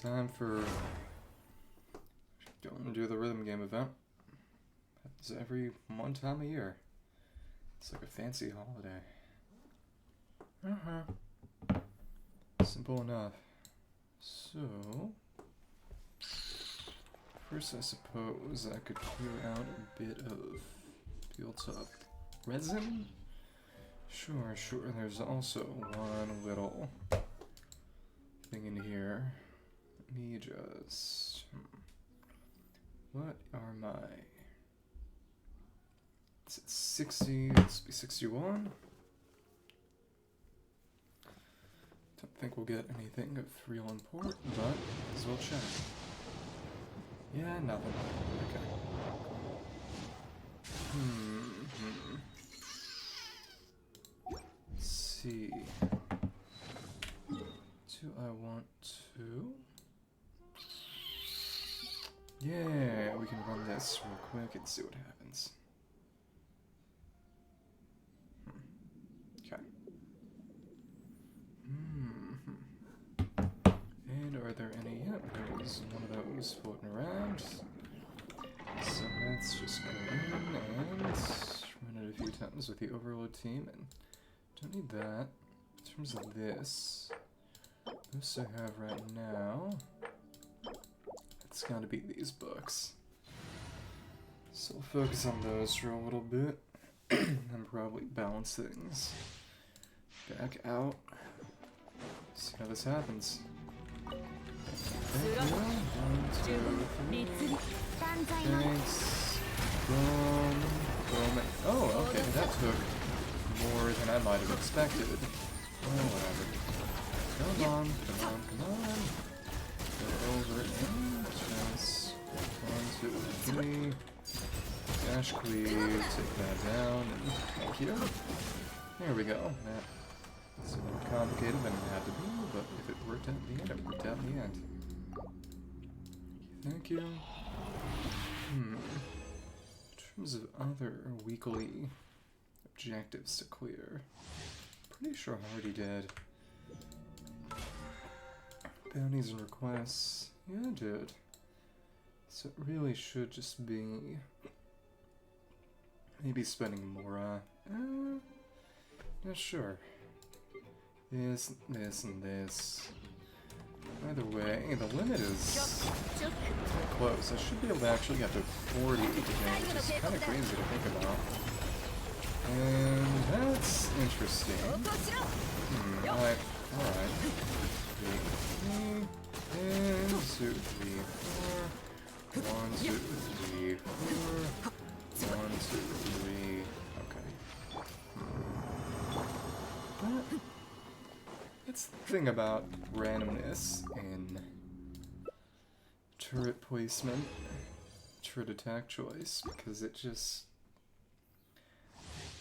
Time for going to do the rhythm game event. Happens every one time a year. It's like a fancy holiday. Simple enough. So, first I suppose I could clear out a bit of built up resin. Sure. There's also one little thing in here. Let me just... What are my... It's at 60, let's be 61. Don't think we'll get anything of real import, but as well check. Yeah, nothing. Okay. Let's see. Do I want to? Yeah, we can run this real quick and see what happens. Okay. And are there any? Yep, there's one of those floating around. So let's just go in and run it a few times with the overload team, and don't need that. In terms of this, I have right now, it's gotta be these books. So I'll focus on those for a little bit, and probably balance things back out. See how this happens. Thanks. Boom. Oh, okay, that took more than I might have expected. Oh, whatever. Come on. Go over it and just 1, 2, 3. Dash cleave, take that down, and thank you. There we go. That's more complicated than it had to be, but if it worked out in the end, it worked out in the end. Thank you. In terms of other weekly objectives to clear, pretty sure I already did. Bounties and requests, yeah, I did. So it really should just be maybe spending more, yeah, sure. This, and this. Either way, the limit is close. I should be able to actually get to 40 today, which is kind of crazy to think about. And that's interesting. Alright. 3, and 2, 3, 4. 1, 2, 3, 4. 1, 2, 3. Okay. But that's the thing about randomness in turret placement, turret attack choice, because it just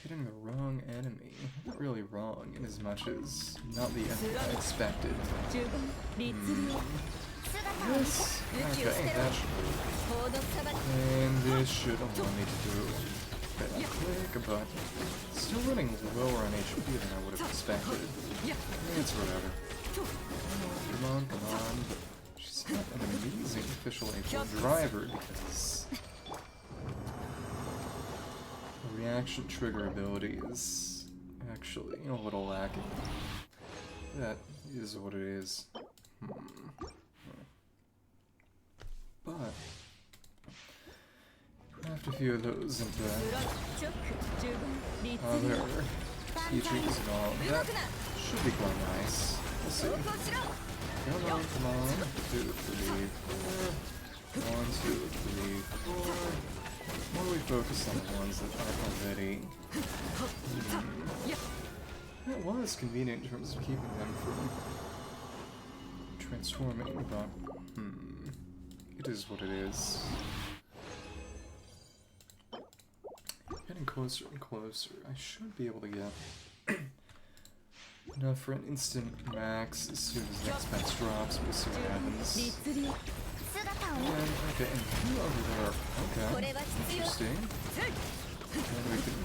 hitting the wrong enemy. Not really wrong, in as much as not the enemy I expected. This, okay, that should work. And this should allow me to do that quick, but still running lower on HP than I would have expected. It's whatever. Come on. She's not an amazing official H1 driver because the reaction trigger ability is actually a little lacking. That is what it is. But craft a few of those into other teachings and all. That should be quite nice. We'll see. Come on. 2, 3, 4. 1, 2, 3, 4. More we focus on the ones that aren't already. That was convenient in terms of keeping them from transforming, but it is what it is. Getting closer and closer. I should be able to get enough for an instant max as soon as next patch drops. We'll see what happens. And, okay, and you over there. Okay, interesting. And we can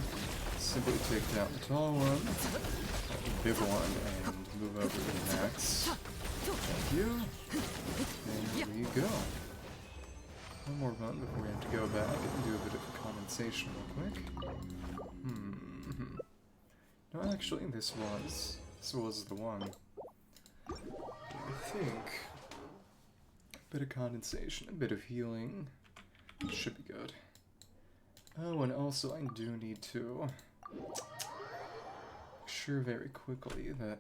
simply take down the tall one, the big one, and move over to the max. Thank you. There we go. One more run before we have to go back and do a bit of condensation real quick. No, actually, this was the one. I think a bit of condensation, a bit of healing should be good. Oh, and also I do need to make sure very quickly that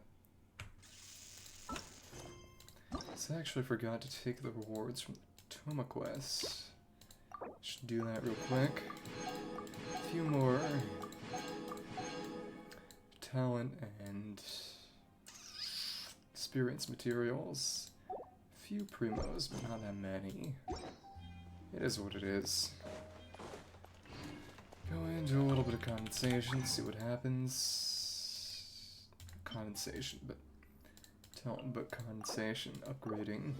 I actually forgot to take the rewards from the Toma quests. Should do that real quick. A few more talent and experience materials. A few primos, but not that many. It is what it is. Go into a little bit of condensation, see what happens. Condensation, but talent, but condensation, upgrading,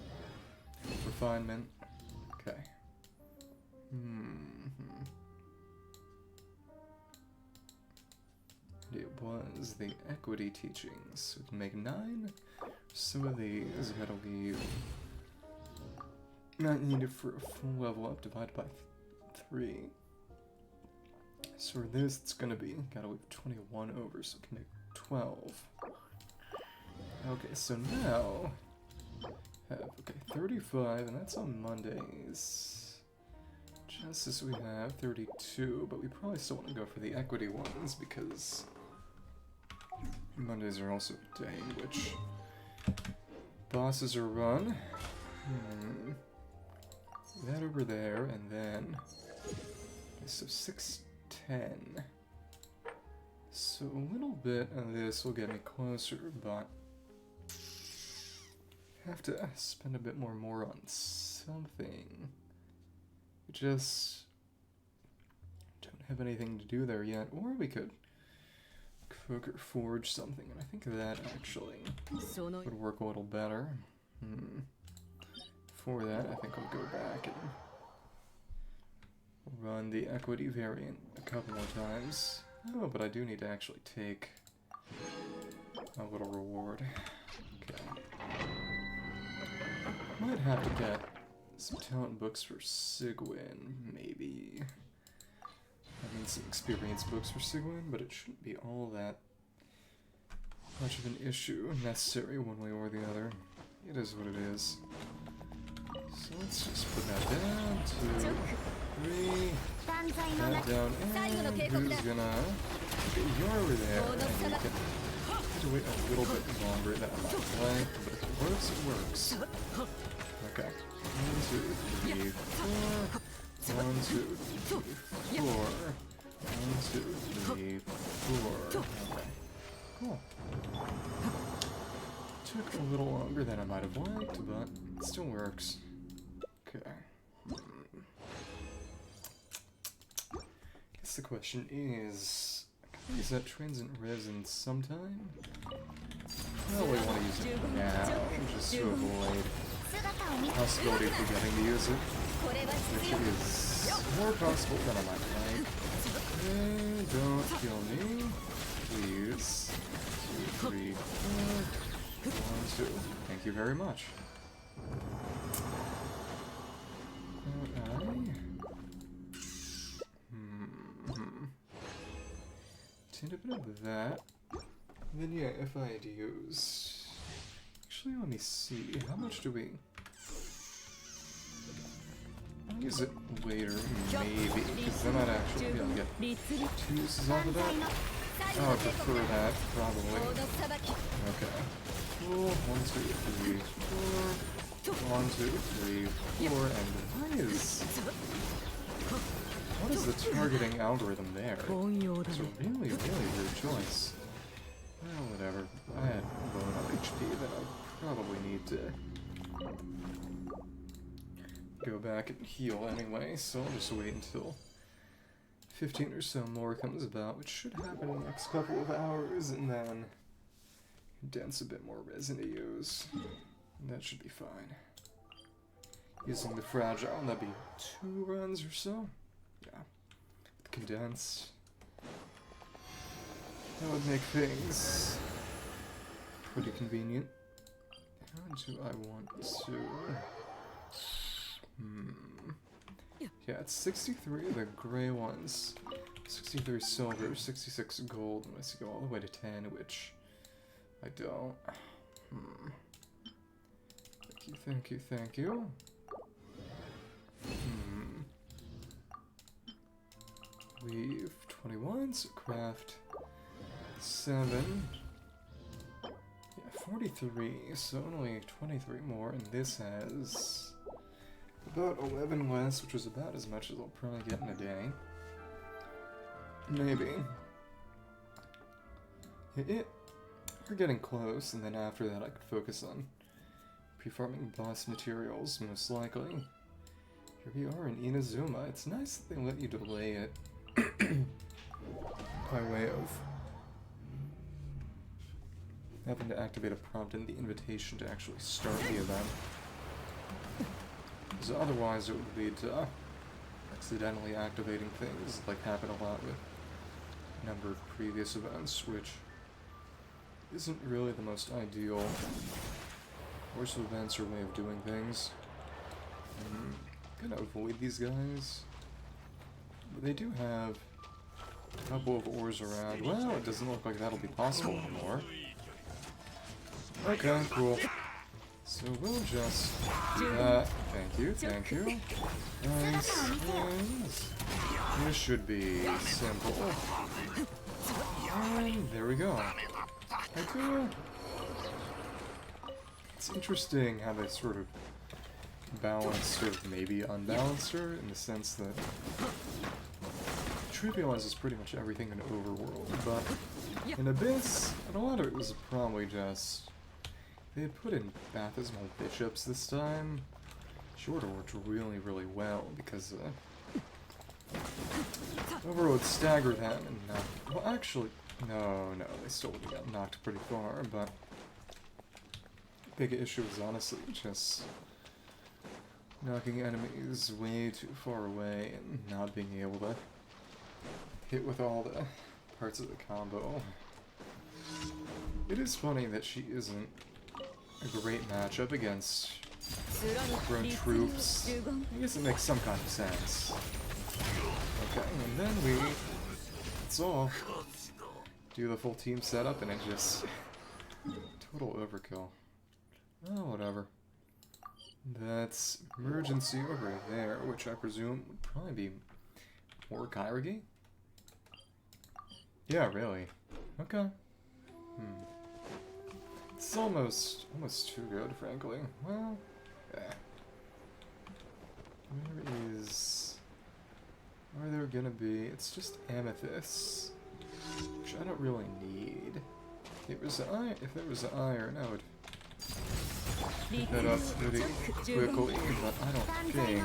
refinement. Okay. It was the equity teachings. We can make 9. Some of these gotta leave. Not needed for a full level up, divided by 3. So for this, it's gonna be, gotta leave 21 over, so we can make 12. Okay, so now, have, 35, and that's on Mondays. Justice we have 32, but we probably still want to go for the equity ones, because Mondays are also a day in which bosses are run. That over there, and then, so 610. So a little bit of this will get me closer, but have to spend a bit more on something. We just don't have anything to do there yet, or we could cook or forge something, and I think that actually would work a little better. For that, I think I'll go back and run the equity variant a couple more times. Oh, but I do need to actually take a little reward. Okay. Might have to get some talent books for Sigwin, maybe. I mean, some experience books for Sigwin, but it shouldn't be all that much of an issue necessary one way or the other. It is what it is. So let's just put that down, 2, 3, that down, and who's gonna... Okay, you're over there, and you can have to wait a little bit longer than I might like, but if it works, it works. Okay, 1, 2, 3, 4, 1, 2, 3, 4, 1, 2, 3, 4, okay, cool. Took a little longer than I might have liked, but it still works. Okay. Guess the question is, can I use that transient resin sometime? Probably want to use it now, just to avoid the possibility of forgetting to use it, which is more possible than I might like. Okay, don't kill me, please. 2, 3, 4, 1, 2. Thank you very much. Did a bit of that. Then yeah, if I had to use... Actually, let me see. How much do we... I'll use it later, maybe, because then I'd actually be able to get 2 uses off of that. Oh, I prefer that, probably. Okay. Cool. 1, 2, 3, 4. 1, 2, 3, 4, and what is the targeting algorithm there? It's a really, really weird choice. Well, whatever. I had low enough HP that I'll probably need to go back and heal anyway, so I'll just wait until 15 or so more comes about, which should happen in the next couple of hours, and then condense a bit more resin to use. And that should be fine. Using the fragile, that'd be 2 runs or so. Yeah. With condense. That would make things pretty convenient. How do I want to... Yeah, it's 63 of the gray ones. 63 silver, 66 gold, unless you go all the way to 10, which I don't. Thank you, thank you, thank you. We've 21, so craft 7. Yeah, 43, so only 23 more, and this has about 11 less, which is about as much as I'll probably get in a day. Maybe. We're getting close, and then after that I could focus on pre-farming boss materials, most likely. Here we are in Inazuma. It's nice that they let you delay it by way of having to activate a prompt in the invitation to actually start the event. Because otherwise it would lead to accidentally activating things, like happened a lot with a number of previous events, which isn't really the most ideal course of events or way of doing things. I'm gonna avoid these guys. But they do have a couple of ores around. Well, it doesn't look like that'll be possible anymore. Okay, cool. So we'll just do that. Thank you, thank you. Nice. This should be simple. And there we go. It's interesting how they sort of balanced or maybe unbalanced her in the sense that trivializes pretty much everything in Overworld, but in Abyss, and a lot of it was probably just they had put in baptismal bishops this time. She would have worked really, really well because Overworld staggered them and well, actually, no, they still would have got knocked pretty far, but the big issue is honestly just knocking enemies way too far away and not being able to hit with all the parts of the combo. It is funny that she isn't a great matchup against grown troops. I guess it makes some kind of sense. Okay, and then it's all do the full team setup and it just total overkill. Oh, whatever. That's emergency over there, which I presume would probably be more Kairagi? Yeah, really. Okay. It's almost too good, frankly. Well, yeah. Are there gonna be? It's just amethysts, which I don't really need. If there was iron, I would pick that up pretty quickly, but I don't think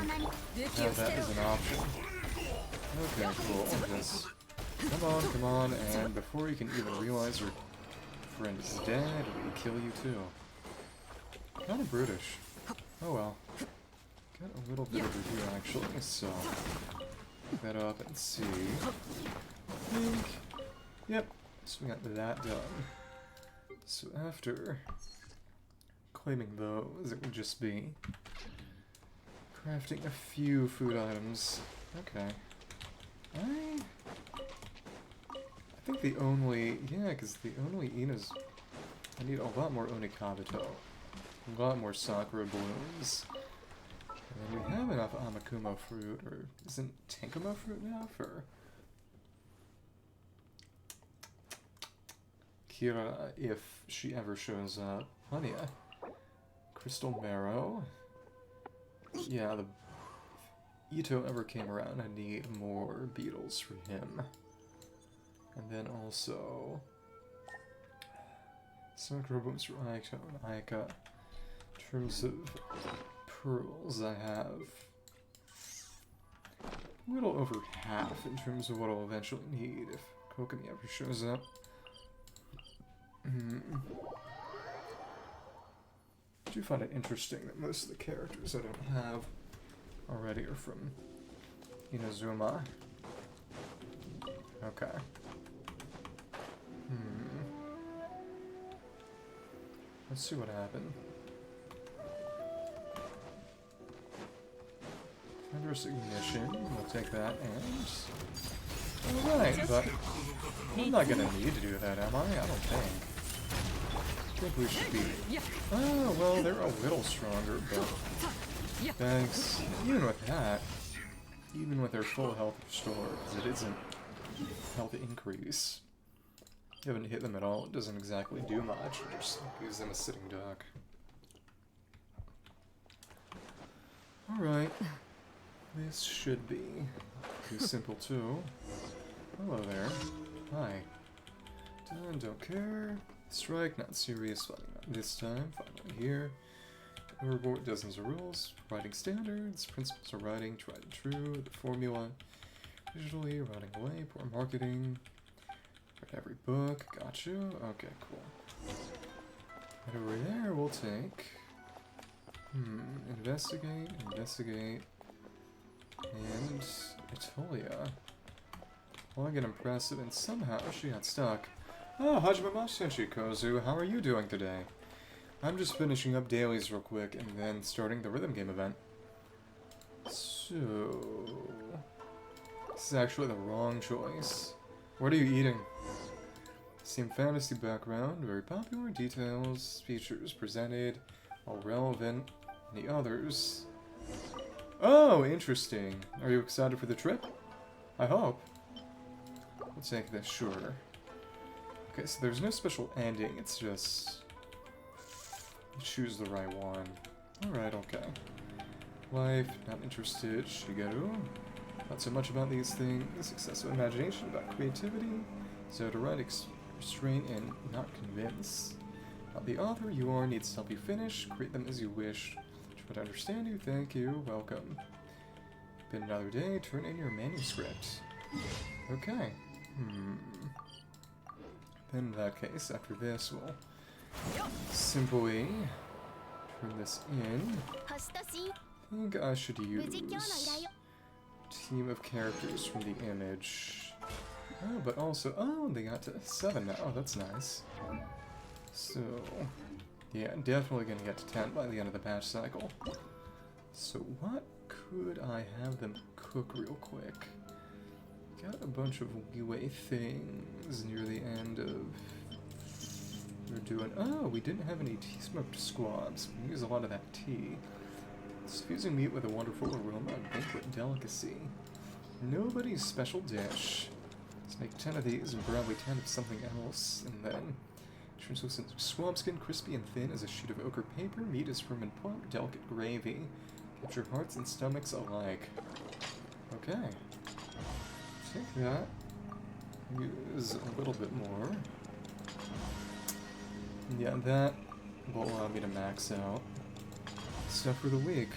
that is an option. Okay, cool. Just come on, and before you can even realize your friend is dead, we kill you too. Kind of brutish. Oh well. Got a little bit over here actually, so pick that up and see. Yep, so we got that done. So after claiming those, it would just be crafting a few food items. Okay. I think the only, because the only Ina's, I need a lot more Onikabito, a lot more Sakura blooms, and then we have enough Amakumo fruit, or isn't Tenkumo fruit now for Kira if she ever shows up. Hania. Crystal Marrow. Yeah, if Ito ever came around, I need more beetles for him. And then also Sakura blooms for Aiko and Aika. In terms of pearls, I have a little over half in terms of what I'll eventually need if Kokomi ever shows up. I do find it interesting that most of the characters I don't have already are from Inazuma. Okay. Let's see what happened. Thunderous Ignition. We'll take that and... Alright, but... I'm not gonna need to do that, am I? I don't think. I think we should be... Oh, well, they're a little stronger, but... Thanks. Even with that, even with their full health restored, because it isn't health increase. You haven't hit them at all, it doesn't exactly do much. You just use them as sitting duck. Alright. This should be too simple too. Hello there. Hi. Done, don't care. Strike, not serious, fighting not this time. Finally here. Overboard dozens of rules, writing standards, principles of writing, tried and true, the formula, visually, running away, poor marketing, read every book, got you, okay, cool. Right over there, we'll take, investigate, and Etolia. Well, I get impressive, and somehow she got stuck. Oh, Hajime Masenshi Kozu, how are you doing today? I'm just finishing up dailies real quick and then starting the rhythm game event. So... This is actually the wrong choice. What are you eating? Same fantasy background, very popular, details, features presented, all relevant, any others. Oh, interesting. Are you excited for the trip? I hope. We'll take this, sure. Okay, so there's no special ending, it's just... Choose the right one. Alright, okay. Life, not interested. Shigeru. Not so much about these things. Excessive imagination, about creativity. Zoderite, restraint, and not convince. Not the author you are needs to help you finish. Create them as you wish. Try to understand you. Thank you. Welcome. Been another day. Turn in your manuscript. Okay. Then in that case, after this, we'll simply turn this in. I think I should use team of characters from the image. Oh, but also, oh, they got to 7 now. Oh, that's nice. So, yeah, definitely gonna get to 10 by the end of the patch cycle. So what could I have them cook real quick? Got a bunch of leeway things near the end of... We're doing... Oh, we didn't have any tea-smoked squabs. We use a lot of that tea. Suffusing meat with a wonderful aroma of banquet delicacy. Nobody's special dish. Let's make 10 of these and probably 10 of something else. And then... Translucent swamp skin, crispy and thin as a sheet of ochre paper. Meat is firm and plump, delicate gravy. Capture hearts and stomachs alike. Okay. Take that. Use a little bit more. Yeah, that will allow me to max out stuff for the week,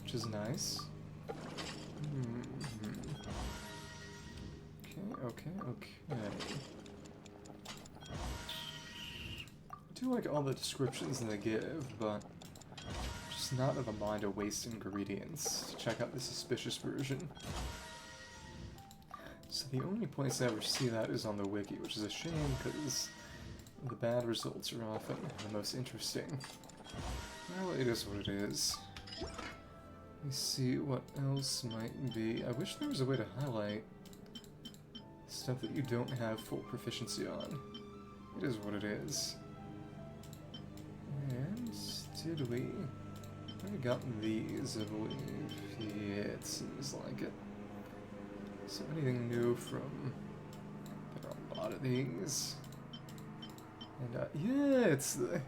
which is nice. Okay. I do like all the descriptions they give, but just not of a mind to waste ingredients. Check out the suspicious version. So the only place I ever see that is on the wiki, which is a shame, because the bad results are often the most interesting. Well, it is what it is. Let me see what else might be. I wish there was a way to highlight stuff that you don't have full proficiency on. It is what it is. And did we... I got these, I believe. Yeah, it seems like it. So anything new from... There are a lot of these. And yeah, it's the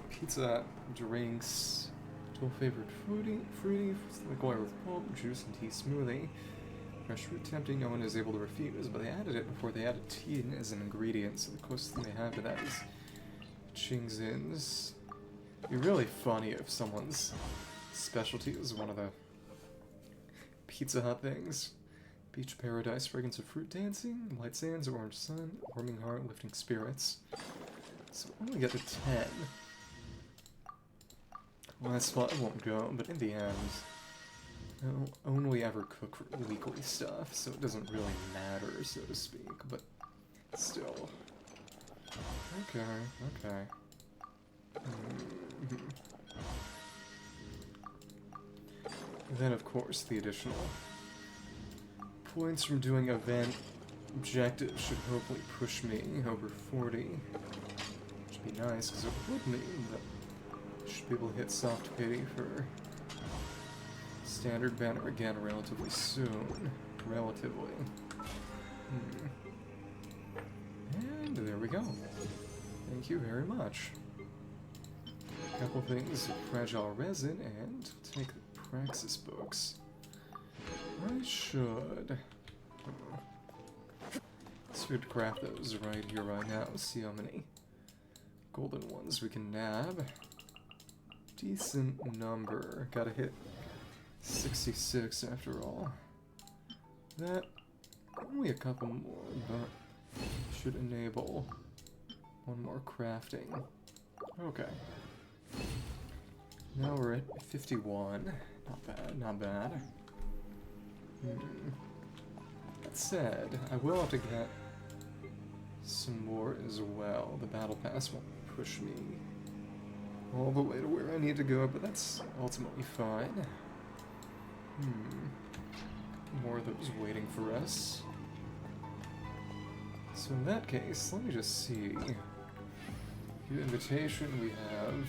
pizza, drinks, dual favorite fruity, liqueur with pulp, juice, and tea smoothie. Fresh fruit tempting, no one is able to refuse, but they added it before they added tea in as an ingredient, so the closest thing they have to that is Chingzin's. It'd be really funny if someone's specialty was one of the Pizza Hut things. Beach paradise, fragrance of fruit dancing, light sands, orange sun, warming heart, lifting spirits. So when we get to 10, last spot won't go, but in the end, I'll only ever cook for weekly stuff, so it doesn't really matter, so to speak, but still. Okay. Then, of course, the additional points from doing event objectives should hopefully push me over 40. Which would be nice, because it would mean that I should be able to hit soft pity for standard banner again relatively soon. Relatively. And there we go. Thank you very much. A couple things of fragile resin, and take the praxis books. I should craft those right here, right now. See how many golden ones we can nab. Decent number. Gotta hit 66 after all. That, only a couple more, but should enable one more crafting. Okay. Now we're at 51. Not bad, not bad. That said, I will have to get some more as well. The battle pass won't push me all the way to where I need to go, but that's ultimately fine. More of those waiting for us. So in that case, let me just see. The invitation we have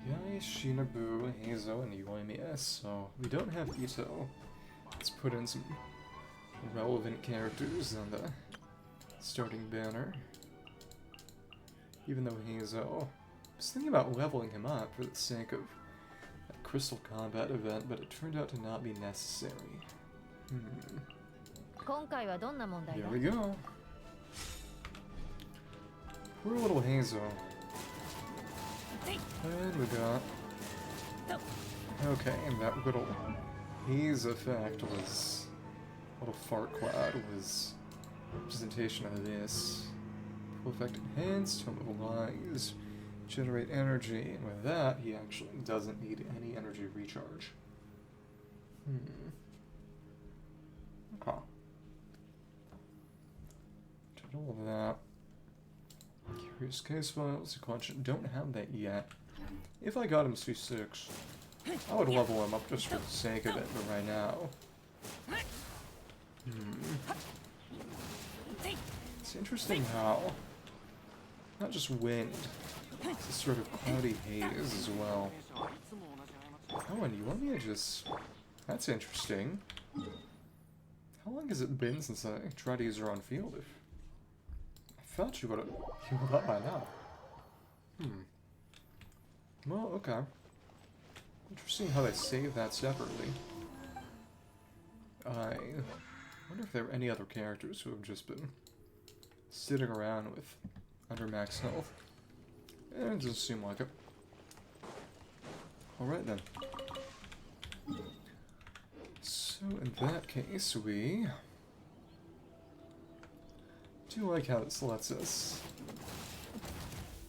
Yai, Shinabu, Heizo, and Yoimiya, so we don't have Ito. Let's put in some relevant characters on the starting banner. Even though Heizo, I was thinking about leveling him up for the sake of that Crystal Combat event, but it turned out to not be necessary. There we go. Poor little Heizo. And we got... Okay, and that little haze effect was... little fart cloud was representation of this. Full effect enhanced, Tome of Lies, generate energy, and with that, he actually doesn't need any energy recharge. Okay. Did all of that. Curious case files, sequential, don't have that yet. If I got him C6, I would level him up just for the sake of it, but right now... It's interesting how, not just wind, it's a sort of cloudy haze as well. Oh, and you want me to just... That's interesting. How long has it been since I tried to use her on field? If I thought you would have up by now. Well, okay. Interesting how they save that separately. I wonder if there are any other characters who have just been sitting around with under max health. It doesn't seem like it. Alright then. So in that case, we do like how this lets us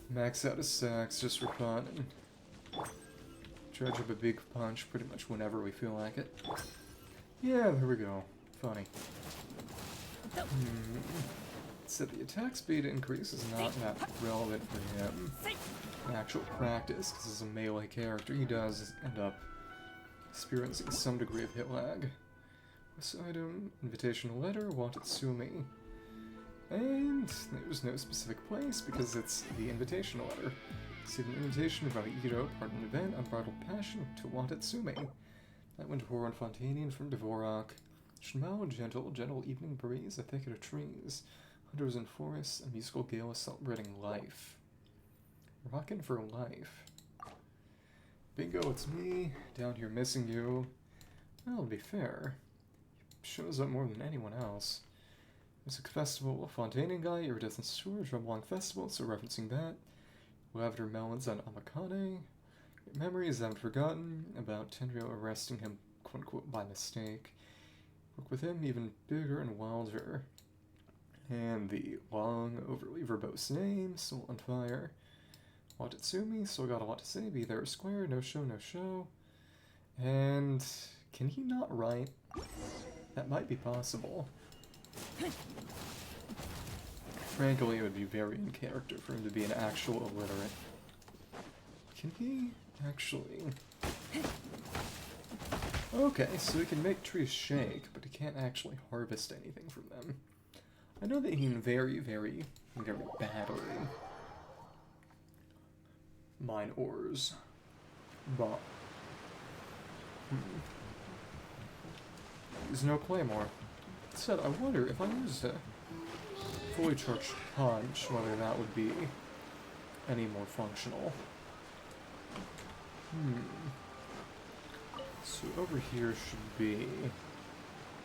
max out a sax just for fun and charge up a big punch pretty much whenever we feel like it. Yeah, there we go. Funny. So the attack speed increase is not that relevant for him in actual practice, because as a melee character he does end up experiencing some degree of hit lag. This item, invitational letter, Watatsumi. And there's no specific place because it's the invitational letter. See an invitation from Ito, part of an event, unbridled passion, to Watatsumi. That went to Horon Fontanian from Dvorak. Shmal, gentle evening breeze, a thicket of trees. Hunters and forests, a musical gale celebrating life. Rockin' for life. Bingo, it's me, down here missing you. Well, to be fair, he shows up more than anyone else. Music Festival, Fontanian guy, Iridescent Tour, Drumlong Festival, so referencing that. Lavender Melons on Amakane. Memories I haven't forgotten about Tenryo arresting him, quote-unquote, by mistake. Work with him, even bigger and wilder. And the long, overly verbose name, Soul on Fire. Watatsumi, still got a lot to say, be there square, no show, no show. And can he not write? That might be possible. Frankly, it would be very in character for him to be an actual illiterate. Can he actually Okay, so he can make trees shake, but he can't actually harvest anything from them. I know that he can very, very, very badly mine ores, but there's no claymore. Instead, I wonder if I use a fully charged punch, whether that would be any more functional. So over here should be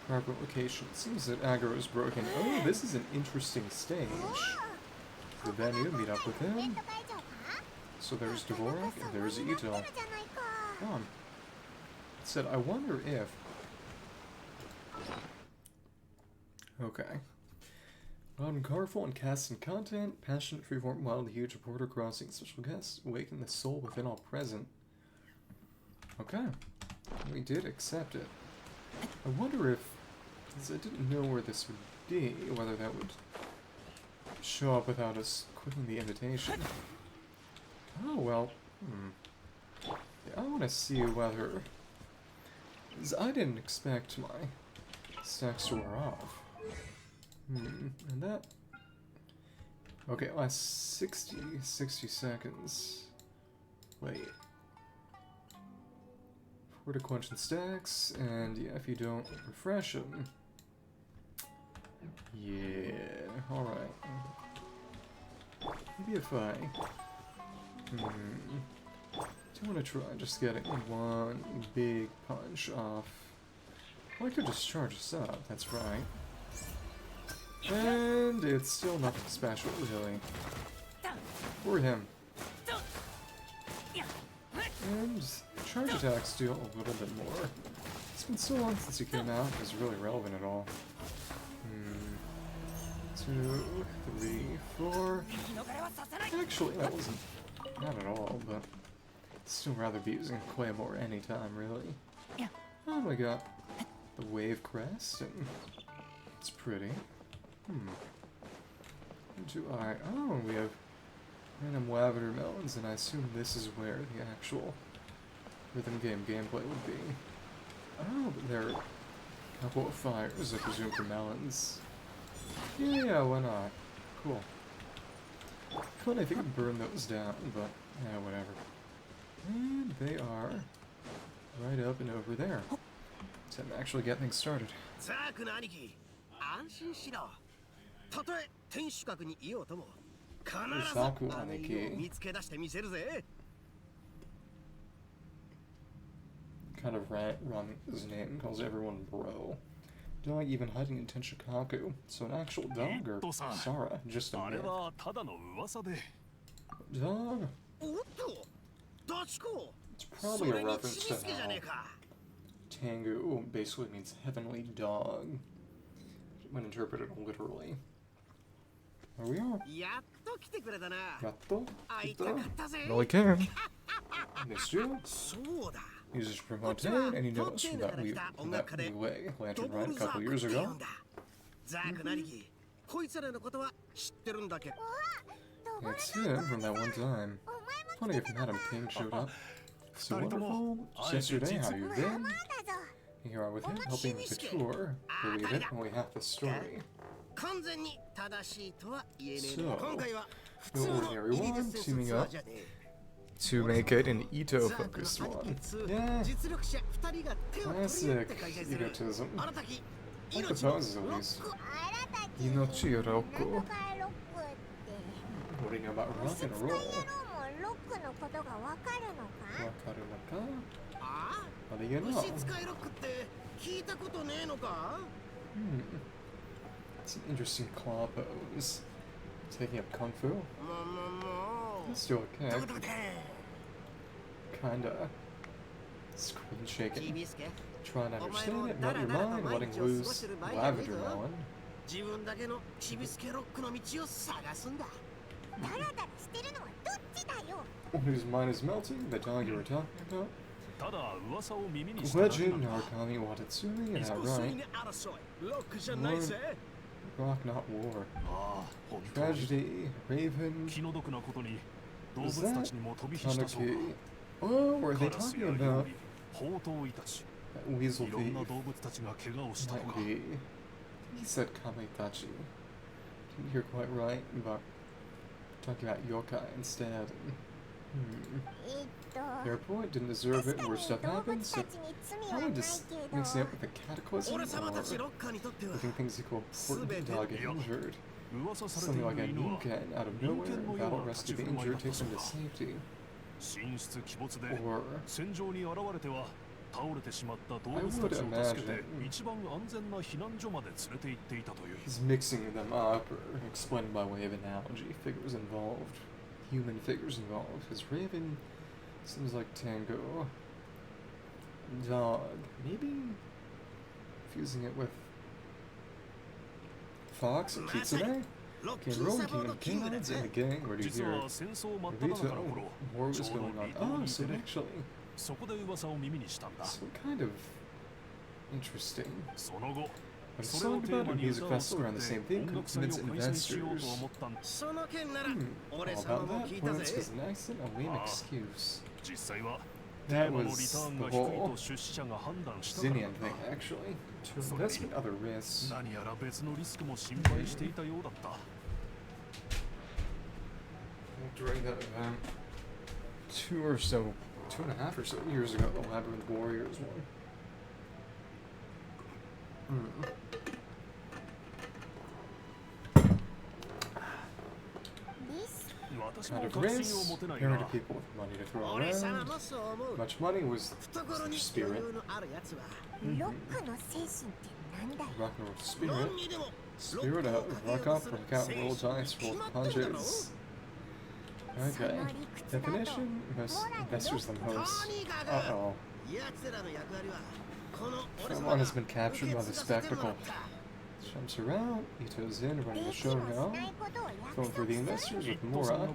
proper location. It seems that aggro is broken. Oh, this is an interesting stage. The venue, meet up with him. So there's Dvorak and there's Ito. Said, I wonder if... Okay. Loud and colorful and cast in content, passionate, freeform, wild, huge, reporter, crossing, special guests, awaken the soul within all present. Okay. We did accept it. I wonder if... Because I didn't know where this would be, whether that would show up without us clicking the invitation. Oh, well... Yeah, I want to see whether... Because I didn't expect my stacks to wear off. And that... Okay, last 60 seconds. Wait. 4 to quench the stacks, and yeah, if you don't refresh them... Yeah, alright. Maybe if I... Do you want to try just getting one big punch off? Well, I could just charge this up, that's right. And it's still nothing special, really. For him. And charge attacks do a little bit more. It's been so long since he came out, it was really relevant at all. 2, 3, 4. Actually, that wasn't not at all, but still rather be using Claymore anytime, really. Oh, we got the wave crest, and it's pretty. Oh, we have random lavender melons, and I assume this is where the actual rhythm game gameplay would be. Oh, but there are a couple of fires, I presume, for melons. Yeah, why not? Cool. Funny if you can burn those down, but yeah, whatever. And they are right up and over there. Time to actually get things started. Saku Aniki. Kind of run his name, calls everyone bro. Dog even hiding in Tenshikaku. So an actual dog or Sara, just a myth. Dog? It's probably a reference to how Tengu basically means heavenly dog, when interpreted literally. There we are. Yatto? Really can. Missed you. Uses Promote, and he knows from that Wei Lantern Ride a couple years ago. It's him from that one time. Funny if Madam Ping showed up. So wonderful. Just yesterday, how you been? Here are with him, helping with the tour. Believe it, only half the story. So, no ordinary one, teaming up to make it an Ito-focused one. Yeah, classic egotism. Like the poses, at least. Inochi Yoroko. What do you know about rock and roll? What do you know? It's an interesting claw pose. Taking up Kung Fu? Let's do a kick. Kinda. Screen shaking. Trying to understand it, not your mind, letting loose lavender melon. Whose mind is melting, the dog you were talking about? Legend, Narukami Watatsumi, is that right? Lord, rock, not war. Tragedy, Raven. Is that Tanuki? Oh, are they talking about That weasel thief might be. He said Kamitachi. Didn't hear quite right, but talking about yokai instead. Their point didn't deserve it, where stuff happens, so probably just mixing up with the cataclysm, or looking things equal important dog get injured. Something like a Nuken out of nowhere, battle rescue the injured, takes them to safety. Or I would imagine he's mixing them up, or explaining by way of analogy, figures involved, human figures involved, because Raven seems like Tango. Dog, maybe fusing it with Fox or Kitsune? Canron, King of Kingdoms, and the gang, where do you hear? Rito, war was going on. Oh, so actually. So kind of interesting. A song about a music festival around the same theme could convince investors. All about that? Points was an accident, a lame excuse. That was the whole Zinnian thing, actually. To invest in other risks. During that event, 2.5 or so years ago, the Labyrinth Warriors won. Kind of race, apparent to people with money to throw around. Much money was their spirit. Rock and roll spirit. Spirit out, rock up, rock out, roll dice, roll punches. Okay. Definition? Most investors the most. Uh-oh. Someone has been captured by the spectacle. Jumps around, Ito's in, running the show now. Phone for the investors with Mora.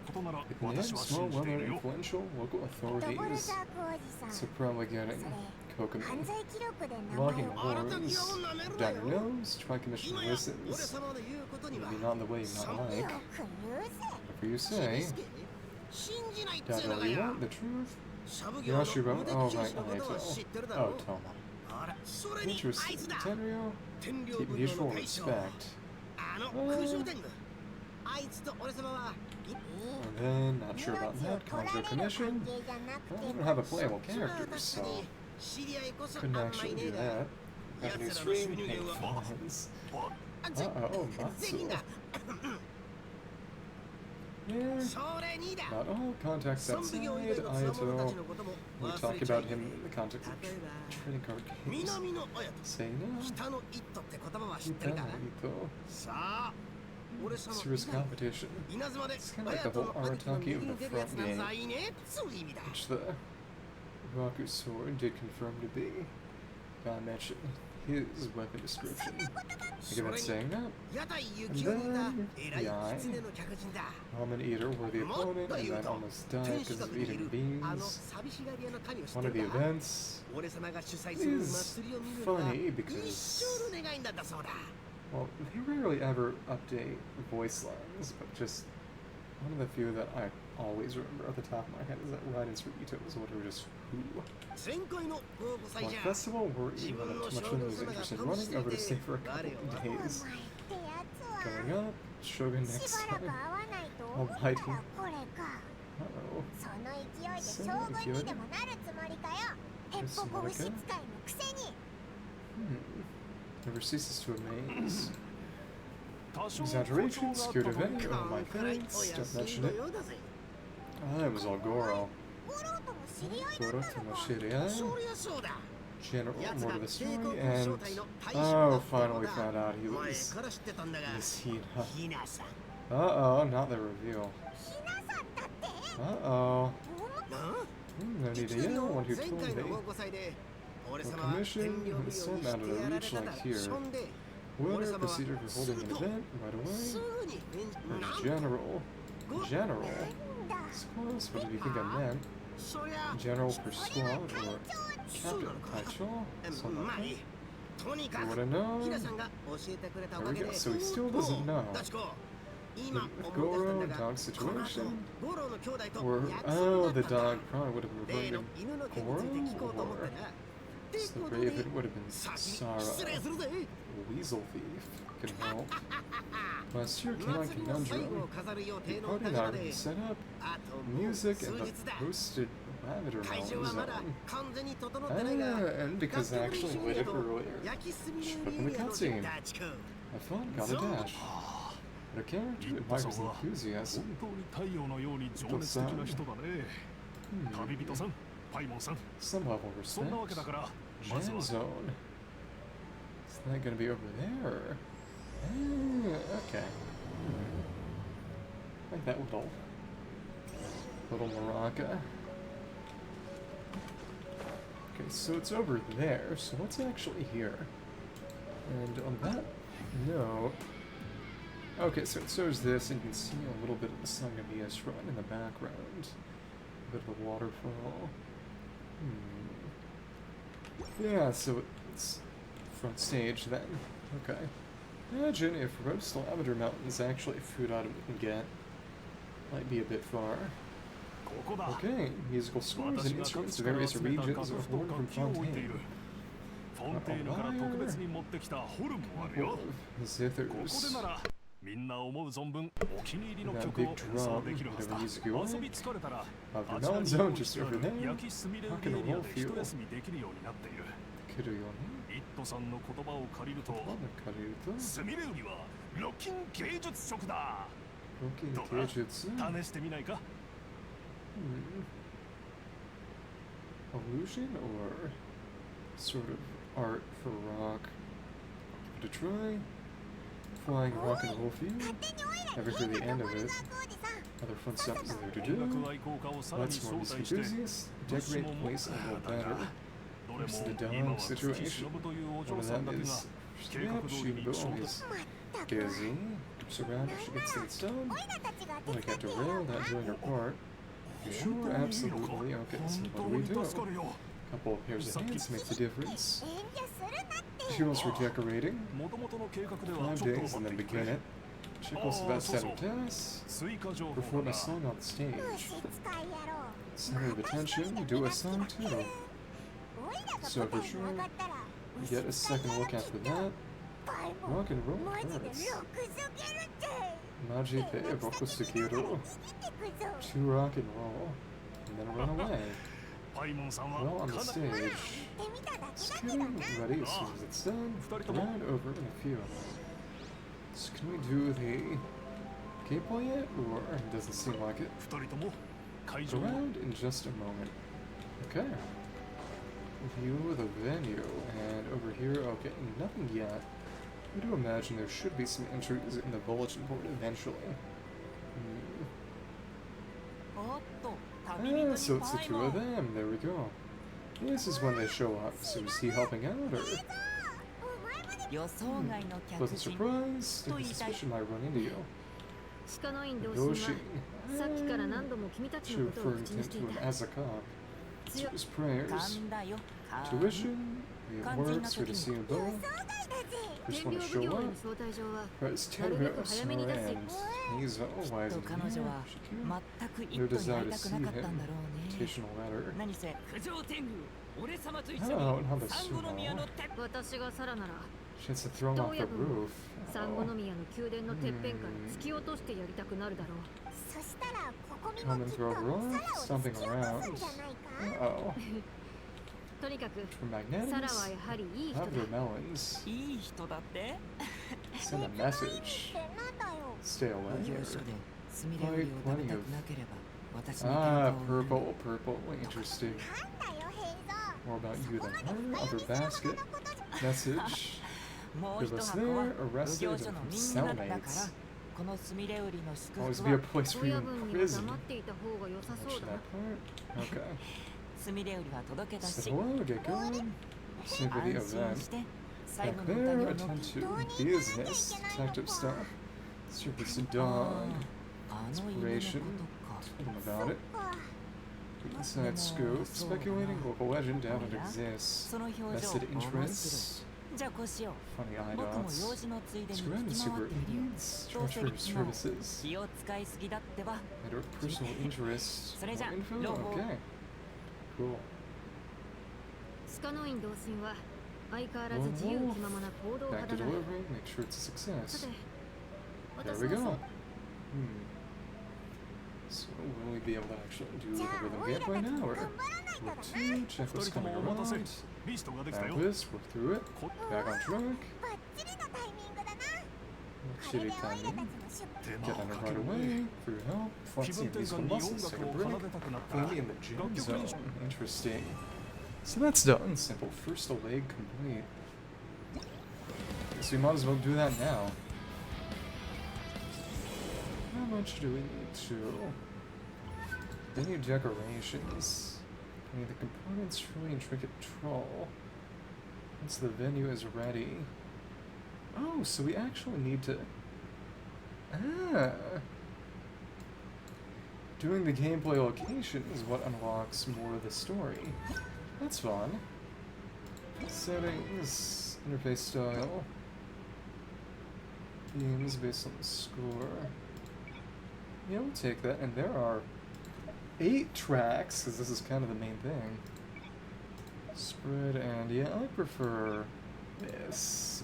Hidden in, small, well-known, influential local authorities. So probably getting Kokomi. Logging horns. Down your nose, try commission listens. Maybe not in the way you might like. Whatever you say. Doubt all you want, the truth? Yashiro? Oh, right, Naito. Oh, Toma. Interesting. Tenryo? Keep mutual respect. And then, not sure about that. Conjure commission? Well, I don't have a playable character, so couldn't actually do that. Have a new stream? Pay fines. Uh-oh, Matsu. Yeah, not all contacts outside. Aito. We talk about him in the context of trading card games. Say no. Ito. Serious competition. It's kind of like the whole Arataki of the front game, which the Raku sword did confirm to be. Gotta mention his weapon description. Think about saying that. And then, Yai, Almond Eater were the opponent, and then almost died because of eating beans. One of the events is funny because, well, they rarely ever update voice lines, but just one of the few that I always remember at the top of my head is that Raiden's for Ito was what were just who. One festival where even too much of them was interested in running over to stay for a couple of days. Going up, Shogun next time. Almighty. Uh-oh. So good. Chris Monica. Never ceases to amaze. Exaggeration, scared of any, oh my thanks, don't mention it. Ah, it was all Goro. Goro Tomoshirei. General, more to the story, and oh, finally found out he was Miss Hina. Uh-oh, not the reveal. Uh-oh. No need to yell, one who told me. No commission, with some out of the reach like here. Winner, procedure for holding an event, right away. There's General. General? Squads, what did you think I meant? General per squad, or Captain Taicho? Something like that. You wanna know? There we go, so he still doesn't know. With Goro, and dog situation? Or, oh, the dog probably would have reverted to Goro? Or So the raven would have been Sarah. Weasel thief. Can help. Last year came on Conundrum. The party and I already set up. Music and the hosted Lavender Mountain Zone. And because I actually lit it earlier. Should put in the cutscene. Have fun, got a dash. But a character admires enthusiasm. Some level of respect. Jam zone. Is that gonna be over there? Okay. Like that little maraca. Okay, so it's over there. So what's actually here? And on that note, okay, so it shows this, and you can see a little bit of the Song of the Shrine in the background. A bit of the waterfall. Yeah, so it's front stage then. Okay. Imagine if Roast Lavender Mountain is actually a food item we can get. Might be a bit far. Okay, musical scores and instruments of various regions are horn from Fontaine. Zithers. That big drum, whatever music you like. The melon zone just over there. Rock and roll fuel. Kiruyone. Illusion or sort of art for rock? Give it a try. Flying rock and roll field. Never heard the end of it. Other fun stuff is there to do. Lots more music enthusiasts. Decorate the place a little better. There's the dog situation. One of them is yep, Shinbo is busy. Looks around if she gets things done. When I got derailed, not doing her part. You sure? Absolutely. Okay, so what do we do? Couple of pairs of hands make the difference. Fuels for decorating. 5 days and then begin it. Checklists about 7 tasks. Perform a song on the stage. Center of attention, do a song too. So for sure, get a second look after that. Rock and roll first. Majite Rokusukiru. To rock and roll. And then run away. Well, on the stage. It's getting ready as soon as it's done. Round over in a few. So can we do the gameplay yet? Or it doesn't seem like it. Around in just a moment. Okay. View the venue. And over here, okay, nothing yet. I do imagine there should be some entries in the bulletin board eventually. Ah, so it's the two of them. There we go. This is when they show up. So is he helping out, or? Pleasant surprise. Take a suspicion I run into you. Yoshi. She referred him to an Azaka. To his prayers. Tuition. We have works for to see him both. Just want to show up. Press Canorus and Hazel. Why isn't he here? No desire to see him. Invitational letter. Oh, not the sumo. She has to throw him off the roof. Come and throw her off? Stomping around. Uh-oh. For magnetics, have their melons. Send a message. Stay away. Quite plenty of... Ah, purple. Interesting. More about you than her. Other basket. Message. Give us there. Arrested from cellmates. Always be a place for you in prison. Watch that part. Okay. So hello, get going. Save for the event. Back there, attend to business, detective stuff. Service a dog. Inspiration. Told him about it. Inside scoop. Speculating local legend doesn't exist. Vested interests. Funny eye dots. Screw into super needs. Transfer services. Matter of personal interest. More info? Okay. Cool. Back to delivery, make sure it's a success. There we go. So, will we be able to actually do the rhythm gameplay now, or work 2, checklist coming around, backlist, work through it, back on track, shitty timing, get on it right away, for your help, flexing your musical muscles, take a break, finally in the jam zone, interesting. So that's done, simple first leg complete. So we might as well do that now. How much do we need to? Venue decorations. I need the components, truly intricate troll. Once the venue is ready. Oh, so we actually need to... Doing the gameplay location is what unlocks more of the story. That's fun. Settings, interface style. Themes based on the score. Yeah, we'll take that. And there are 8 tracks, because this is kind of the main thing. Spread, and yeah, I prefer this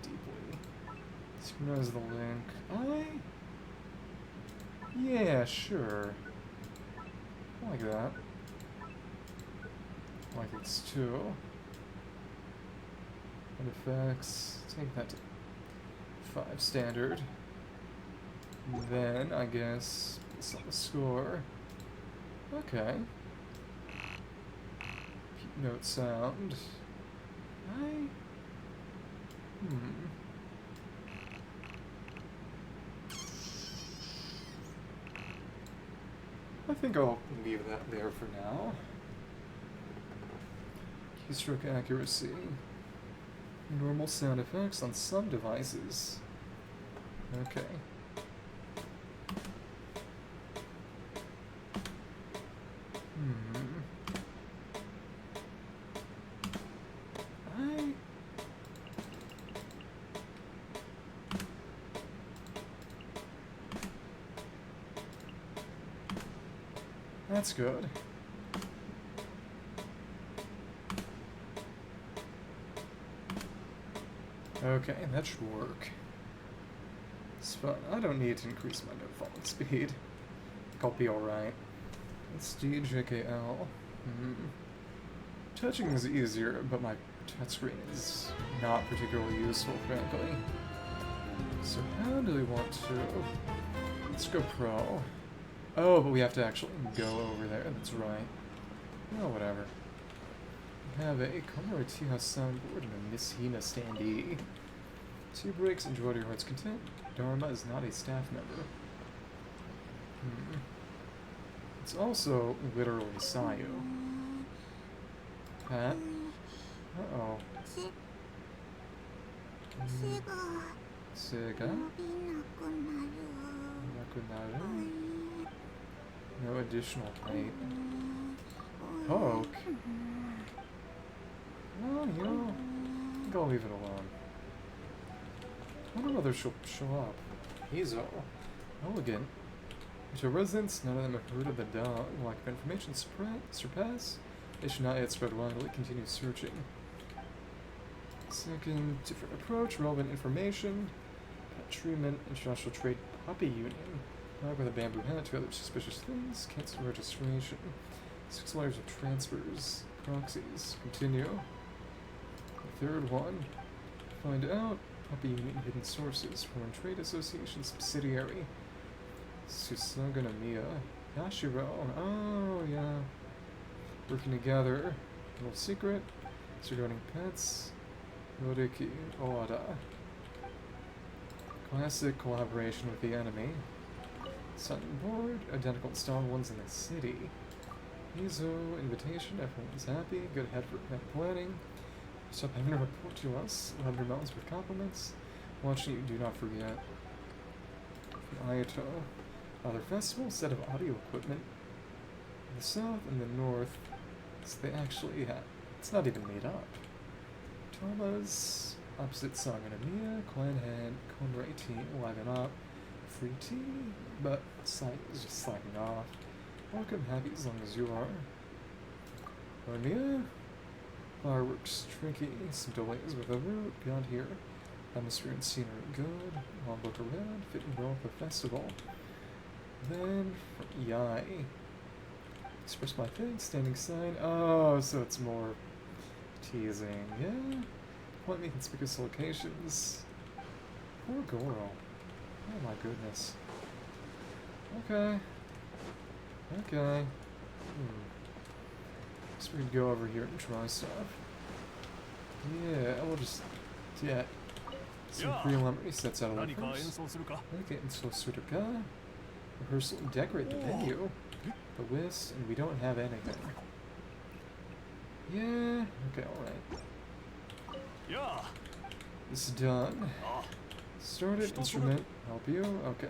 deeply. Synchronize the link. Yeah, sure. I like that. I like this too. And effects, take that to 5 standard. Then, I guess, it's on the score. Okay. Note sound. I think I'll leave that there for now. Keystroke accuracy. Normal sound effects on some devices. Okay. That's good. Okay, that should work. It's fun. I don't need to increase my note falling speed. I'll be alright. Let's DJKL. Touching is easier, but my touchscreen is not particularly useful, frankly. So how do we want to... Let's go Pro. Oh, but we have to actually go over there. That's right. Oh, whatever. We have a commemorative soundboard and a Miss Hina standee. 2 breaks, enjoy to your heart's content. Dharma is not a staff member. It's also literally Sayu. Pat? Uh-oh. Sega? Nakunaru? No additional height. Poke? Well, you know, I think I'll leave it alone. I wonder whether she'll show up. Hazel. Elegant. To residents, none of them have heard of the dog. Lack of information surpass. They should not yet spread widely. Continue searching. Second, different approach. Relevant information. Pet treatment. International trade puppy union. Dog with a bamboo hat. 2 other suspicious things. Cancel registration. 6 layers of transfers. Proxies. Continue. The third one. Find out. Puppy union hidden sources. Foreign trade association subsidiary. Susaga no Miya. Yashiro. Oh, yeah. Working together. Little secret. It's regarding pets. Noriki Owada. Classic collaboration with the enemy. Sun board. Identical installed ones in the city. Mizo. Invitation. Everyone's happy. Good head for event planning. Stop having to report to us. 100 mountains with compliments. Watching you, do not forget. Ayato. Other festival, set of audio equipment. In the south and the north, so they actually have. It's not even made up. Toma's opposite Sanganamiya, clan head, Konrei team, live and up. Free tea, but site is just slacking off. Welcome, happy as long as you are. Amiya? Fireworks tricky, some delays with the route, beyond here. Atmosphere and scenery good, long look around, fitting well for the festival. Then, yai. Express my thanks, standing sign. Oh, so it's more teasing. Yeah. Point me conspicuous locations. Poor girl. Oh my goodness. Okay. Okay. So we can go over here and try stuff. Yeah, we'll just get some preliminary sets out of the first. Okay, and so Sudoka. Rehearsal and decorate the venue. The list, and we don't have anything. Yeah, okay, alright. This is done. Started, instrument, help you, okay.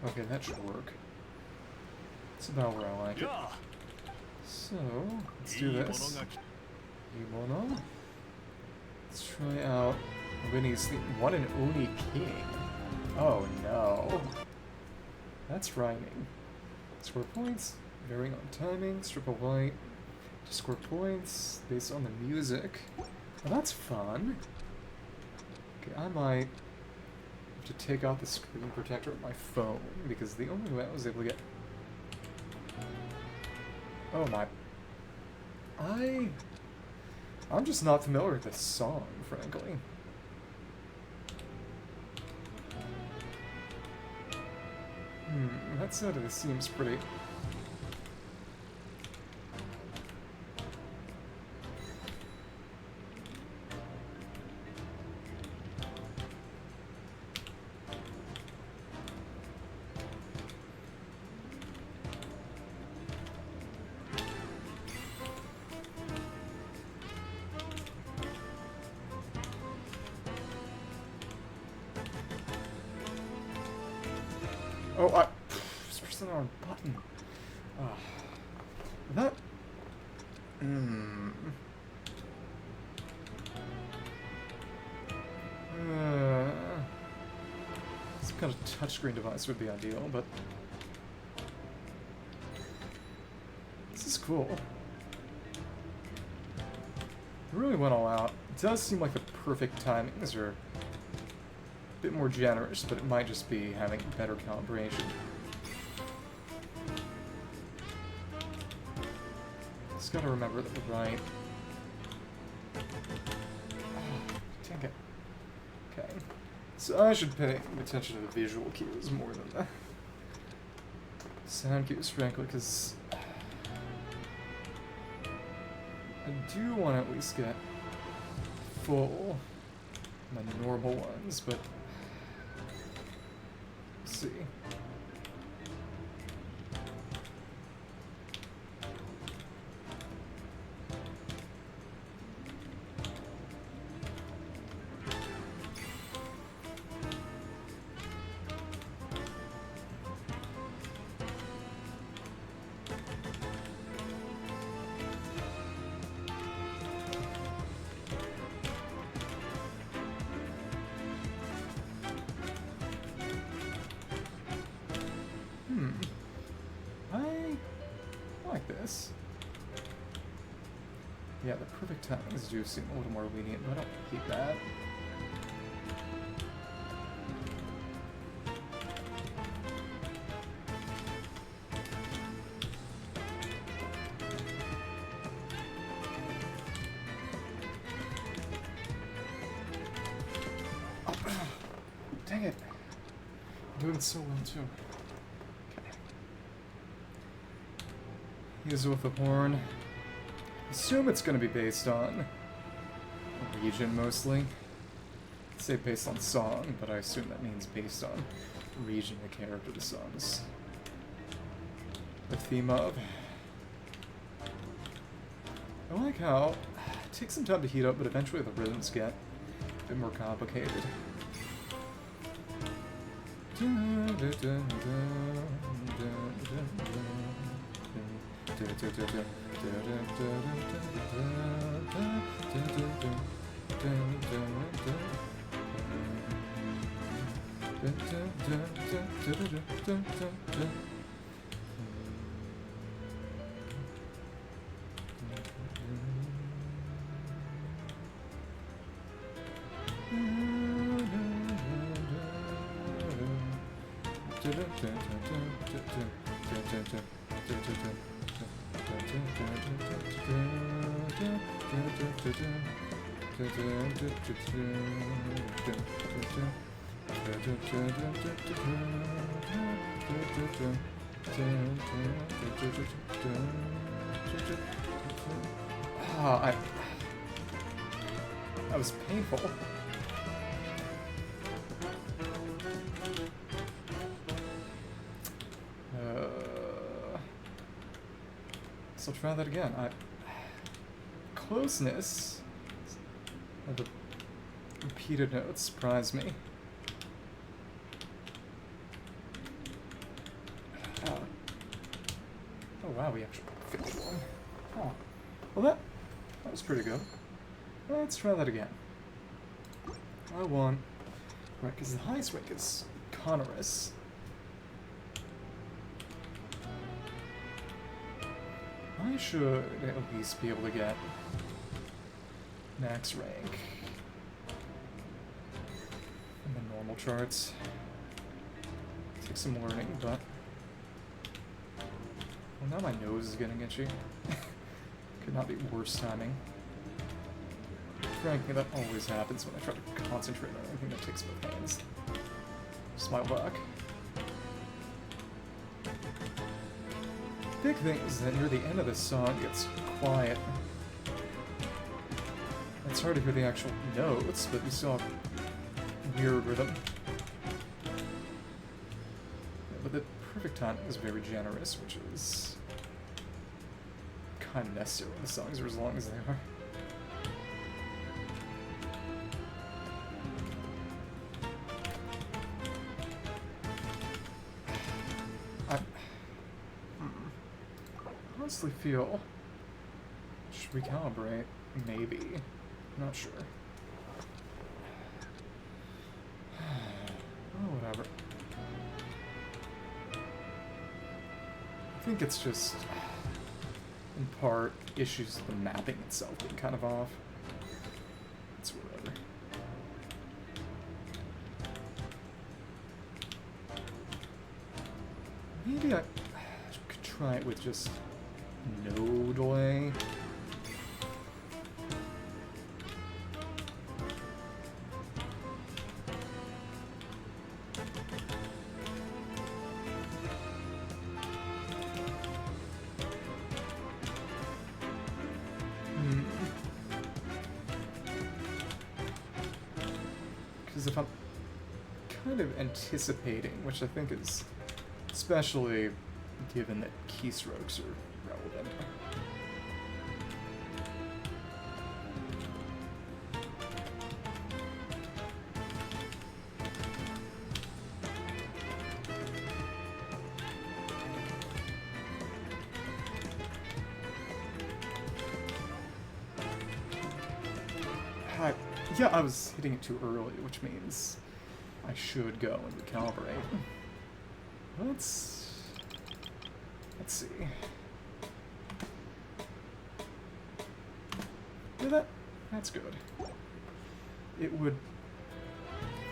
Okay, that should work. It's about where I like it. So, let's do this. Yumono. Let's try out Winnie's One and Oni King. Oh no. That's rhyming. Score points, varying on timing, strip of light, to score points based on the music. Well, that's fun. Okay, I might have to take out the screen protector of my phone, because the only way I was able to get... Oh my... I'm just not familiar with this song, frankly. That side of this seems pretty... Oh, I pressed the wrong button. That. Some kind of touchscreen device would be ideal, but this is cool. It really went all out. It does seem like the perfect timings are a bit more generous, but it might just be having better calibration. Just gotta remember that we're right. Oh, dang it. Okay. So I should pay attention to the visual cues more than the sound cues, frankly, because I do want to at least get full my normal ones, but let's see. Yeah, the perfect timings do seem a little more lenient, but I don't hate that. Oh, dang it. I'm doing so well, too. Okay. Use with the horn. Assume it's going to be based on a region, mostly. I'd say based on song, but I assume that means based on region the character the song's the theme of. I like how it takes some time to heat up, but eventually the rhythms get a bit more complicated. That was painful. So I'll try that again. Closeness of the repeated notes surprised me. Oh wow, we actually fixed one. Oh. Well that was pretty good. Let's try that again. I want... Right, because the highest rank is Canorus. I should at least be able to get max rank in the normal charts. Take some learning, but... Well, now my nose is getting itchy. Could not be worse timing. Frankly, that always happens when I try to concentrate on anything that takes both hands. Just my luck. Big thing is that near the end of this song it gets quiet. It's hard to hear the actual notes, but you still have weird rhythm. But the perfect timing is very generous, which is kind of necessary when the songs are as long as they are. I honestly feel... Should recalibrate? Maybe. Not sure. Oh, whatever. I think it's just, in part, issues with the mapping itself being kind of off. It's whatever. Maybe I could try it with just no delay. Because if I'm kind of anticipating, which I think is especially given that keystrokes are relevant. Yeah, I was hitting it too early, which means I should go and recalibrate. Let's see. Yeah, that's good. It would,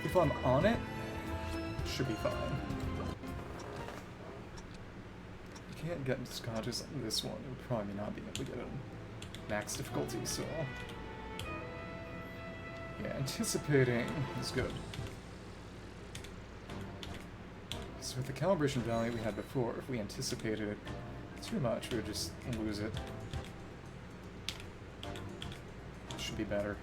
if I'm on it, should be fine. I can't get into conscious on this one. It would probably not be able to get it on max difficulty, so... Yeah, anticipating is good. So with the calibration value we had before, if we anticipated it too much, we would just lose it. Should be better.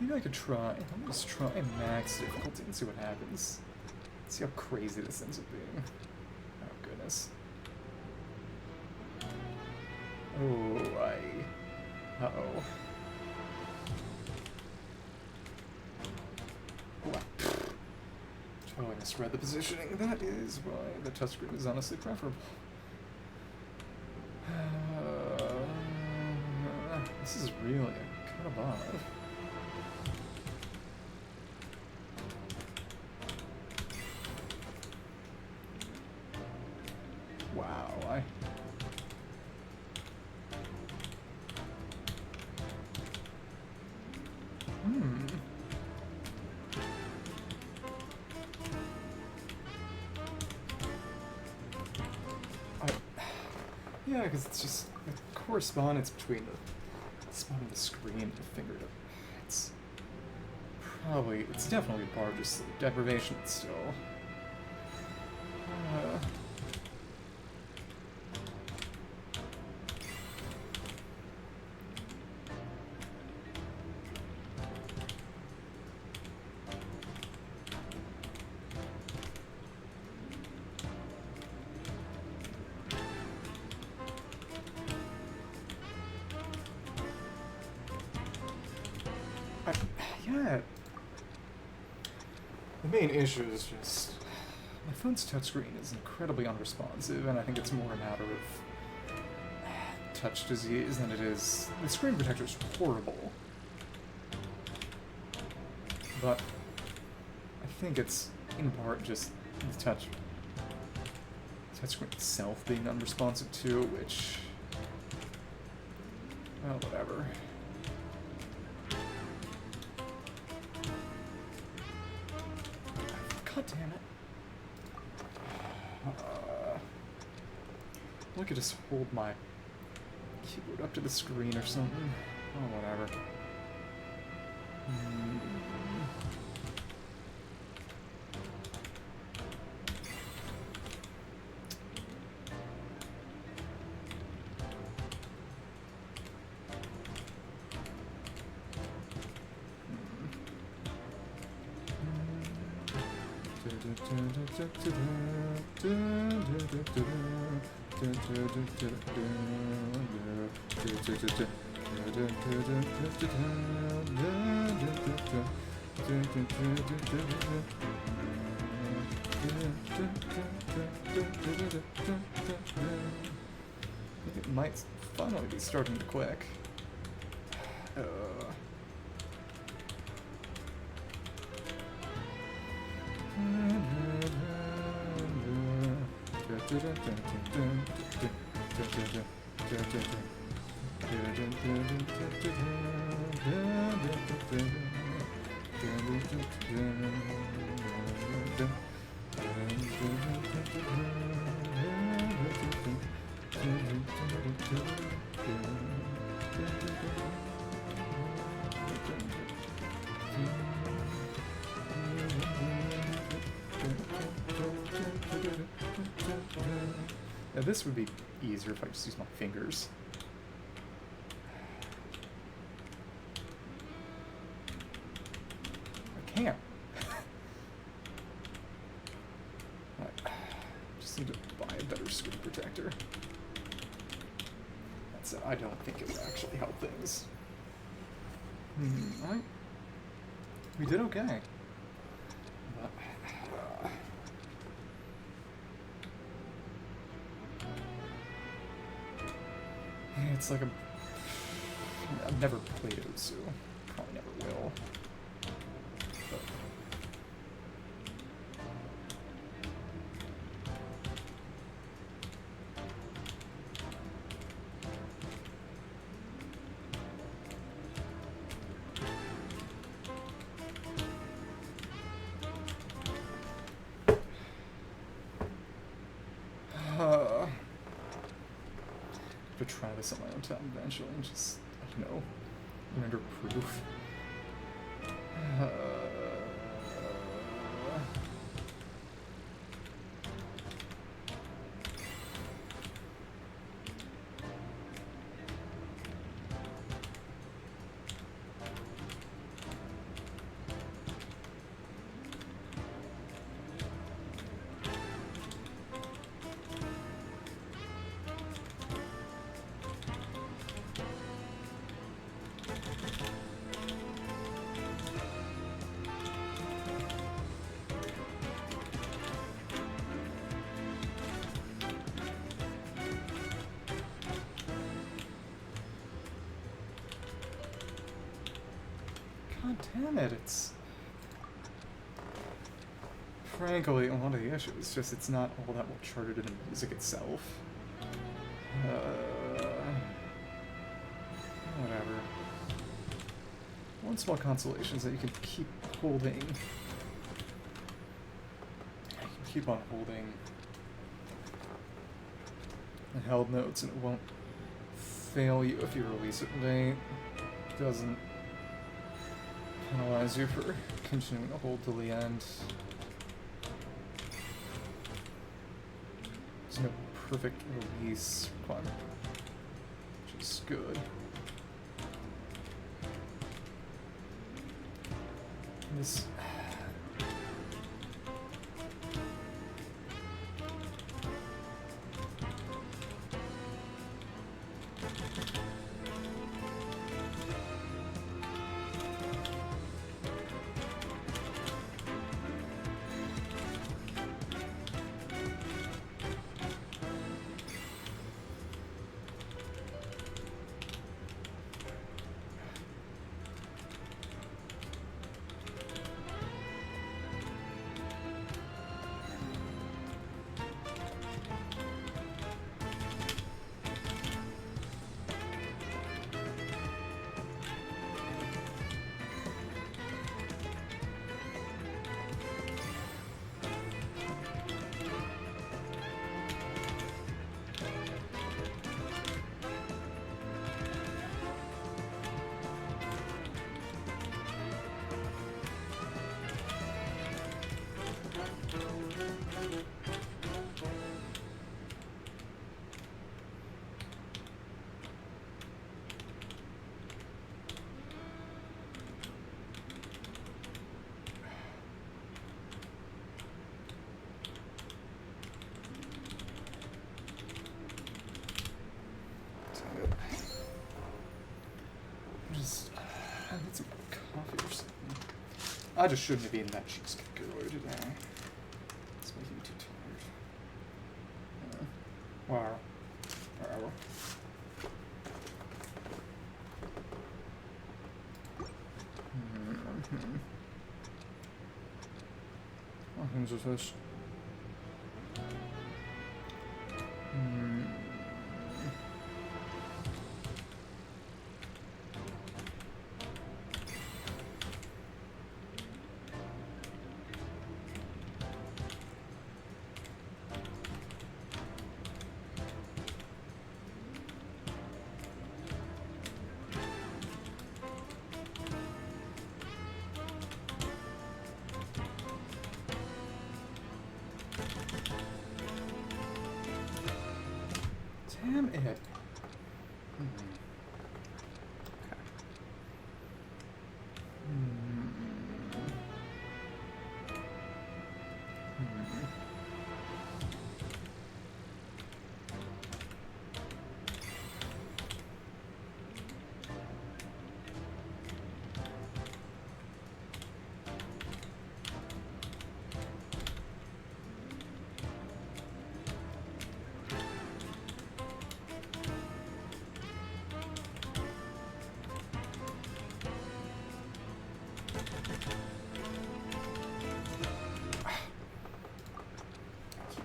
Maybe I could try. I'll just try max difficulty and see what happens. See how crazy this ends up being. Oh, goodness. Oh, uh-oh. Wow. Totally misread the positioning. That is why the touchscreen is honestly preferable. This is really kind of odd. Wow, yeah, because it's just the correspondence between the spot of the screen and the fingertip. It's definitely a part of just deprivation still. Yeah. The main issue is just my phone's touchscreen is incredibly unresponsive, and I think it's more a matter of touch disease than it is. The screen protector is horrible, but I think it's in part just the touchscreen itself being unresponsive too, which, well, whatever. God damn it. I could just hold my keyboard up to the screen or something. Oh, whatever. It might finally be starting to click. Now this would be easier if I just use my fingers. I can't. I just need to buy a better screen protector. That's it. I don't think it would actually help things. Alright. We did okay. But, it's like I've never played Osu. Probably never will. To try this on my own time eventually and just, I don't know, render proof. God damn it, it's... Frankly, a lot of the issue is just it's not all that well charted in the music itself. Whatever. One small consolation is that you can keep holding... You can keep on holding the held notes and it won't fail you if you release it late. It doesn't penalize you for continuing to hold till the end. There's no perfect release requirement, which is good. This... I just shouldn't have eaten that cheesecake earlier today. It's making me too tired. Wow. Whatever. What things is this? Damn it. Okay.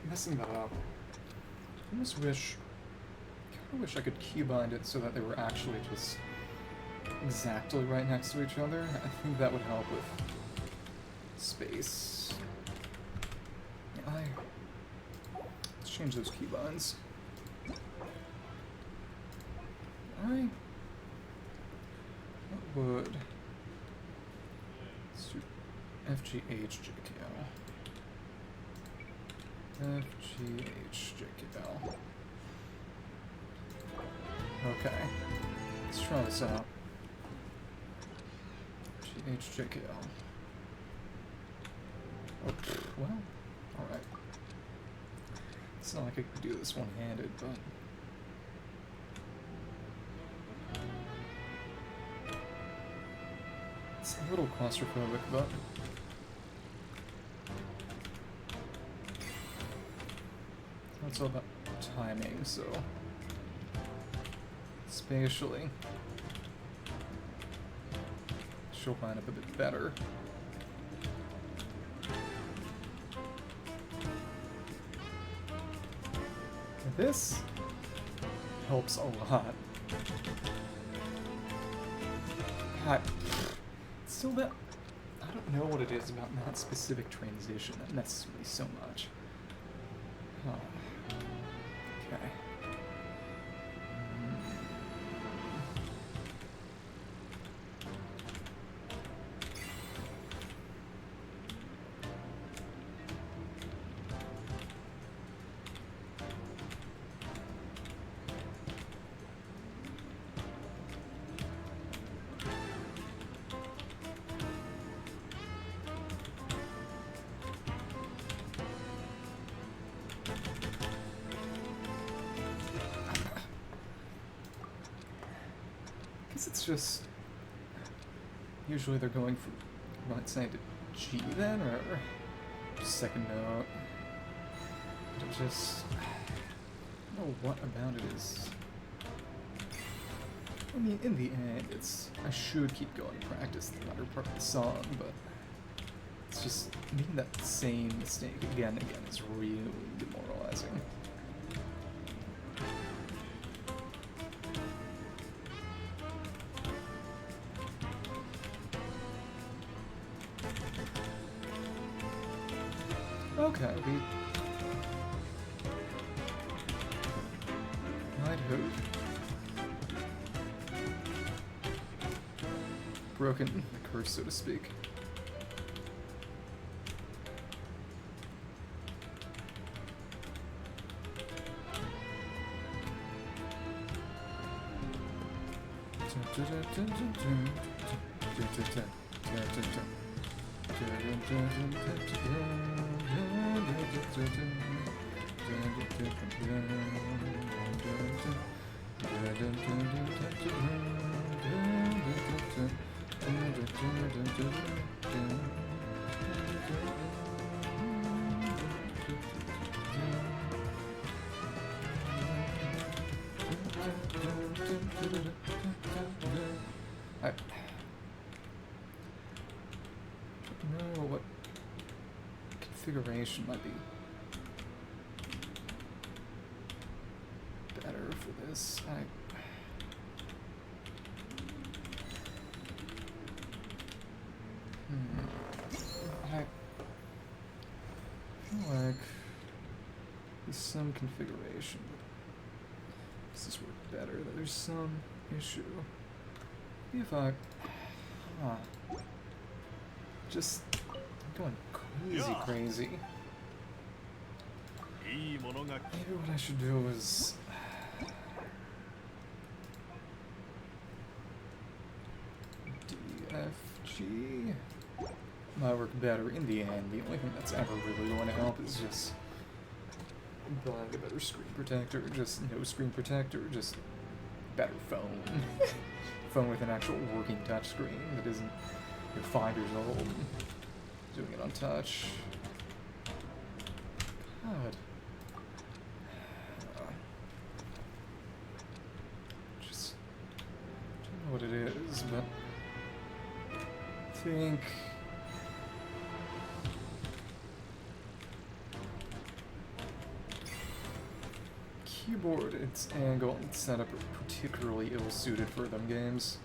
Messing that up. I almost wish... I wish I could keybind it so that they were actually just exactly right next to each other. I think that would help with space. Yeah, let's change those keybinds. What would... Let's do FGHJKL. FGHJKL. Okay. Let's try this out. FGHJKL. Oh, well, alright. It's not like I can do this one-handed, but... It's a little claustrophobic, but... It's all about timing, so... Spatially... she'll line up a bit better. This helps a lot. God, still that, I don't know what it is about that specific transition that messes with me so much. Oh. Okay. It's just usually they're going from right side to G then, or second note. But just I don't know what about it is. I mean, in the end, I should keep going and practice the latter part of the song, but it's just making that same mistake again and again is really demoralizing. Okay, we might have broken the curse, so to speak. I don't know what configuration might be better for this. I feel like there's some configuration. This is work better, that there's some issue. If I just going crazy. Maybe what I should do is D, F, G might work better in the end. The only thing that's ever really going to help is just buying a better screen protector, just no screen protector, just better phone. Phone with an actual working touchscreen that isn't 5 years old. Doing it on touch. God. Just don't know what it is, but I think keyboard, its angle and setup are particularly ill-suited for them games.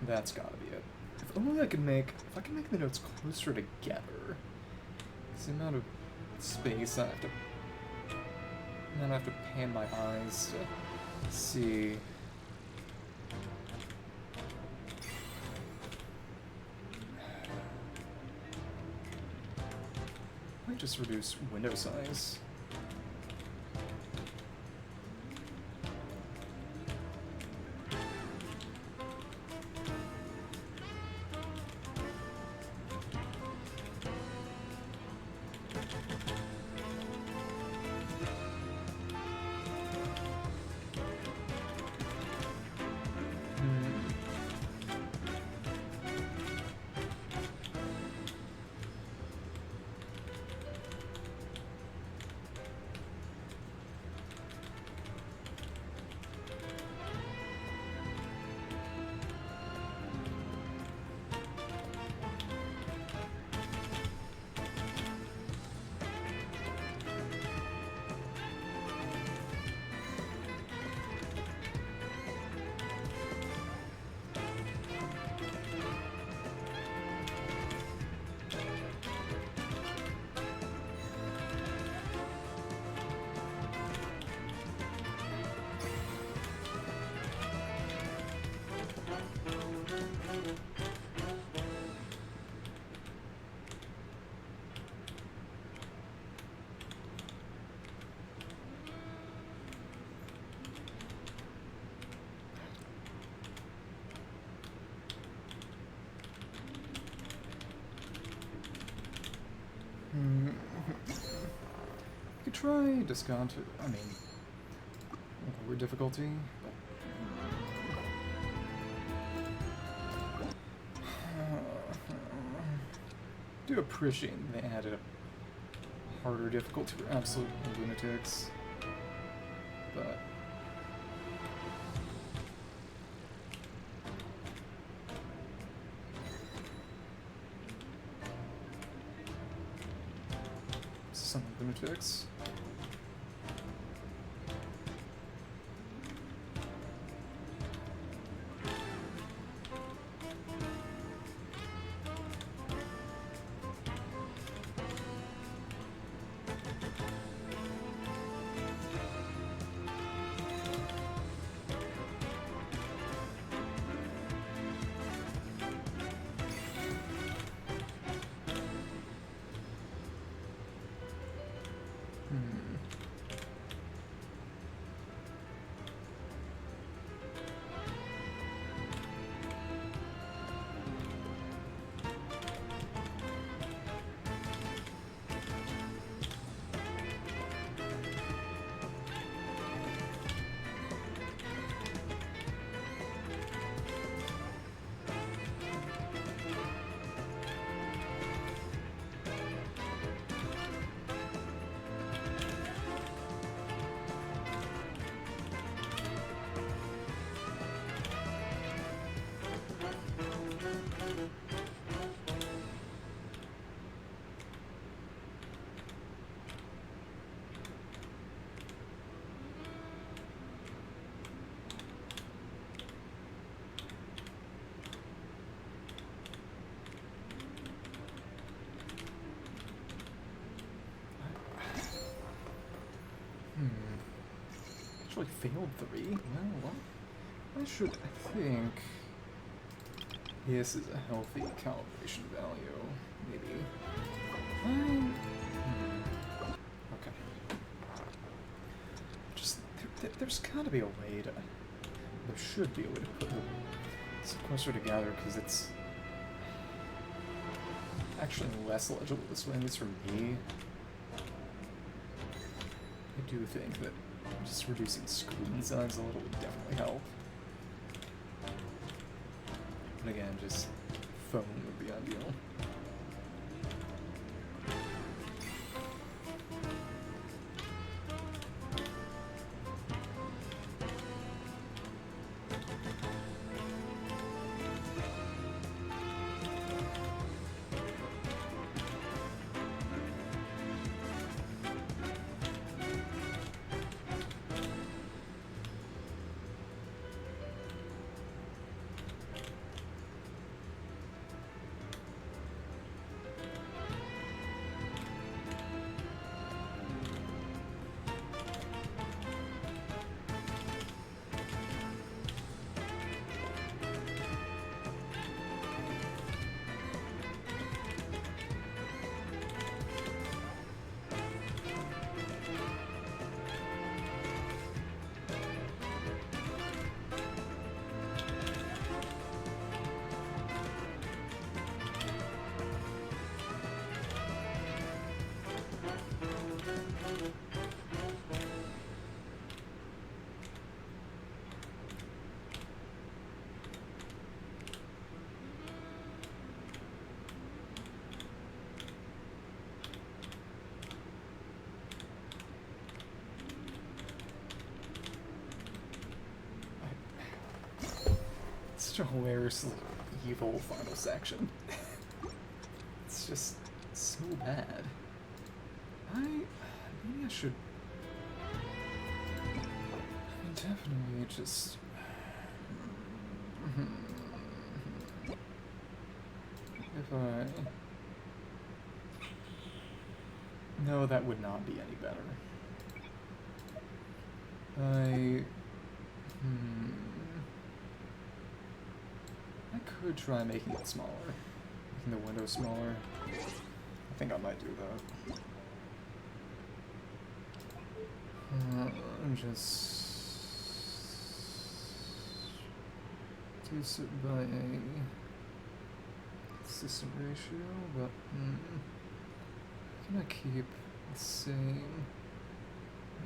That's gotta be it. If only I can make, if I can make the notes closer together. It's the amount of space I have to pan my eyes to see. Might just reduce window size. try discount. I mean, lower difficulty, but I do appreciate they added a harder difficulty for absolute lunatics, but some lunatics. Actually failed 3. Well, I should, I think this is a healthy calibration value, maybe. Okay. Just, there's gotta be a way to, there should be a way to put the sequester together, because it's actually less legible this way, at least for me. I do think that just reducing screen size a little would definitely help. But again, just phone would be ideal. Such a hilariously evil final section. It's just so bad. Maybe I should, definitely just, if I, no, that would not be any better. I could try making it smaller. Making the window smaller. I think I might do that. Just reduce it by a system ratio, but I'm gonna keep the same.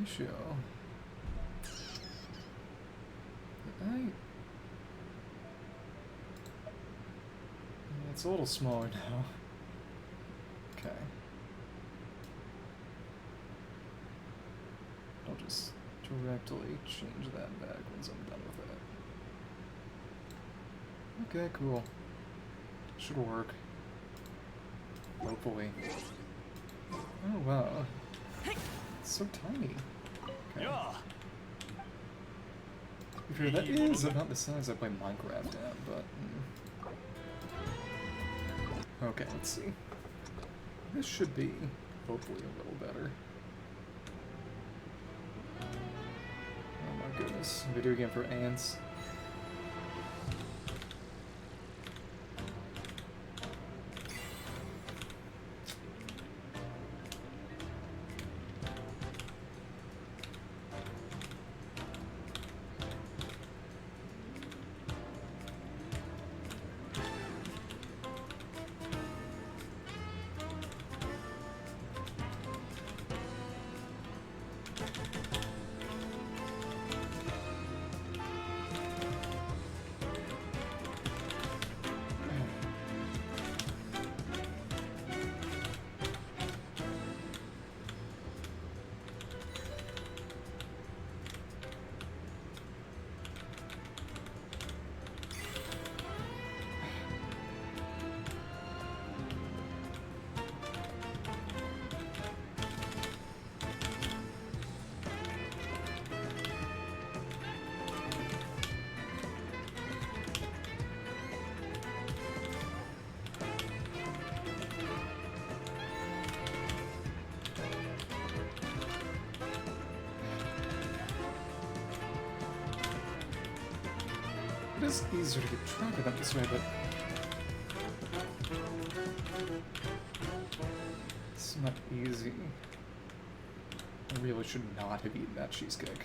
ratio. It's a little smaller now. Okay. I'll just directly change that back once I'm done with it. Okay, cool. Should work. Hopefully. Oh wow. It's so tiny. Okay. If you're, that is about the size I play Minecraft at, but... Okay, let's see. This should be, hopefully, a little better. Oh my goodness. Video game for ants. It is easier to get track of them this way, but it's not easy. I really should not have eaten that cheesecake.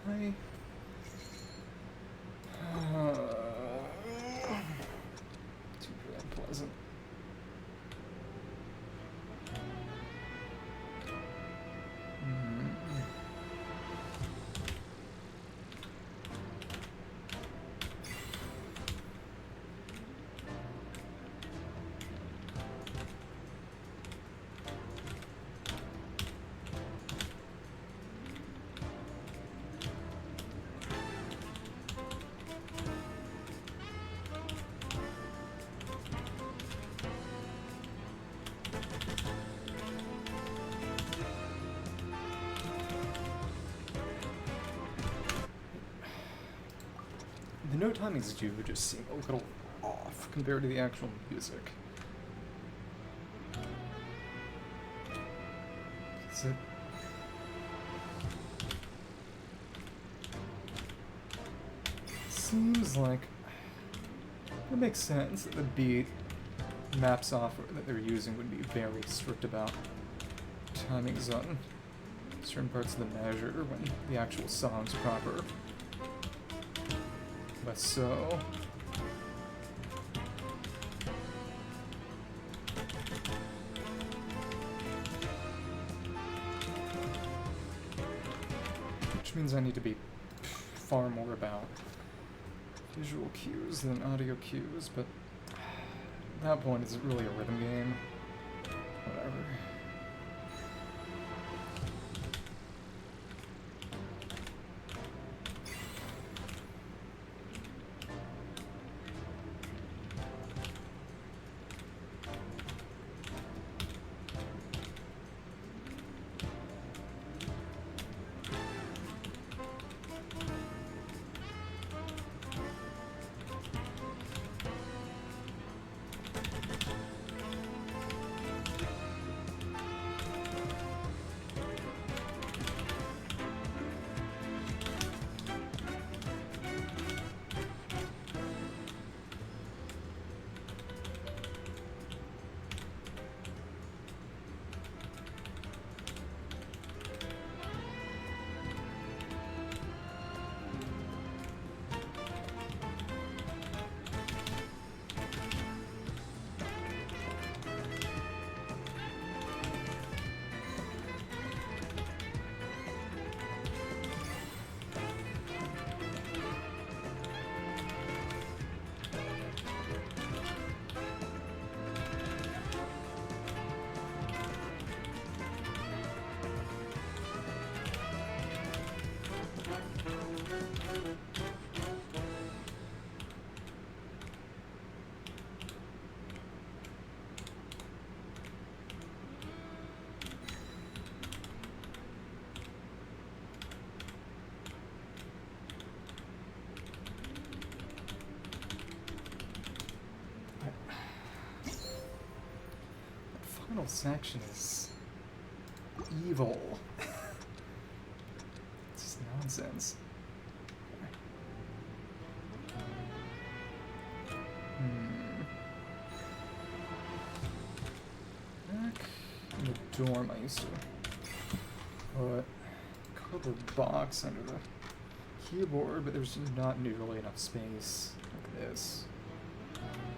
Hi. Too unpleasant. The no timings do just seem a little off compared to the actual music. Is it? Seems like it makes sense that the beat map software that they're using would be very strict about timings on certain parts of the measure when the actual song's proper. But so... which means I need to be far more about visual cues than audio cues, but at that point, is it really a rhythm game? Whatever. middle section is evil. It's just nonsense. Back in the dorm, I used to put a cardboard box under the keyboard, but there's not nearly enough space like this.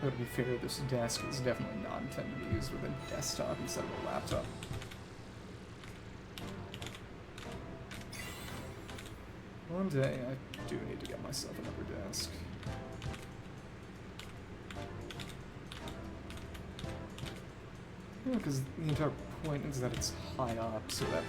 Though to be fair, this desk is definitely not intended to be used with a desktop instead of a laptop. One day, I do need to get myself another desk. Yeah, because the entire point is that it's high up, so that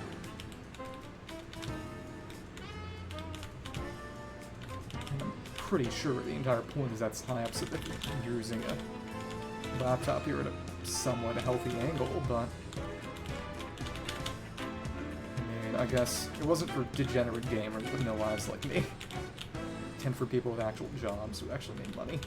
I'm pretty sure the entire point is that's high up, so that you're using a laptop here at a somewhat healthy angle, but I mean, I guess it wasn't for degenerate gamers with no lives like me. And for people with actual jobs who actually made money.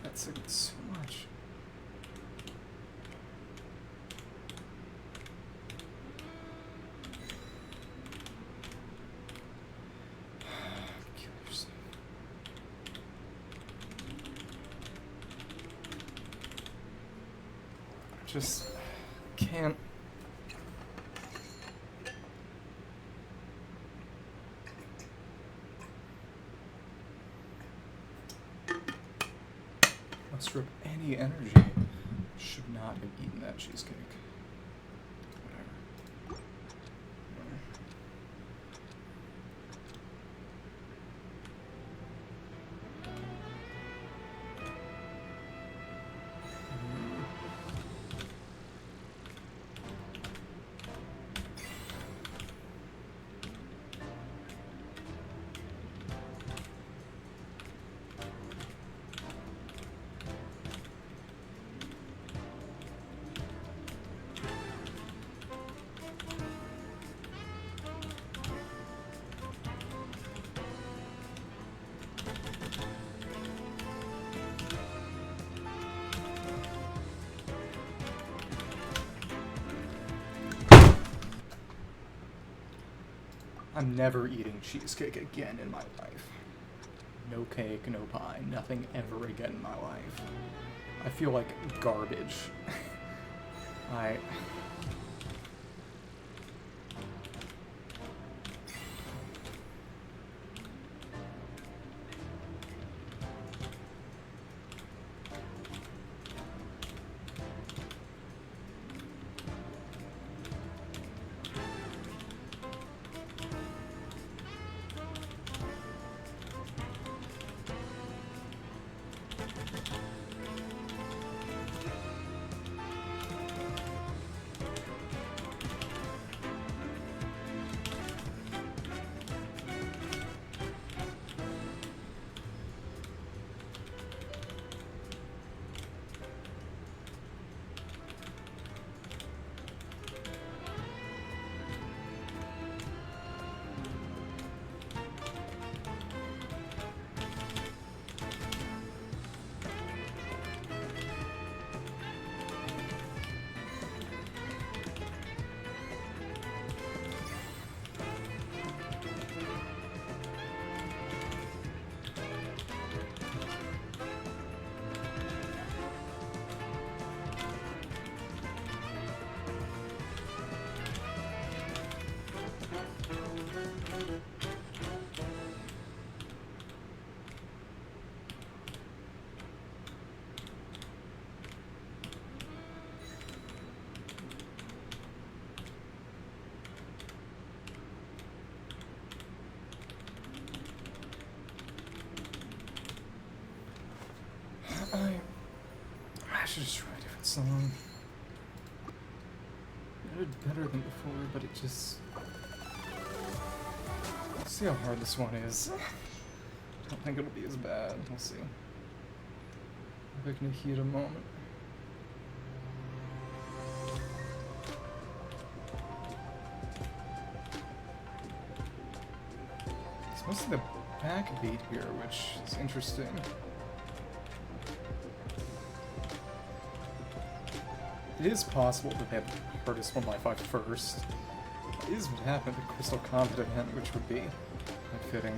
That's so much. Kill yourself. I just can't. Strip any energy. Should not have eaten that cheesecake. Whatever. I'm never eating cheesecake again in my life. No cake, no pie, nothing ever again in my life. I feel like garbage. should just try a different song. I did better than before, but it just... Let's see how hard this one is. I don't think it'll be as bad. We'll see. Epic Nahida moment. It's mostly the backbeat here, which is interesting. It is possible that they have the hardest one by 5 first. It is what happened at Crystal Combat event, which would be quite fitting.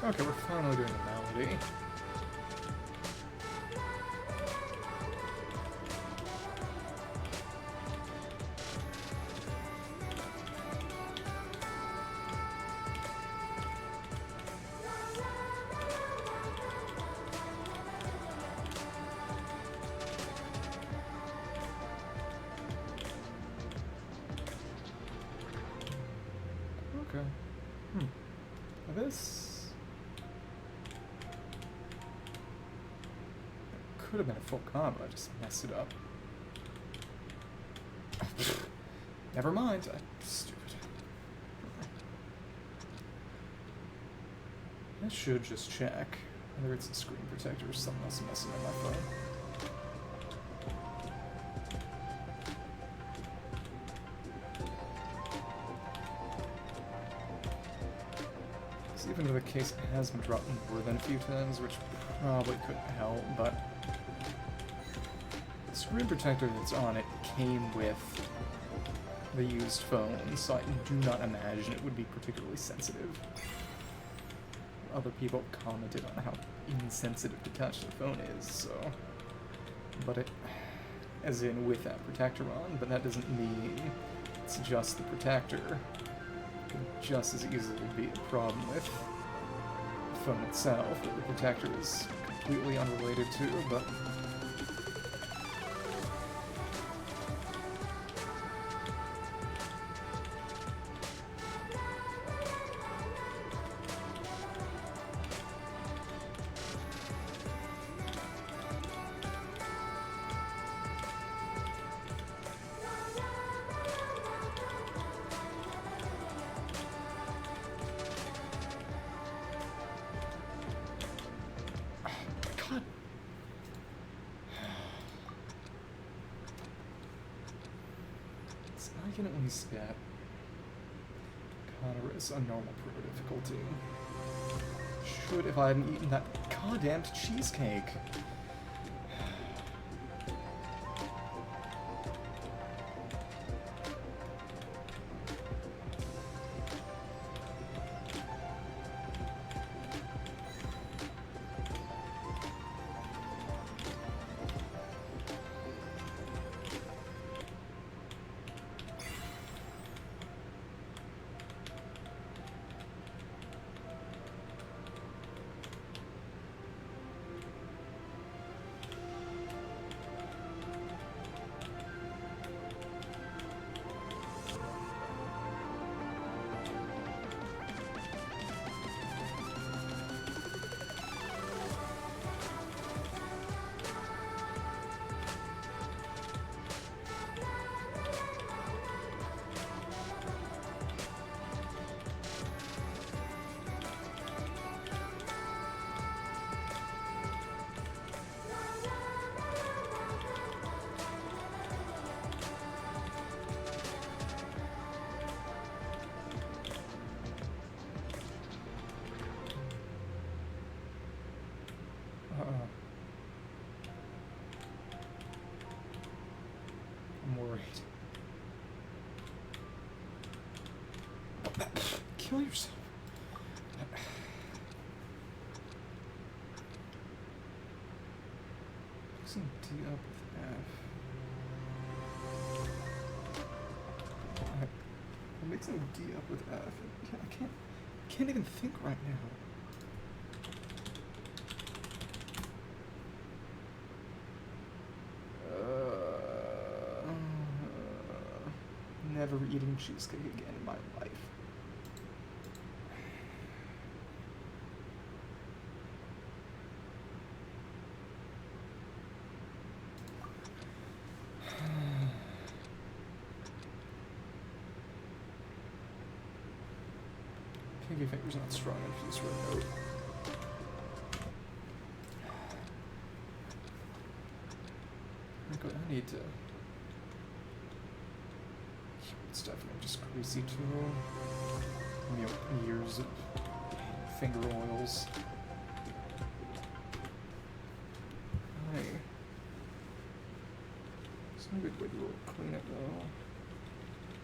Okay, we're finally doing a melody. Okay. This... could have been a full combo, I just messed it up. Never mind, I'm stupid. I should just check whether it's a screen protector or something else messing up my phone. So even though the case has been dropped more than a few times, which probably couldn't help, but the screen protector that's on it came with the used phone, so I do not imagine it would be particularly sensitive. Other people commented on how insensitive to touch the phone is, so... But it... as in with that protector on, but that doesn't mean it's just the protector. It could just as easily be a problem with the phone itself, that the protector is completely unrelated to, but... I can at least get Canorus on normal pro difficulty. Should if I hadn't eaten that goddamn cheesecake. I'm worried. Kill yourself. Fixing D up with F. mixing D up with F. Yeah, I can't even think right now. Never eating cheesecake again in my life. Pinky finger's not strong enough for this red note. I need to. It's definitely just greasy too. You know, years of finger oils. Hey. There's no good way to clean it though.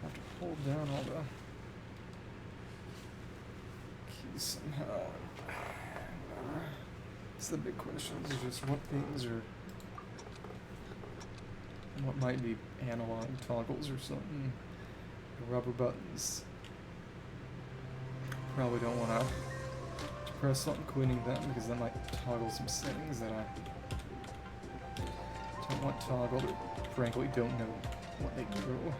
I have to hold down all the keys somehow. It's the big question, is just what things are, what might be analog toggles or something. Rubber buttons. Probably don't want to press something cleaning them because that might toggle some settings that I don't want toggled or frankly don't know what they do.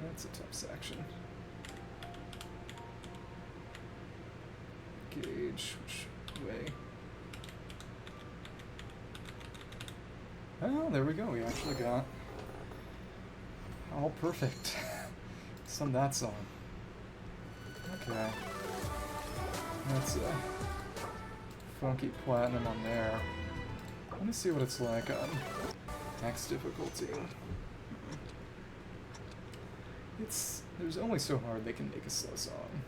That's a tough section. Gauge which way. Oh, there we go. We actually got all perfect. Sum that song. Okay. That's a funky platinum on there. Let me see what it's like on max difficulty. There's only so hard they can make a slow song.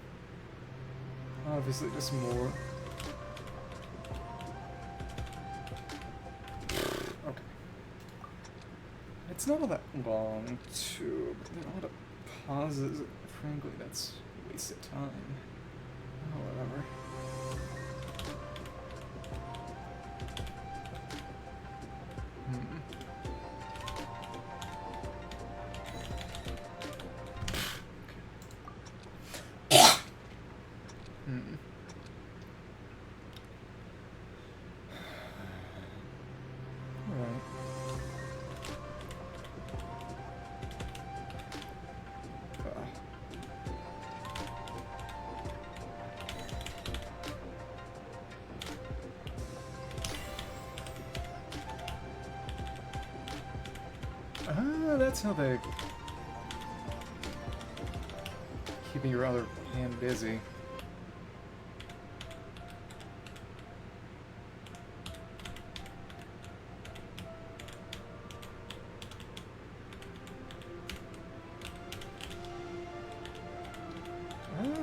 Obviously, just more. Okay. It's not all that long, too, but there are a lot of pauses. Frankly, that's a waste of time. Oh, whatever. That's how they keeping your other hand busy.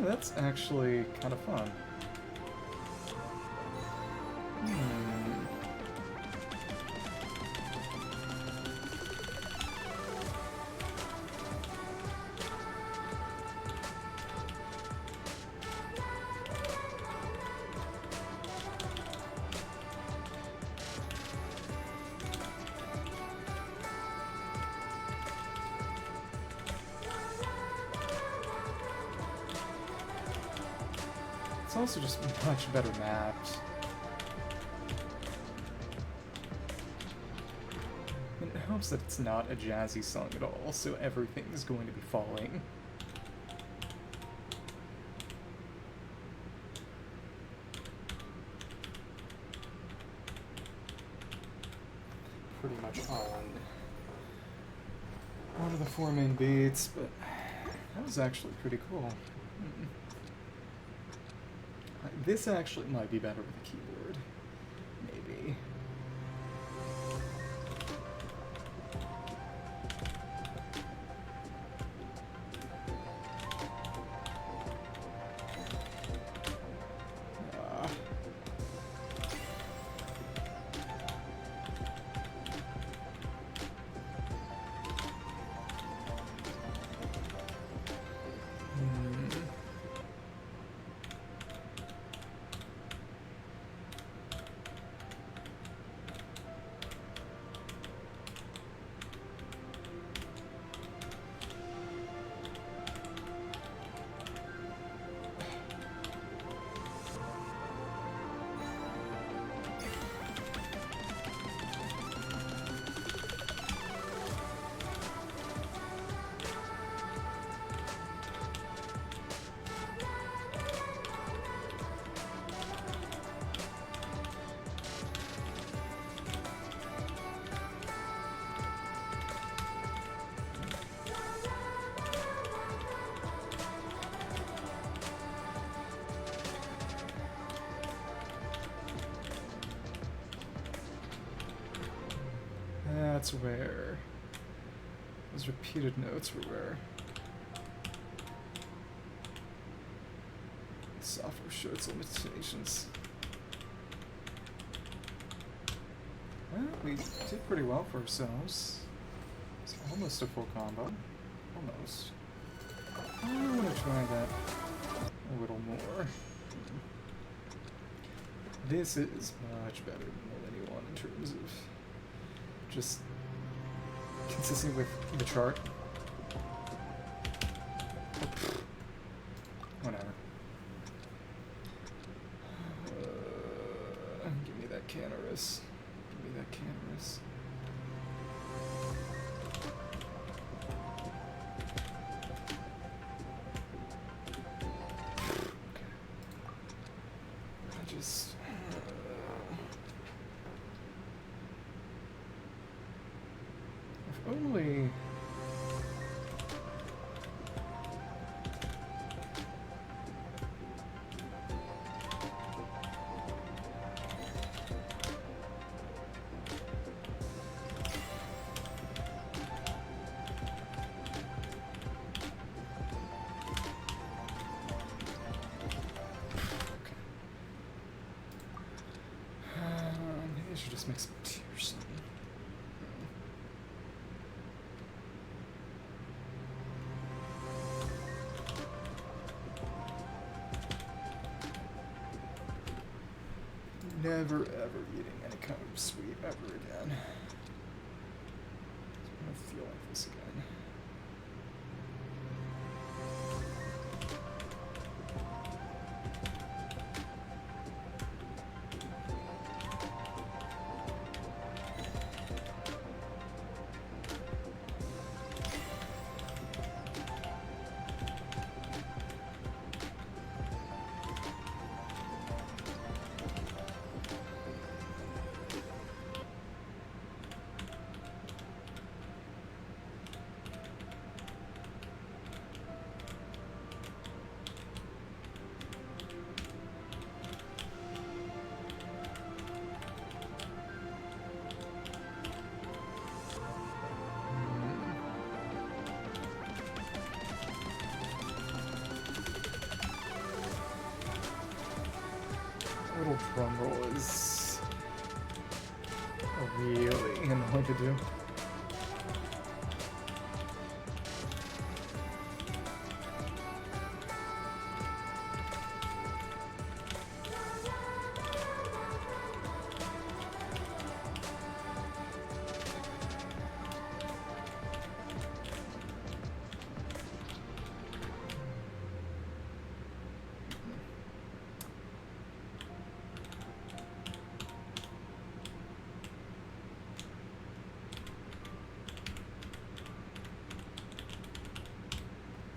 That's actually kind of fun. It's also just much better mapped. helps that it's not a jazzy song at all, so everything is going to be falling. Pretty much on one of the 4 main beats, but that was actually pretty cool. This actually might be better with a keyboard. Maybe. That's where those repeated notes were where software showed its limitations. Well, we did pretty well for ourselves. It's almost a full combo. Almost. I want to try that a little more. This is much better than Millennium One in terms of just consistent with the chart. Whatever. Give me that Canorus. Give me that Canorus. I just... if only... maybe I should just make some tears. Never ever eating any kind of sweet ever again. I'm gonna feel like this again. Little drum roll is really annoying to do.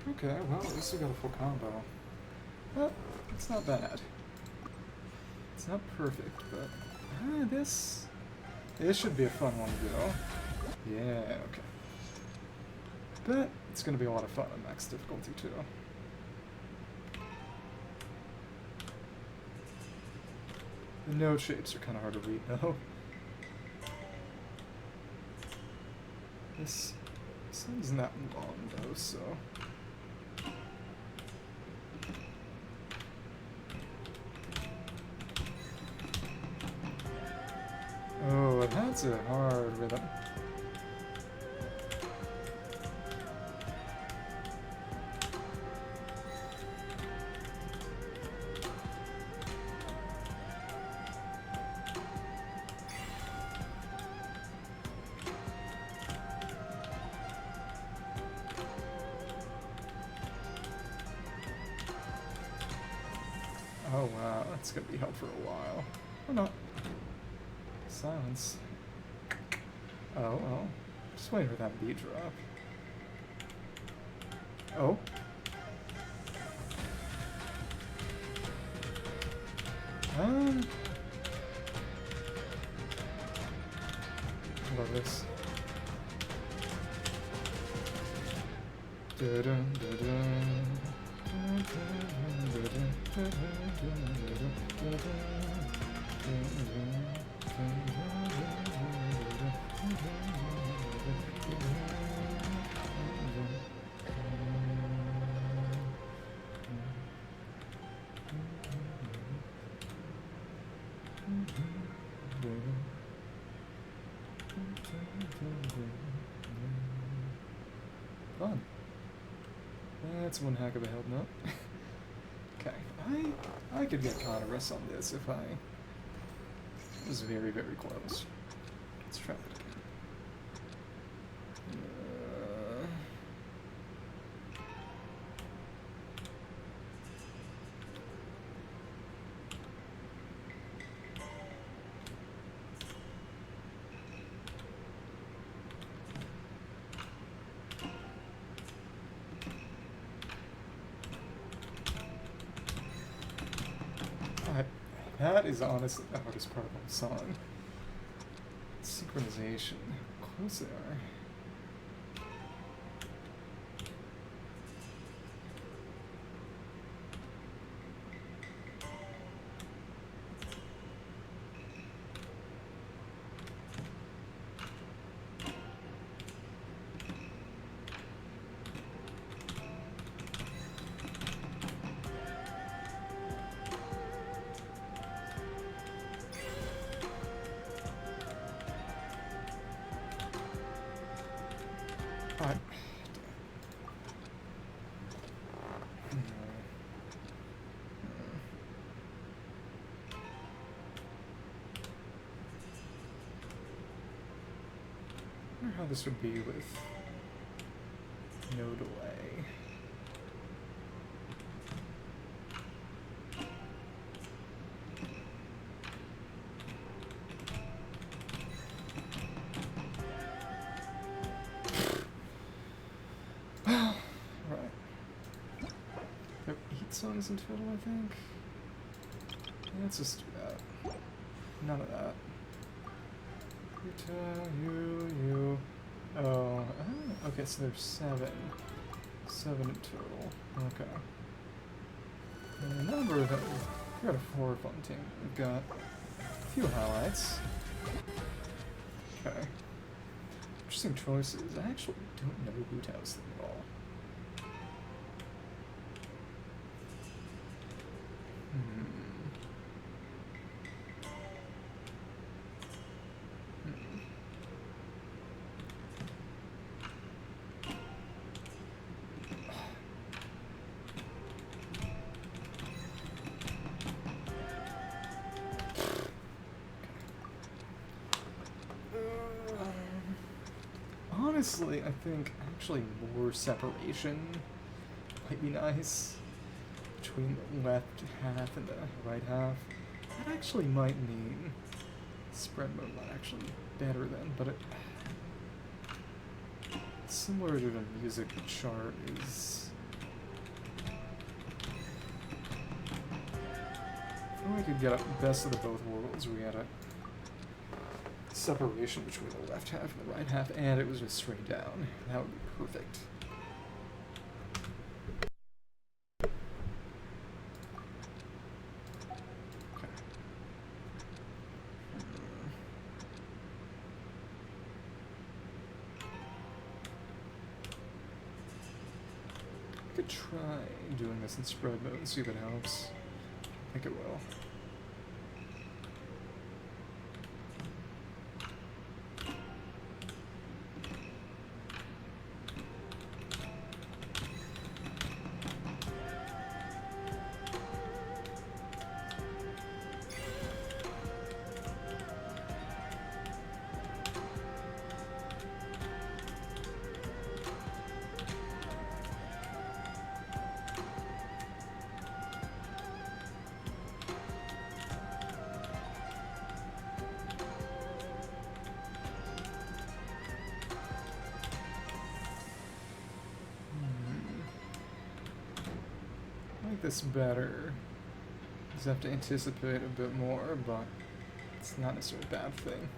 Okay, well, at least we got a full combo. But it's not bad. It's not perfect, but this should be a fun one to go. Yeah, okay. But it's gonna be a lot of fun on max difficulty too. The node shapes are kind of hard to read though. This isn't that long though, so. Oh, that's a hard rhythm. Oh wow, that's gonna be held for a while. Or not. Silence. Oh. Just waiting for that beat drop. Oh. Love this. Fun. That's one heck of a held note. Okay, I could get Canorus on this if I was very, very close. Let's try that again. That is honestly the hardest part of the song. Synchronization. How close they are. Alright. I wonder how this would be with no delay. Songs in total, I think. Yeah, let's just do that. None of that. You. Oh, okay, so there's 7. 7 in total. Okay. And a number of them. We've got a 4 fun team. We've got a few highlights. Okay. Interesting choices. I actually don't know who Tao's them at all. Honestly, I think actually more separation might be nice between the left half and the right half. That actually might mean spread mode might actually be better then, but it's similar to the music chart is we could get a best of the both worlds. We had a separation between the left half and the right half, and it was just straight down. That would be perfect. Okay. I could try doing this in spread mode and see if it helps. I think it will. This better. Just have to anticipate a bit more, but it's not necessarily a bad thing.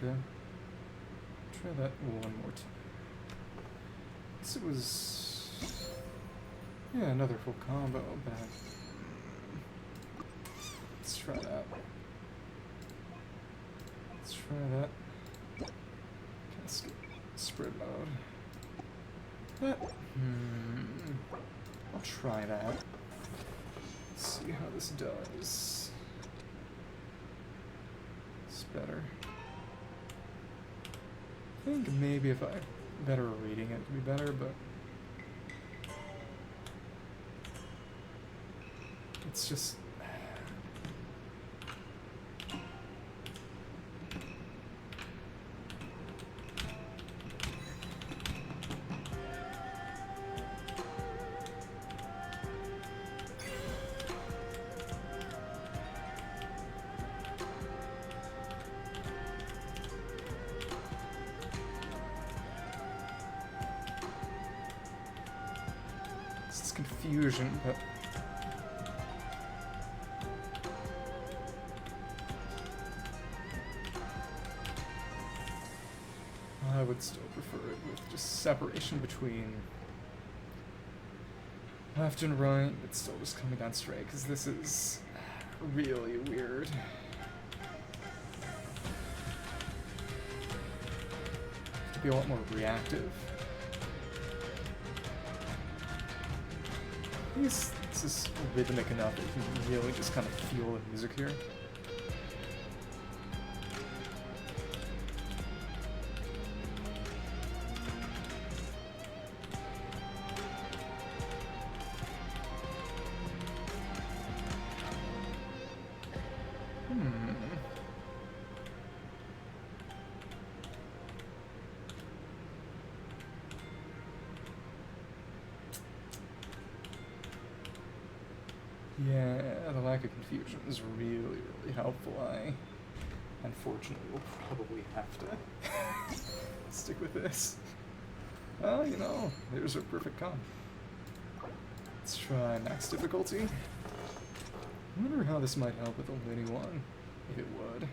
Okay. Try that one more time. This was... yeah, another full combo back. Let's try that. Let's try that. Okay, skip spread mode. That. I'll try that. See how this does. It's better. I think maybe if I better reading it would be better, but it's just confusion, but I would still prefer it with just separation between left and right, but still just coming down straight, because this is really weird. To be a lot more reactive. This is rhythmic enough that you can really just kind of feel the music here. Yeah, the lack of confusion is really, really helpful. I, unfortunately, will probably have to stick with this. Well, you know, there's a perfect comp. Let's try max difficulty. I wonder how this might help with the mini one, if it would.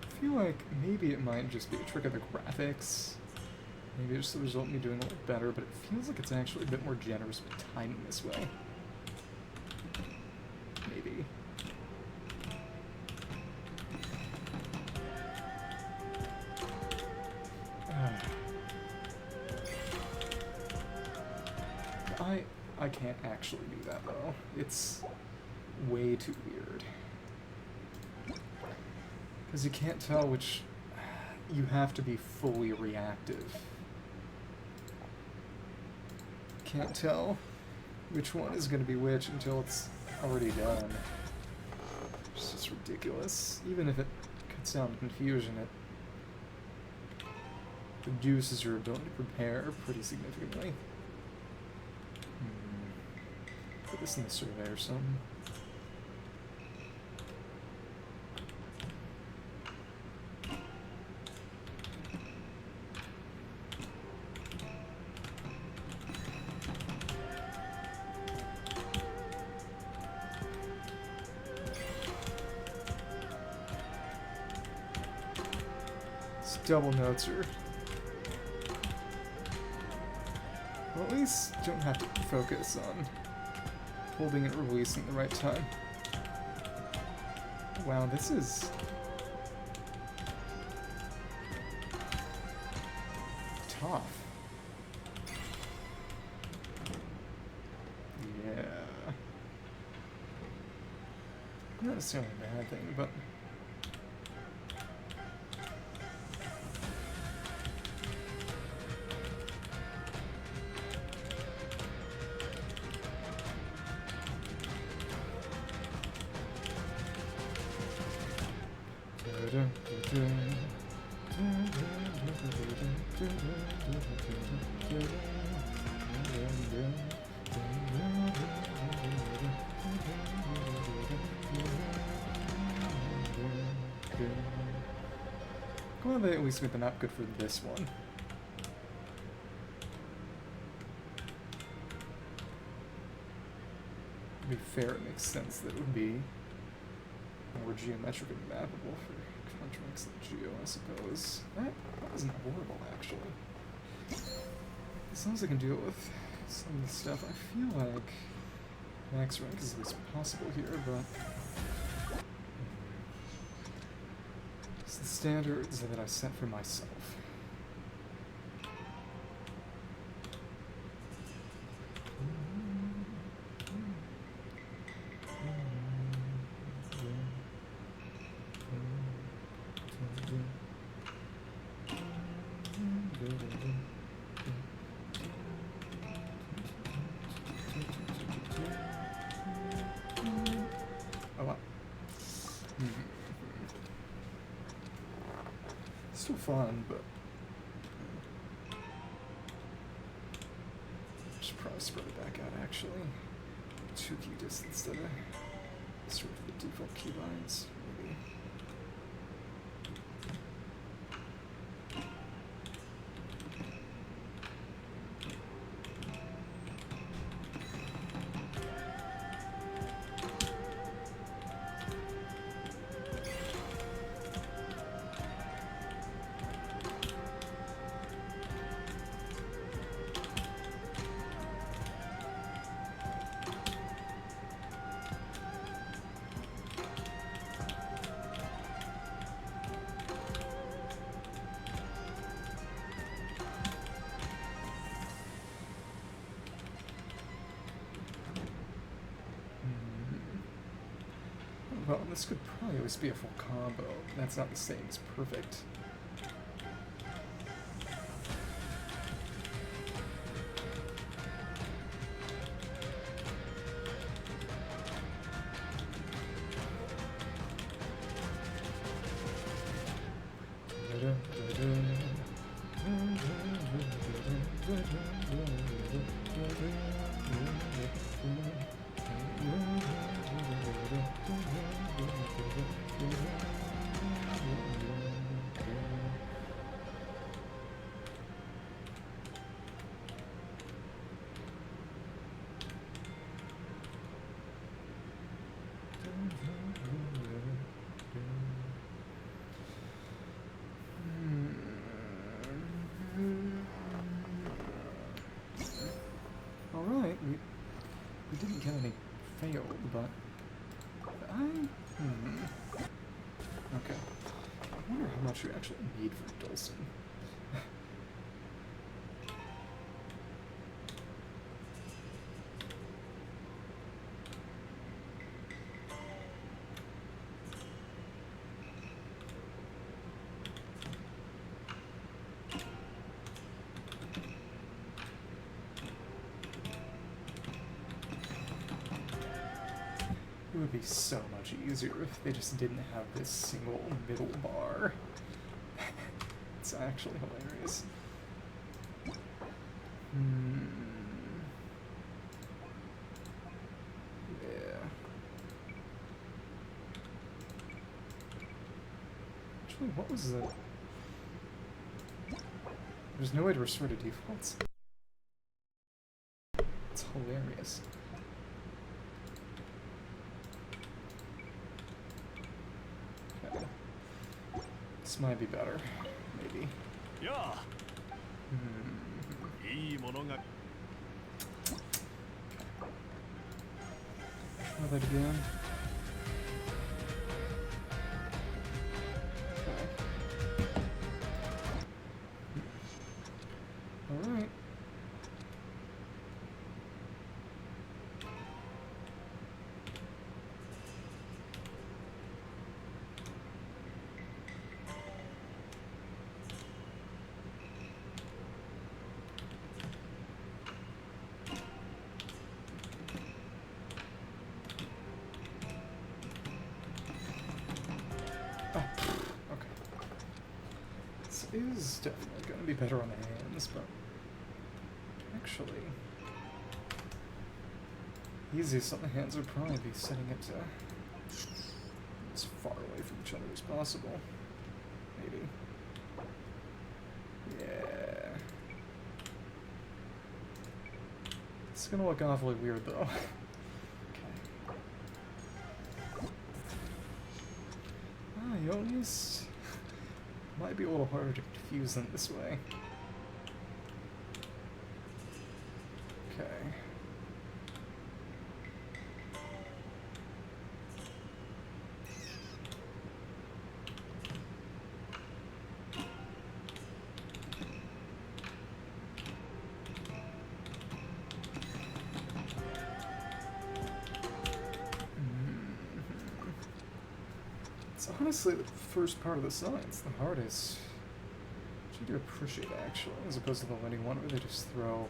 I feel like maybe it might just be a trick of the graphics. Maybe it's the result of me doing a little better, but it feels like it's actually a bit more generous with timing this way. Maybe. I can't actually do that, though. It's way too weird. Because you can't tell which... You have to be fully reactive. Can't tell which one is going to be which until it's already done. It's just ridiculous. Even if it cuts down confusion, it reduces your ability to prepare pretty significantly. Put this in the survey or something. Double notes are... Well, at least don't have to focus on holding and releasing at the right time. Wow, this is... tough. Yeah. Not necessarily a bad thing, but... Well, they at least made the map good for this one. To be fair, it makes sense that it would be more geometrically mappable for contracts like Geo, I suppose. That wasn't horrible, actually. As long as I can deal with some of the stuff, I feel like max rank is at least possible here, but... It's the standards that I set for myself. Still fun, but should probably spread it back out actually. 2 key distance instead of sort of the default keybinds, maybe. Well, this could probably always be a full combo. That's not the same as perfect. Alright, we didn't get any failed, but okay. I wonder how much we actually need for Dulcin. be so much easier if they just didn't have this single middle bar. It's actually hilarious. Yeah. Actually, what was the... There's no way to restore to defaults. It's hilarious. Okay. This might be better, maybe. Yeah. Try that again. Alright. Is definitely going to be better on the hands, but actually, easiest on the hands would probably be setting it to as far away from each other as possible. Maybe. Yeah. It's going to look awfully weird, though. Okay. Ionis might be a little harder to confuse them this way. Okay. It's honestly the first part of the song. It's the hardest. Which I do appreciate, actually, as opposed to the winning one where they just throw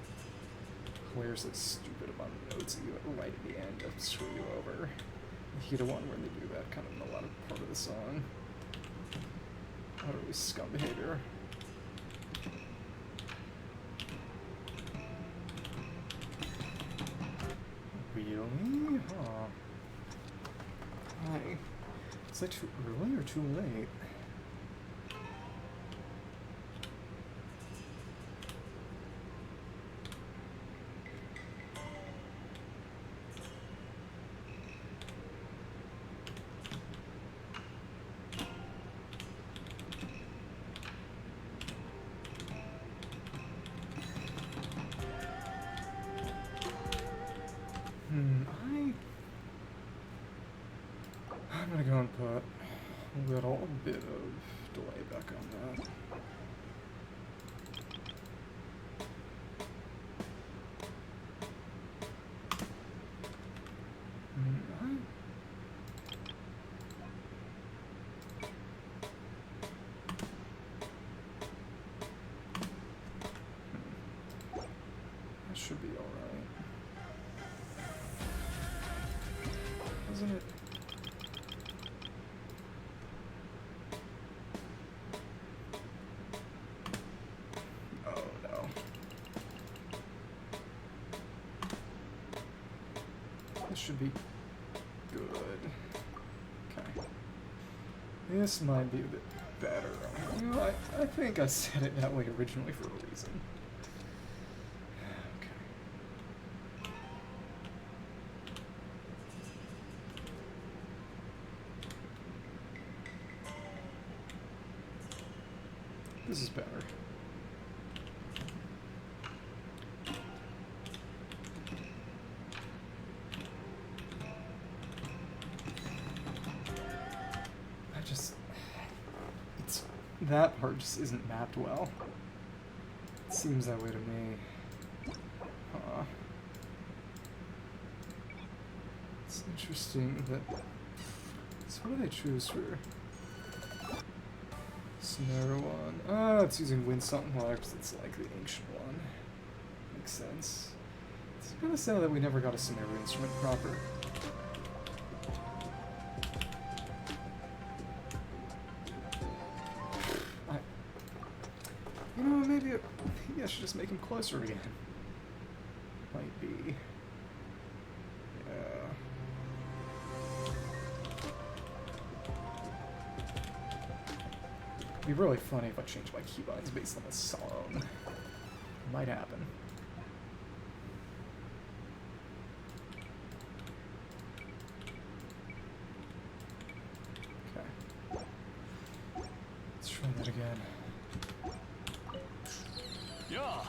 players like stupid amount of notes at you right at the end to screw you over. The Nahida one where they do that kind of in the latter part of the song. Utterly scum behavior. Really? Huh. Hi. Is that too early or too late? I'm gonna go and put a little bit of delay back on that. That should be alright. Isn't it? Should be good. Okay. This might be a bit better. You know, I think I said it that way originally for a reason. Okay. This is better. That part just isn't mapped well. It seems that way to me. It's interesting that... So what do they choose for... Snare one? Oh, it's using Wind Something Water because it's like the ancient one. Makes sense. It's kind of sad that we never got a Scenario instrument proper. You know, maybe I should just make him closer again. Might be. Yeah. It'd be really funny if I changed my keybinds based on the song. Might happen. Okay. Let's try that again. Yeah.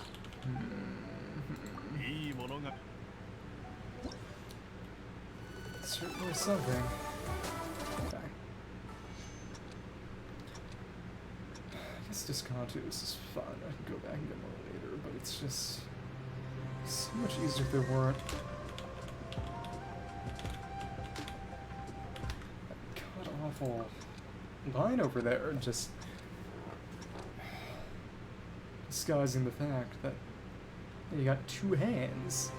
Certainly something. Okay. I guess Discontinuous is fun. I can go back and get more later, but it's just so much easier if there weren't that god-awful line over there just disguising the fact that you got two hands.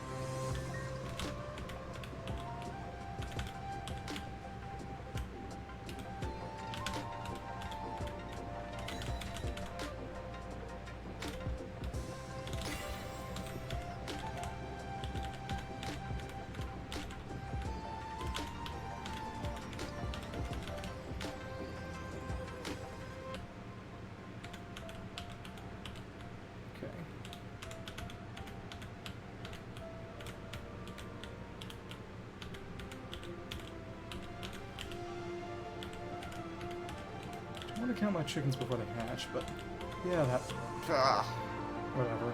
I want to count my chickens before they hatch, but yeah, that... whatever.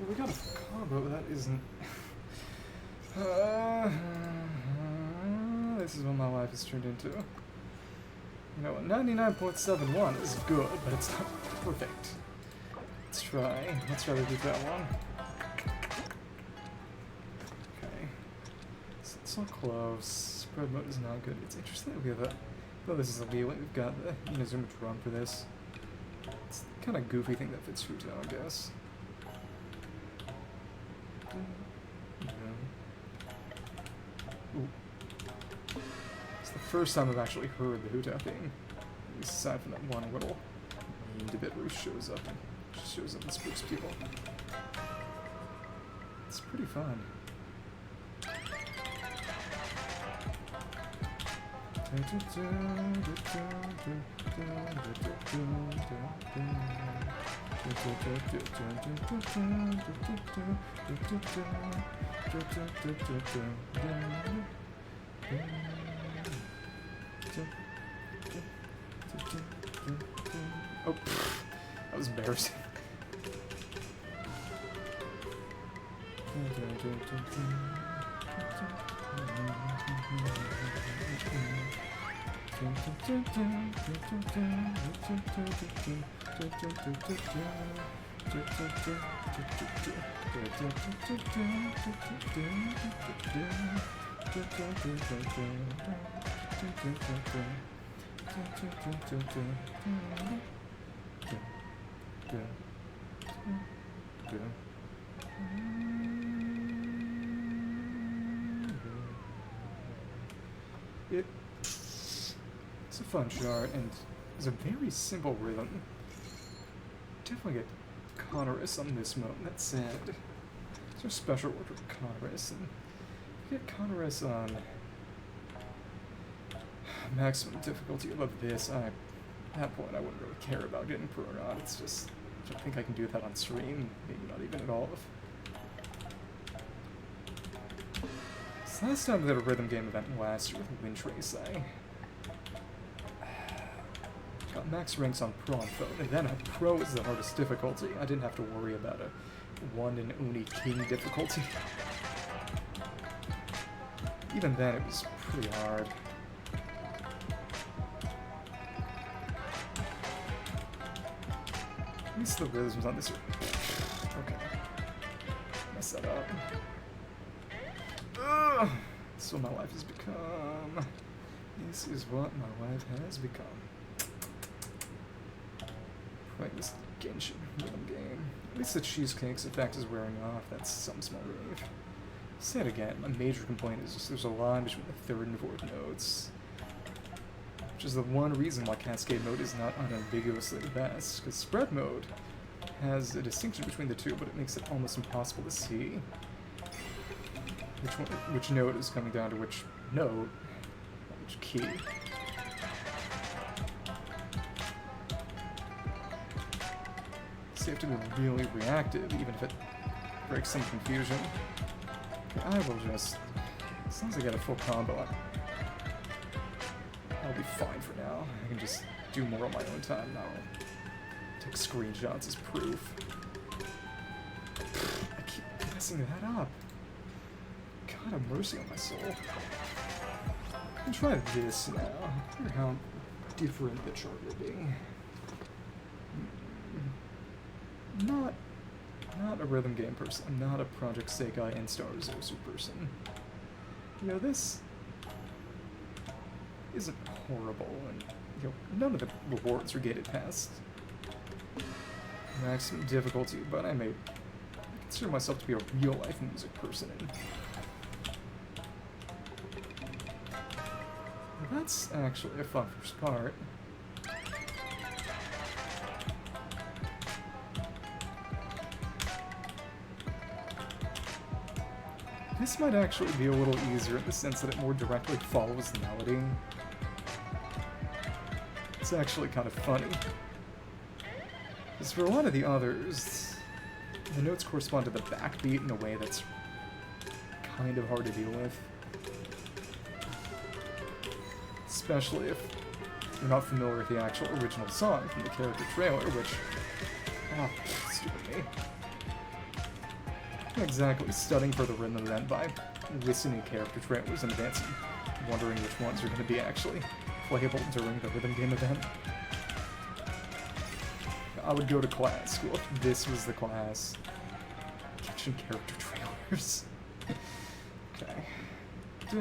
We got a combo, that isn't... this is what my life has turned into. You know, 99.71 is good, but it's not perfect. Let's try to do that one. Okay. So it's not close. Spread mode is not good. It's interesting that we have a... Oh, this is a Leo. We've got the Inazuma drum for this. It's the kind of goofy thing that fits Huto, I guess. Ooh. It's the first time I've actually heard the Huto thing. At least aside from that one little memed bit where he shows up and spooks people. It's pretty fun. Oh, that was embarrassing. It's a fun chart, and it's a very simple rhythm. Definitely get Canorus on this mode, that's sad. There's no special word for Canorus, and if you get Canorus on maximum difficulty above this, at that point I wouldn't really care about getting pro or not. It's just, I don't think I can do that on stream, maybe not even at all. So last time we did a rhythm game event last year with Windtrace, I got max ranks on Pro on phone, and then Pro is the hardest difficulty. I didn't have to worry about a One and Oni King difficulty. Even then, it was pretty hard. At least the rhythms on this are... Okay. Mess that up. Ugh. So my life has become... This is what my life has become. Playing this Genshin rhythm game. At least the cheesecake's effect is wearing off. That's some small relief. Say it again. My major complaint is just there's a line between the third and fourth notes. Which is the one reason why Cascade mode is not unambiguously the best. Because spread mode has a distinction between the two, but it makes it almost impossible to see which note is coming down to which note, which key. So you have to be really reactive, even if it breaks some confusion. I will just... As long as I get a full combo, I'll be fine for now. I can just do more on my own time now. Take screenshots as proof. I keep messing that up. God have mercy on my soul. I can try this now. I wonder how different the chart will be. Not a rhythm game person. I'm not a Project Sekai and Star Zosu person. You know, this isn't horrible, and you know, none of the rewards are gated past maximum difficulty, but I consider myself to be a real-life music person, and that's actually a fun first part. This might actually be a little easier in the sense that it more directly follows the melody. It's actually kind of funny. Because for a lot of the others, the notes correspond to the backbeat in a way that's kind of hard to deal with. Especially if you're not familiar with the actual original song from the character trailer, which... Ah, stupid me. I'm exactly studying for the rhythm event by listening to character trailers in advance and wondering which ones are going to be actually playable during the rhythm game event. I would go to class school if this was the class. Genshin character trailers. Okay. If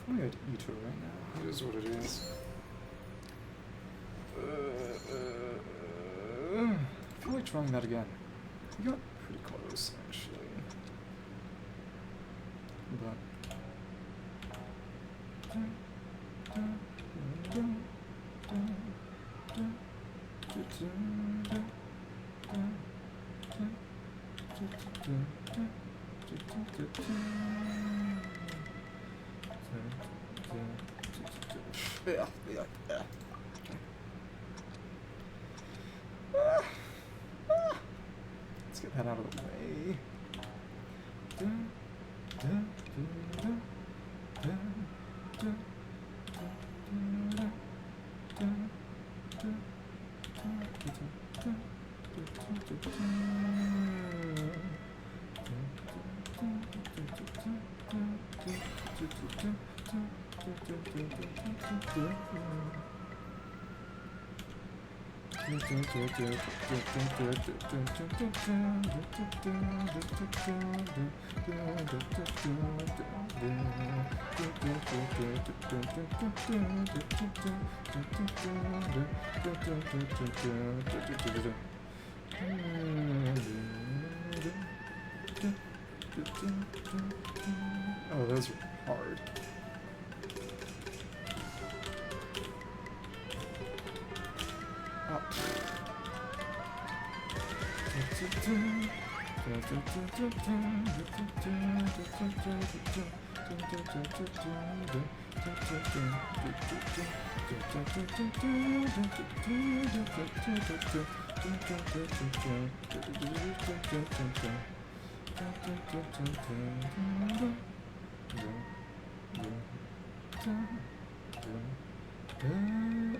only I'd eat her right now. It is what it is. I feel like trying that again. We got pretty close, actually. But... Yeah. Let's get that out of the way. Oh, those are hard.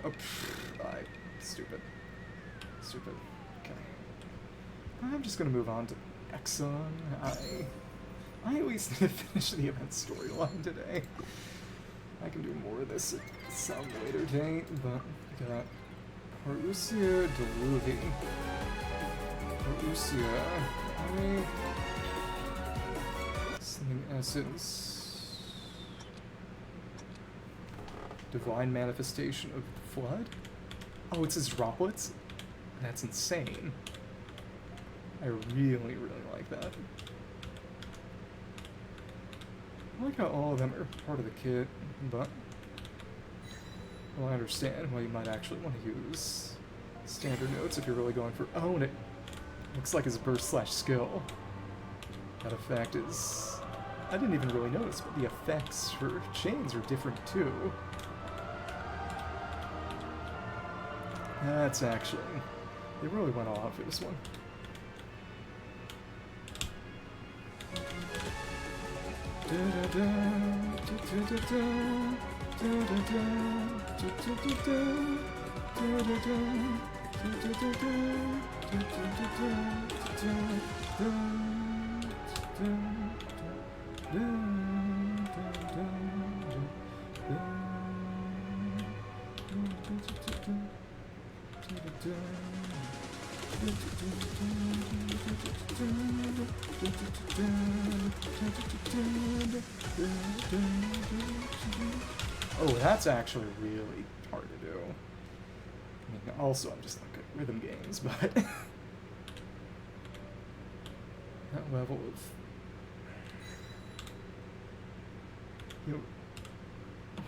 Oh, stupid. Stupid. Okay. I'm just gonna move on to Exxon. I at least need to finish the event storyline today. I can do more of this at some later date, but I got Parousia Deluvi. Parousia. Something Essence. Divine Manifestation of Flood? Oh, it's his droplets? That's insane. I really, really like that. I like how all of them are part of the kit, but well, I understand why you might actually want to use standard notes if you're really going for... Oh, and it looks like his burst/skill. That effect is... I didn't even really notice, but the effects for chains are different too. That's actually... They really went all out for this one. Oh, that's actually really hard to do. I mean, also, I'm just not good at rhythm games, but that level of... You know,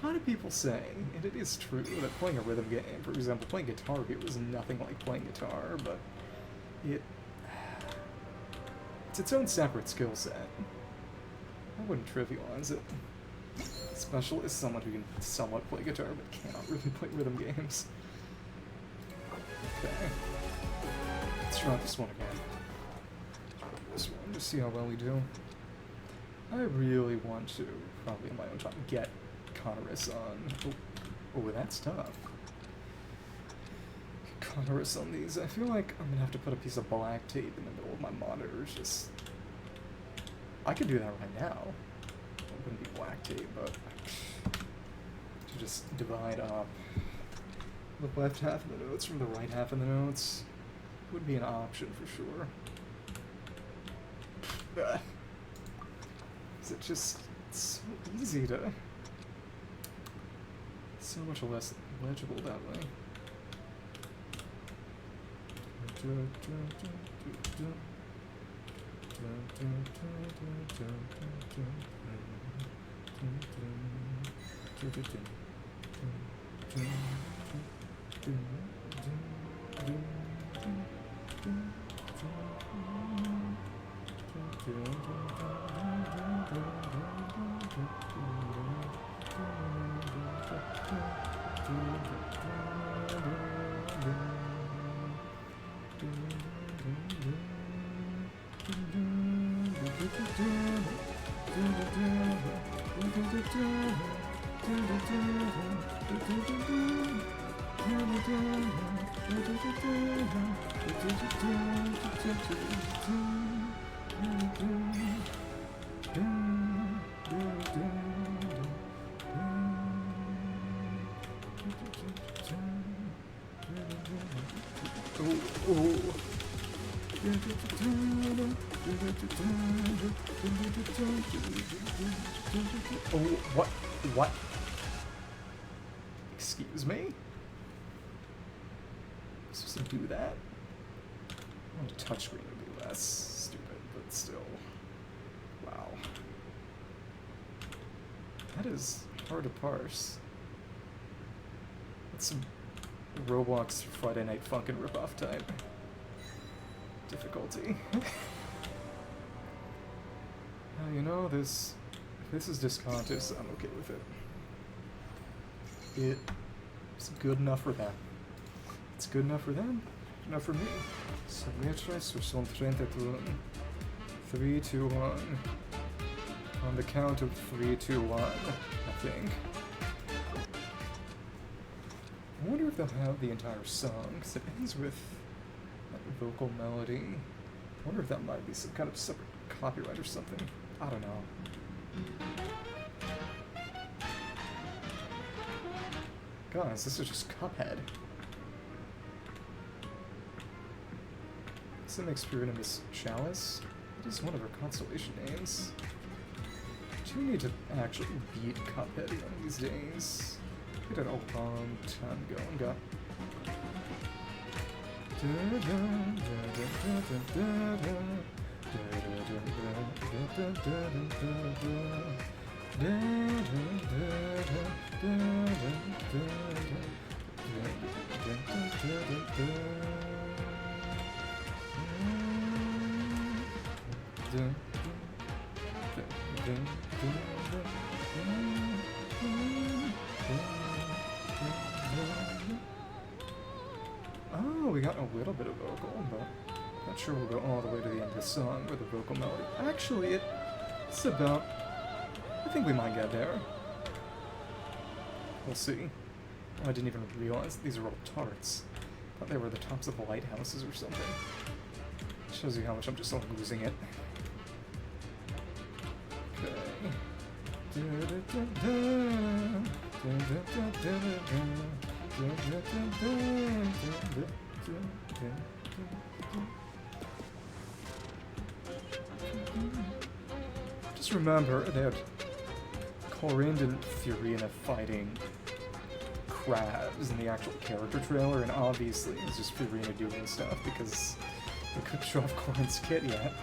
a lot of people say, and it is true, that playing a rhythm game, for example, playing Guitar Hero was nothing like playing guitar, but it's its own separate skill set. I wouldn't trivialize it. Especially as someone who can somewhat play guitar but cannot really play rhythm games. Okay. Let's try this one again. Try this one to see how well we do. I really want to, probably in my own time, get Canorus on... Oh, that's tough. Canorus on these. I feel like I'm gonna have to put a piece of black tape in the middle of my monitors. Just... I could do that right now. It wouldn't be black tape, but... to just divide up the left half of the notes from the right half of the notes would be an option for sure. It's just so easy to... so much less legible that way. Oh, what? What? Excuse me? I'm supposed to do that? I want a touchscreen to be less stupid, but still. Wow. That is hard to parse. That's some Roblox Friday Night Funkin' ripoff type difficulty. You know, if this is Discontis, I'm okay with it. It's good enough for them. It's good enough for them, good enough for me. Submetras or son 30 turn. 3, 2, 1. On the count of 3, 2, 1, I think. I wonder if they'll have the entire song, because it ends with a vocal melody. I wonder if that might be some kind of separate copyright or something. I don't know. Guys, this is just Cuphead. This makes Furina and Chalice. It is one of her constellation names. Do we need to actually beat Cuphead one of these days? We did it a long time ago and got... Oh, we got a little bit of vocal, but not sure we'll go all the way to the end of the song with the vocal melody. Actually, it's about... I think we might get there. We'll see. Oh, I didn't even realize these are all tarts. I thought they were the tops of lighthouses or something. Shows you how much I'm just losing it. Just remember that Corinne and Furina fighting crabs in the actual character trailer, and obviously it's just Furina doing stuff because they couldn't show off Corinne's kit yet.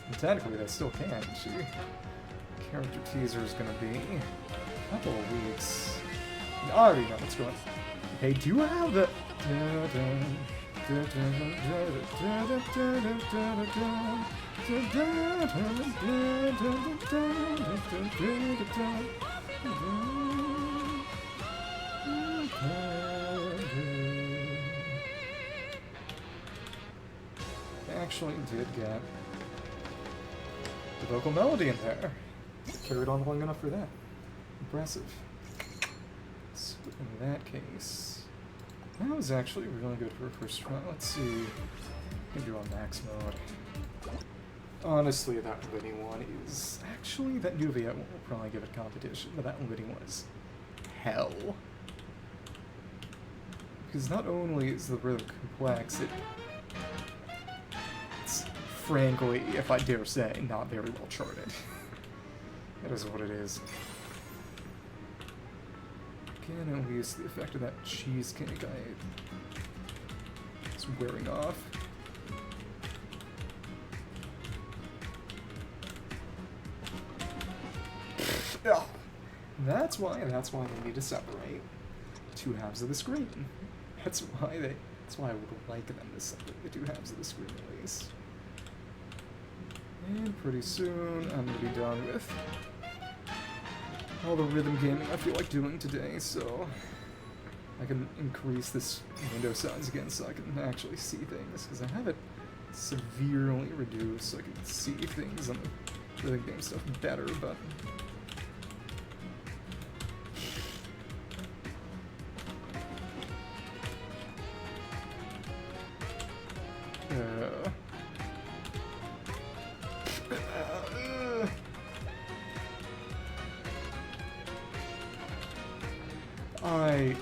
And technically they still can. Character teaser is gonna be a couple of weeks. I already know what's going on. They do have the... They actually did get the vocal melody in there. Carried on long enough for that. Impressive. So in that case, that was actually really good for a first try. Let's see. We can do on max mode. Honestly, that Liddy one is... Actually, that Nuvia one will probably give it competition, but that Liddy one is hell. Because not only is the rhythm complex, it's frankly, if I dare say, not very well charted. That is what it is. Again, at least the effect of that cheesecake is wearing off. Oh, that's why they need to separate two halves of the screen. That's why I would like them to separate the two halves of the screen at least. And pretty soon I'm gonna be done with all the rhythm gaming I feel like doing today, so I can increase this window size again so I can actually see things, because I have it severely reduced so I can see things on the rhythm game stuff better, but... I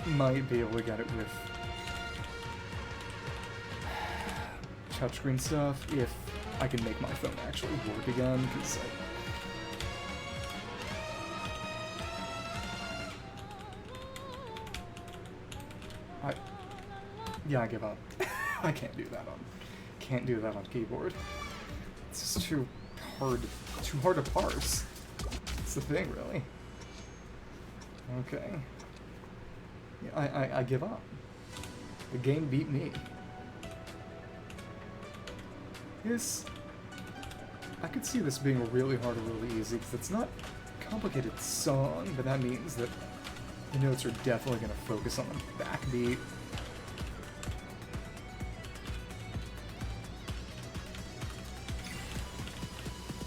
might be able to get it with touchscreen stuff if I can make my phone actually work again, because I give up. I can't do that on keyboard. It's just too hard to parse. It's the thing, really. Okay. Yeah, I give up. The game beat me. I could see this being really hard or really easy, because it's not a complicated song, but that means that the notes are definitely going to focus on the backbeat.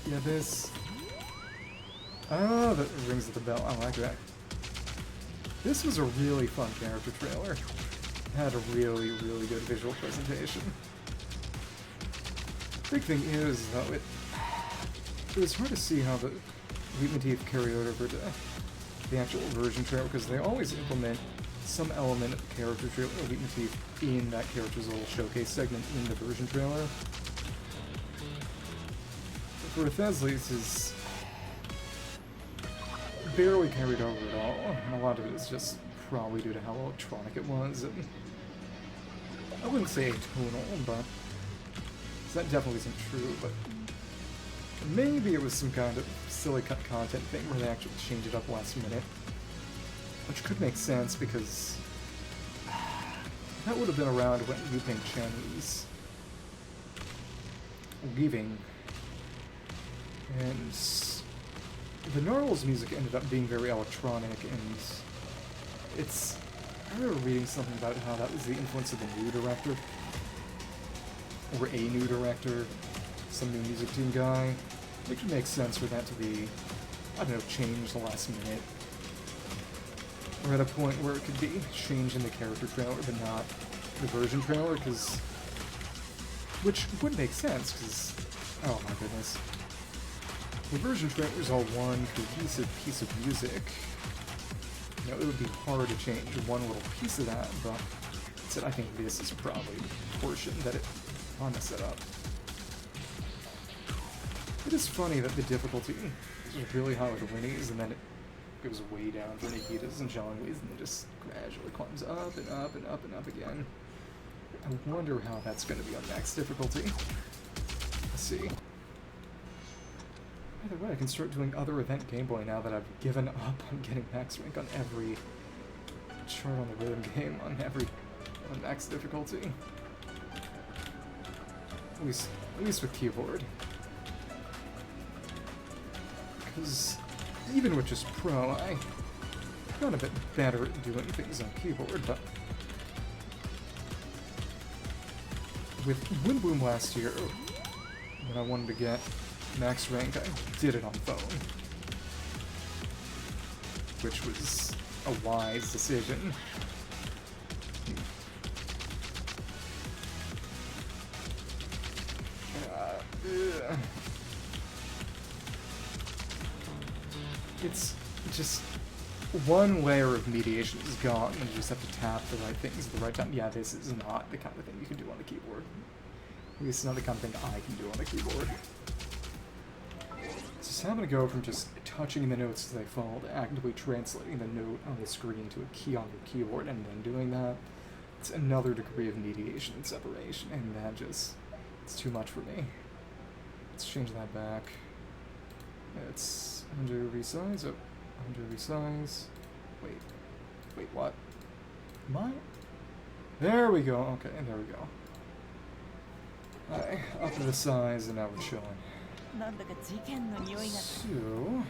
Yeah, this... Oh, that rings the bell. I like that. This was a really fun character trailer. It had a really, really good visual presentation. Big thing is, though, it was hard to see how the leitmotif carried over to the actual version trailer, because they always implement some element of the character trailer leitmotif in that character's little showcase segment in the version trailer. For Wriothesley's is barely carried over at all, and a lot of it is just probably due to how electronic it was, and I wouldn't say atonal, but that definitely isn't true, but maybe it was some kind of silly cut content thing where they actually changed it up last minute, which could make sense because that would have been around when Yu Ping Chen was leaving, and the Gnarls music ended up being very electronic, and it's... I remember reading something about how that was the influence of the new director, or a new director, some new music team guy. It could make sense for that to be, I don't know, changed the last minute, or at a point where it could be changed in the character trailer, but not the version trailer, because... which would make sense, because... oh my goodness. The version trailer is all one cohesive piece of music. You know, it would be hard to change one little piece of that, but I think this is probably the portion that it kind of set up. It is funny that the difficulty is really high with Winnie's, and then it goes way down for Nahida's and Zhongli's, and then just gradually climbs up and up and up and up again. I wonder how that's going to be on max difficulty. Let's see. By the way, I can start doing other event Game Boy now that I've given up on getting max rank on every chart on the rhythm game, on max difficulty. At least with keyboard. Because even with just Pro, I got a bit better at doing things on keyboard, but with Wind Bloom last year, when I wanted to get max rank, I did it on phone, which was a wise decision. It's just one layer of mediation is gone, and you just have to tap the right things at the right time. Yeah, this is not the kind of thing you can do on the keyboard. At least it's not the kind of thing I can do on the keyboard. Just having to go from just touching the notes as they fall to actively translating the note on the screen to a key on your keyboard and then doing that, it's another degree of mediation and separation, and that just, it's too much for me. Let's change that back. It's under resize, oh, under resize. Wait, what? Am I? There we go, okay, there we go. Alright, up to the size, and now we're chilling. So,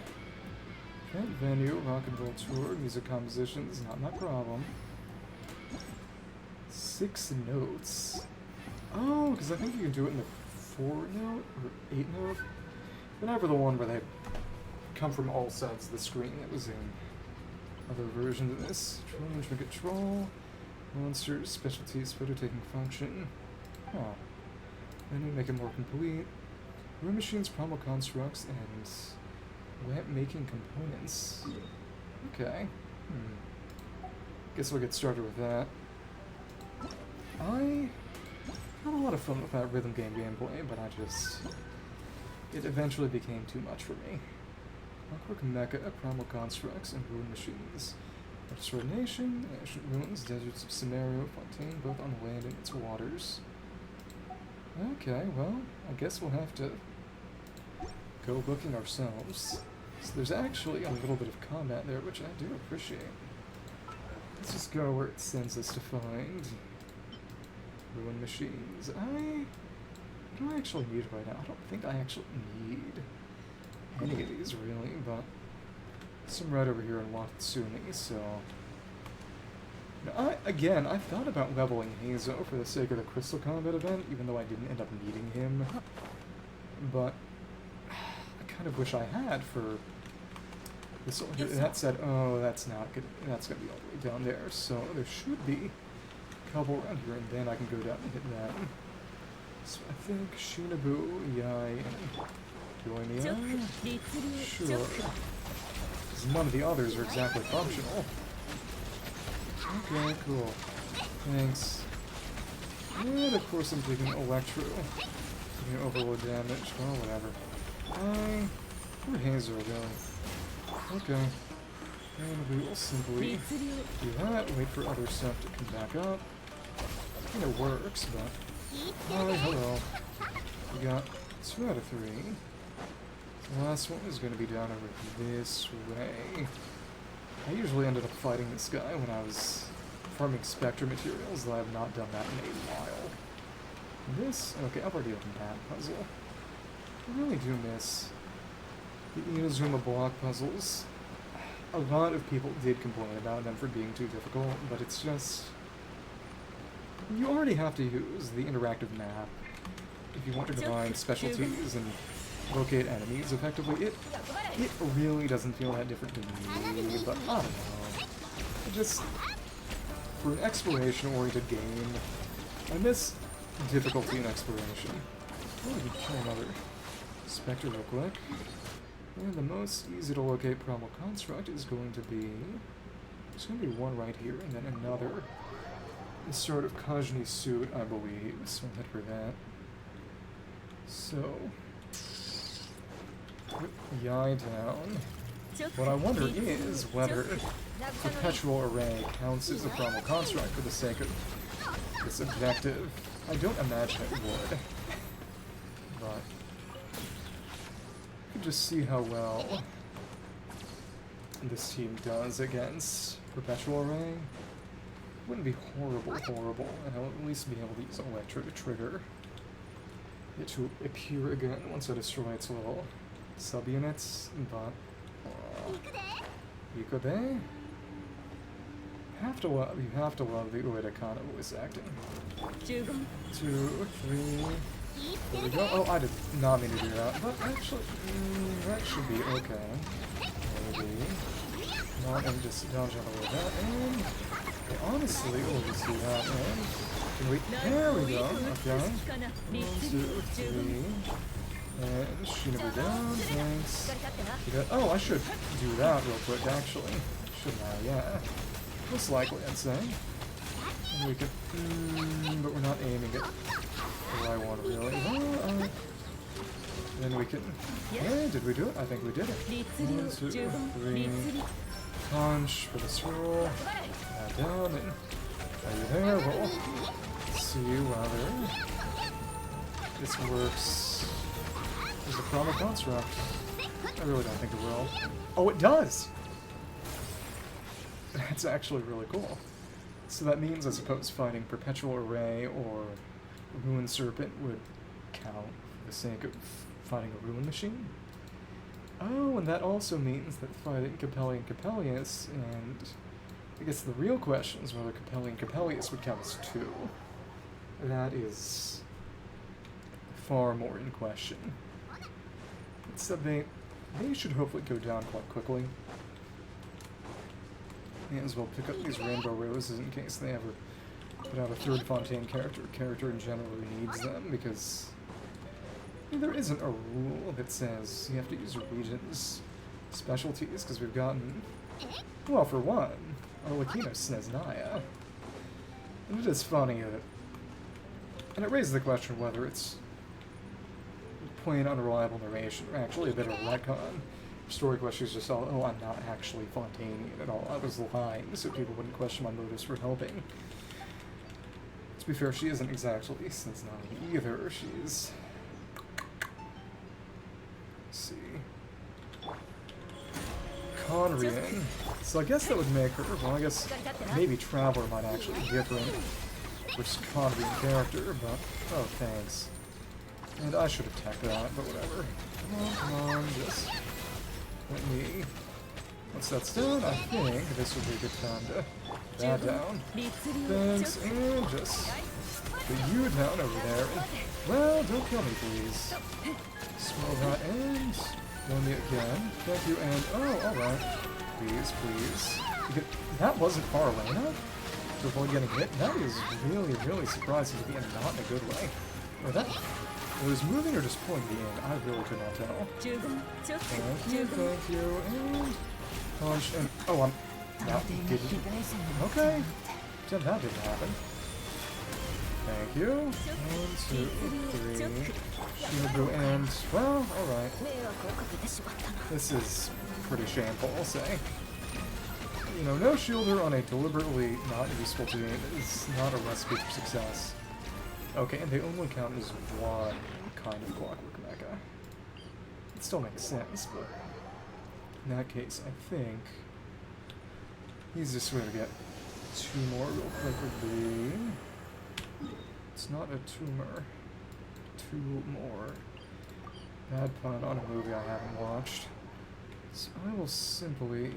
event venue, rock and roll tour, music compositions, not my problem. 6 notes. Oh, because I think you can do it in the 4 note or 8 note. Whatever the one where they come from all sides of the screen. It was in other versions of this. Troll management control, monsters, specialties, photo taking function. Oh, menu make it more complete. Room machines, primal constructs, and lamp making components. Okay. Guess we'll get started with that. I had a lot of fun with that rhythm game gameplay, but it eventually became too much for me. Clockwork Mecha, primal constructs, and ruin machines. Destroyed Nation, ancient ruins, deserts of Samaria, Fontaine, both on land and its waters. Okay, well, I guess we'll have to go looking ourselves. So there's actually a little bit of combat there, which I do appreciate. Let's just go where it sends us to find ruin machines. What do I actually need right now? I don't think I actually need any of these, really, but some right over here in Watsumi, so... Now, I thought about leveling Hazo for the sake of the Crystal Combat event, even though I didn't end up needing him. But kind of wish I had for this. That said, oh, that's not good. That's gonna be all the way down there. So there should be a couple around here, and then I can go down and hit that. So I think Shinobu, Yai, and Yoimiya. Sure. Because none of the others are exactly functional. Okay, cool. Thanks. And of course I'm taking Electro. Taking overload damage. Well, whatever. Where'd Hazer go? Okay. And we will simply do that, wait for other stuff to come back up. I think it works, but... Hi, hello. We got 2 out of 3. The last one is going to be down over this way. I usually ended up fighting this guy when I was farming Spectre materials, though I have not done that in a while. This? Okay, I've already opened that puzzle. I really do miss the Inazuma block puzzles. A lot of people did complain about them for being too difficult, but it's just... You already have to use the interactive map if you want to combine specialties and locate enemies effectively. It really doesn't feel that different to me, but I don't know. It just... For an exploration-oriented game, I miss difficulty in exploration. Oh, we can kill another Spectre real quick. And the most easy to locate primal construct is going to be... There's going to be one right here, and then another. This sort of Kajni suit, I believe, so I'll head for that. So... Put Yai down. What I wonder is whether Perpetual Array counts as a primal construct for the sake of this objective. I don't imagine it would. But... You can just see how well this team does against Perpetual Array. Wouldn't be horrible, and I'll at least be able to use Electro to trigger it to appear again once I destroy its little subunits, but... Yukode? You have to love the Ueda Kana voice acting. 2, 3... There we go. Oh, I did not mean to do that, but actually, that should be okay. Maybe. Not, and just dodge out of that, and... Okay, honestly, we'll just do that, and... There we go, okay. 1, 2, 3... And Shinobu down, thanks. Oh, I should do that real quick, actually. Shouldn't I? Yeah. Most likely, I'd say. And we could... but we're not aiming it where I want, really. Well, then we can... Yeah, did we do it? I think we did it. 1, 2, 3... Punch for this roll. Down, and... Are you there? We'll see whether this works as a primal construct. I really don't think it will. Oh, it does! That's actually really cool. So that means, I suppose, fighting Perpetual Array or Ruin Serpent would count for the sake of fighting a Ruin Machine? Oh, and that also means that fighting Capelli and Capellius, and I guess the real question is whether Capelli and Capellius would count as 2. That is far more in question. So they should hopefully go down quite quickly. May as well pick up these Rainbow Roses in case they ever put out a third Fontaine character in general who needs them, because there isn't a rule that says you have to use Regent's specialties, because we've gotten, well, for one, Arlecchino says Naya. And it is funny that, and it raises the question whether it's plain unreliable narration, or actually a bit of a retcon. Story questions just all, oh, I'm not actually Fontainian at all. I was lying, so people wouldn't question my motives for helping. To be fair, she isn't exactly Cincinnati either. She's... Let's see... Conrian. So I guess that would make her, well, I guess maybe Traveler might actually be different versus Conrian character, but, oh, thanks. And I should have tacked that, but whatever. Come on, just let me... Once that's done, I think this would be a good time to that down. Thanks, and just put you down over there. And, well, don't kill me, please. Swirl that, and Go me again. Thank you, and oh, alright. Please, please. That wasn't far away enough to avoid getting hit. That is really, really surprising to be in not in a good way. Or that was moving or just pulling me in. I really could not tell. Thank you, and punch, and oh, that didn't. Okay. Then that didn't happen. Thank you. 1, 2, 3. Shield, and well, alright. This is pretty shameful, I'll say. You know, no shielder on a deliberately not useful team is not a recipe for success. Okay, and they only count as one kind of clockwork mecha. It still makes sense, but in that case, I think easiest way to get 2 more real quick would be... It's not a tumor. 2 more. Bad pun on a movie I haven't watched. So I will simply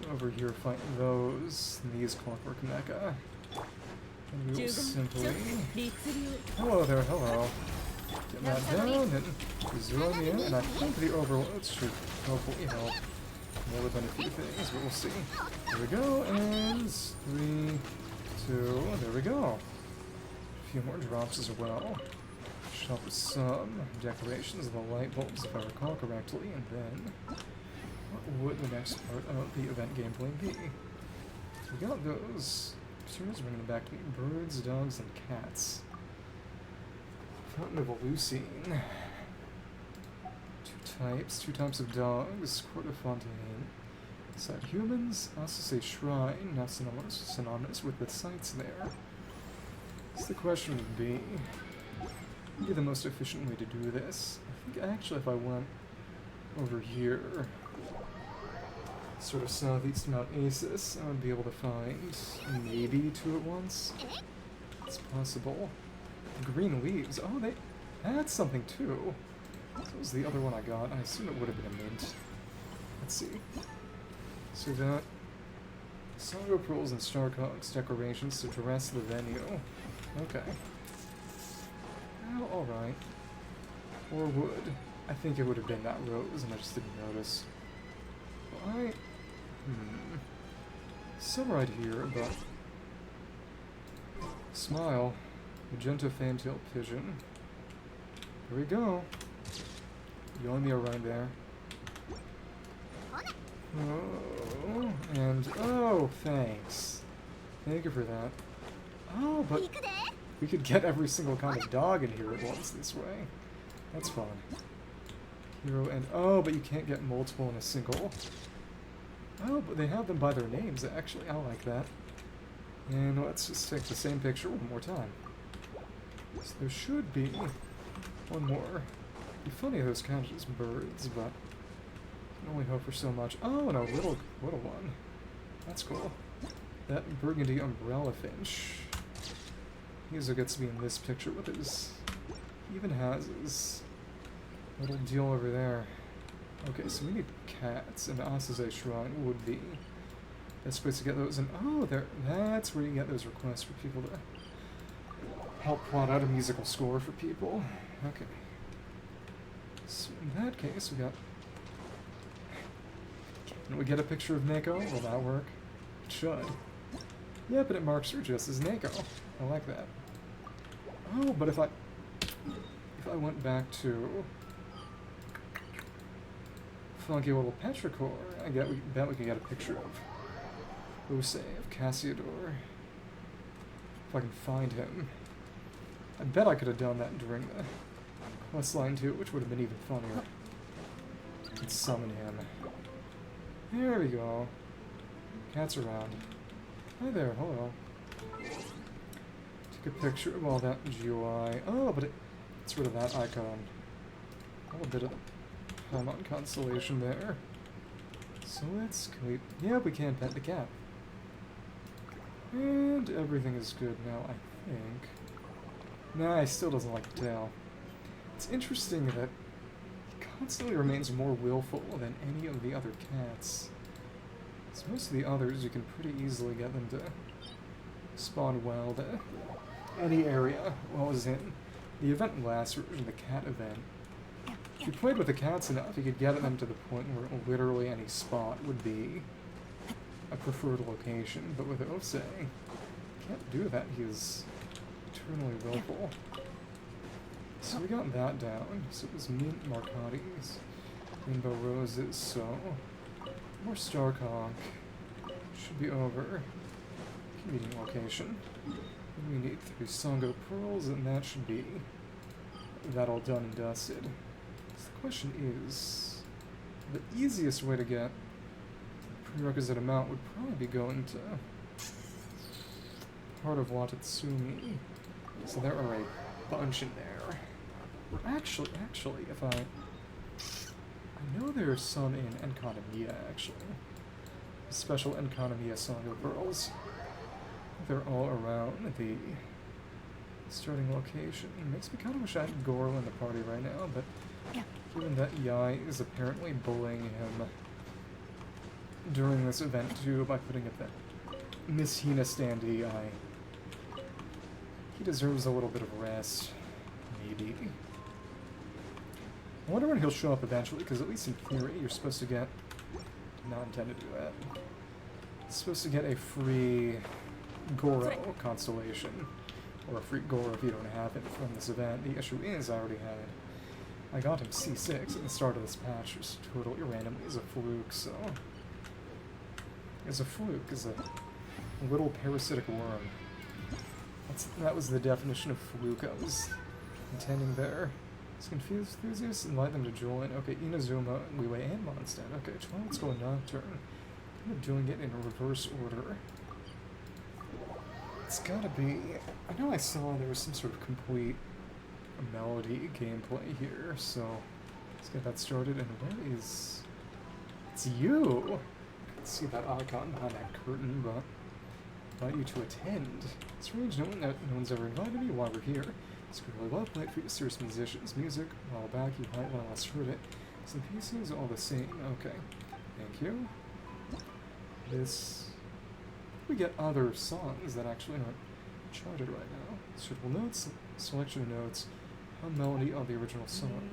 go over here, fight these clockwork mecha. And we will simply... Hello there, hello. Get that down and zero me in, and I think the overloads should hopefully help more than a few things, but we'll see. There we go, and 3, 2, there we go. A few more drops as well. Should help with some decorations of the light bulbs if I recall correctly, and then what would the next part of the event gameplay be? We got those. Materials bringing them back to me. Birds, dogs, and cats. Fountain of Eleucine. 2 types of dogs. Court of Fontaine. Side humans. Also say shrine. Now synonymous with the sites there. So the question would be, what would be the most efficient way to do this? I think actually if I went over here, sort of southeast Mount Asus, I would be able to find maybe 2 at once. It's possible. Green leaves. Oh, that's something too. That was the other one I got. I assume it would have been a mint. Let's see. So that Songo pearls and Starcock's decorations to dress the venue. Okay. Well, alright. Or would. I think it would have been that rose, and I just didn't notice. Well, some right here, but... Smile. Magenta fantail pigeon. Here we go. Yoimiya right there. Oh, and... Oh, thanks. Thank you for that. Oh, but... We could get every single kind of dog in here at once this way. That's fun. Hero and... Oh, but you can't get multiple in a single. Oh, but they have them by their names, actually. I like that. And let's just take the same picture one more time. So there should be one more. It'd be funny if those counted as birds, but I can only hope for so much. Oh, no, little one. That's cool. That burgundy umbrella finch. He also gets to be in this picture with his... He even has his little deal over there. Okay, so we need cats, and Asase Shrine would be best place to get those. And oh, that's where you get those requests for people to help plot out a musical score for people. Okay. So in that case, we got... Can we get a picture of Neko? Will that work? It should. Yeah, but it marks her just as Neko. I like that. Oh, but if I went back to funky little petrichor, I bet we could get a picture of Ose of Cassiodor. If I can find him. I bet I could have done that during the quest line too, which would have been even funnier. Let's summon him. There we go. Cat's around. Hi there, hello. Take a picture of all that GUI. Oh, but it's rid of that icon. A little bit of the Paramount constellation there. So let's sleep. Yeah, we can pet the cat. And everything is good now, I think. Nah, he still doesn't like the tail. It's interesting that he constantly remains more willful than any of the other cats. So most of the others, you can pretty easily get them to spawn wild at any area. Well, as in the event last version, the cat event, If you played with the cats enough, you could get them to the point where literally any spot would be a preferred location, but with Ose, can't do that. He is eternally willful. So we got that down. So it was Mint Marcotti's, Rainbow Roses, so more Starkhawk. Should be over. Meeting location. We need 3 Songo Pearls, and that should be that all done and dusted. So the question is, the easiest way to get prerequisite amount would probably be going to part of Watatsumi. So there are a bunch in there. Or actually, if I know there are some in Enconomia, actually. Special Enconomia Songo Pearls. They're all around the starting location. It makes me kind of wish I had Goro in the party right now, but given that Yai is apparently bullying him during this event too by putting up that Miss Hina standee, he deserves a little bit of rest, maybe. I wonder when he'll show up eventually, because at least in theory you're supposed to get, not intend to do that, you're supposed to get a free Goro constellation, or a free Goro if you don't have it from this event. The issue is, I already had it. I got him C6 at the start of this patch, just totally randomly as a fluke, so... As a fluke, as a little parasitic worm. That was the definition of fluke I was intending there. It's confused enthusiasts, invite them to join. Okay, Inazuma, Liwei, and Mondstadt. Okay, Twilight's going Nocturne. Kind of doing it in reverse order. It's gotta be... I know I saw there was some sort of complete melody gameplay here, so let's get that started. And where is... It's you! I can see that icon behind that curtain, but I invite you to attend. It's strange knowing that no one's ever invited me while we're here. It's really well played for you serious musicians. Music, a while back, you might when I last heard it. Some pieces, all the same. Okay. Thank you. This... We get other songs that actually aren't charted right now. Suitable notes, selection of notes, hum melody of the original song.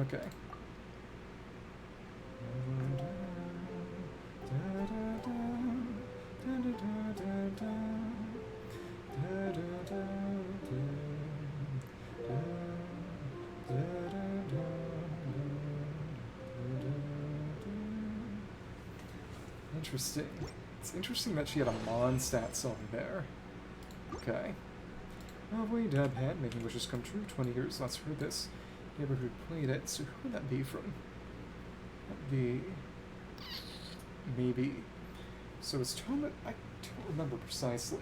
Okay. Interesting. It's interesting that she had a Mondstadt song there. Okay. Lovely dab hand, making wishes come true. 20 years, last heard this. Neighborhood played it, so who would that be from? That'd be... maybe... So is Toma... I don't remember precisely.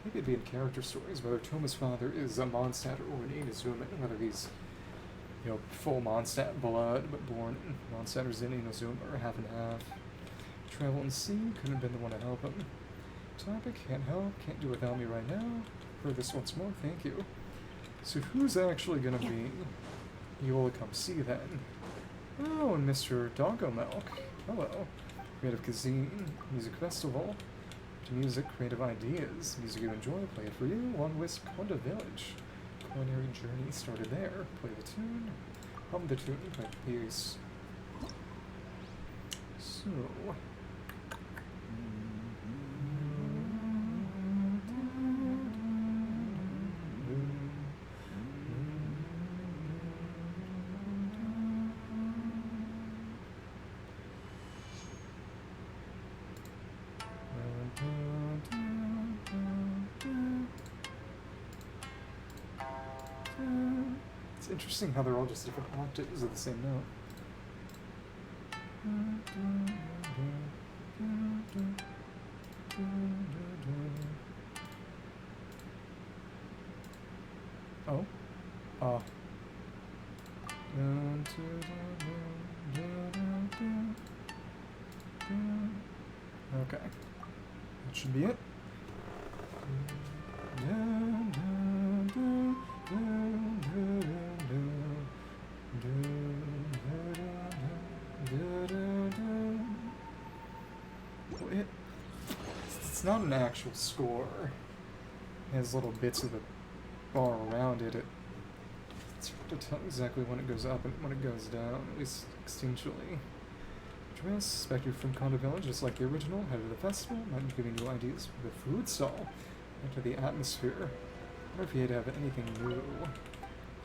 Maybe it'd be in character stories, whether Toma's father is a Mondstadt or an Inazuma, whether he's, you know, full Mondstadt blood, but born in Mondstadt or in Inazuma, or half and half. Travel and see, couldn't have been the one to help him. Topic, can't help, can't do without me right now. Heard this once more, thank you. So who's actually gonna be... You will come see then. Oh, and Mr. Doggo Milk. Hello. Creative Cuisine, Music Festival. To music, creative ideas. Music you enjoy, play it for you. One Wisp, Konda Village. Culinary journey started there. Play the tune. Hum the tune, play the piece. So... It's interesting how they're all just different octaves of the same note. Oh. Okay. That should be it. It's not an actual score. It has little bits of the bar around it. It's hard to tell exactly when it goes up and when it goes down, at least extinctually. Dress, suspected from Condo Village, just like the original, head of the festival, might be giving you ideas for the food stall, into the atmosphere. I wonder if he had to have anything new.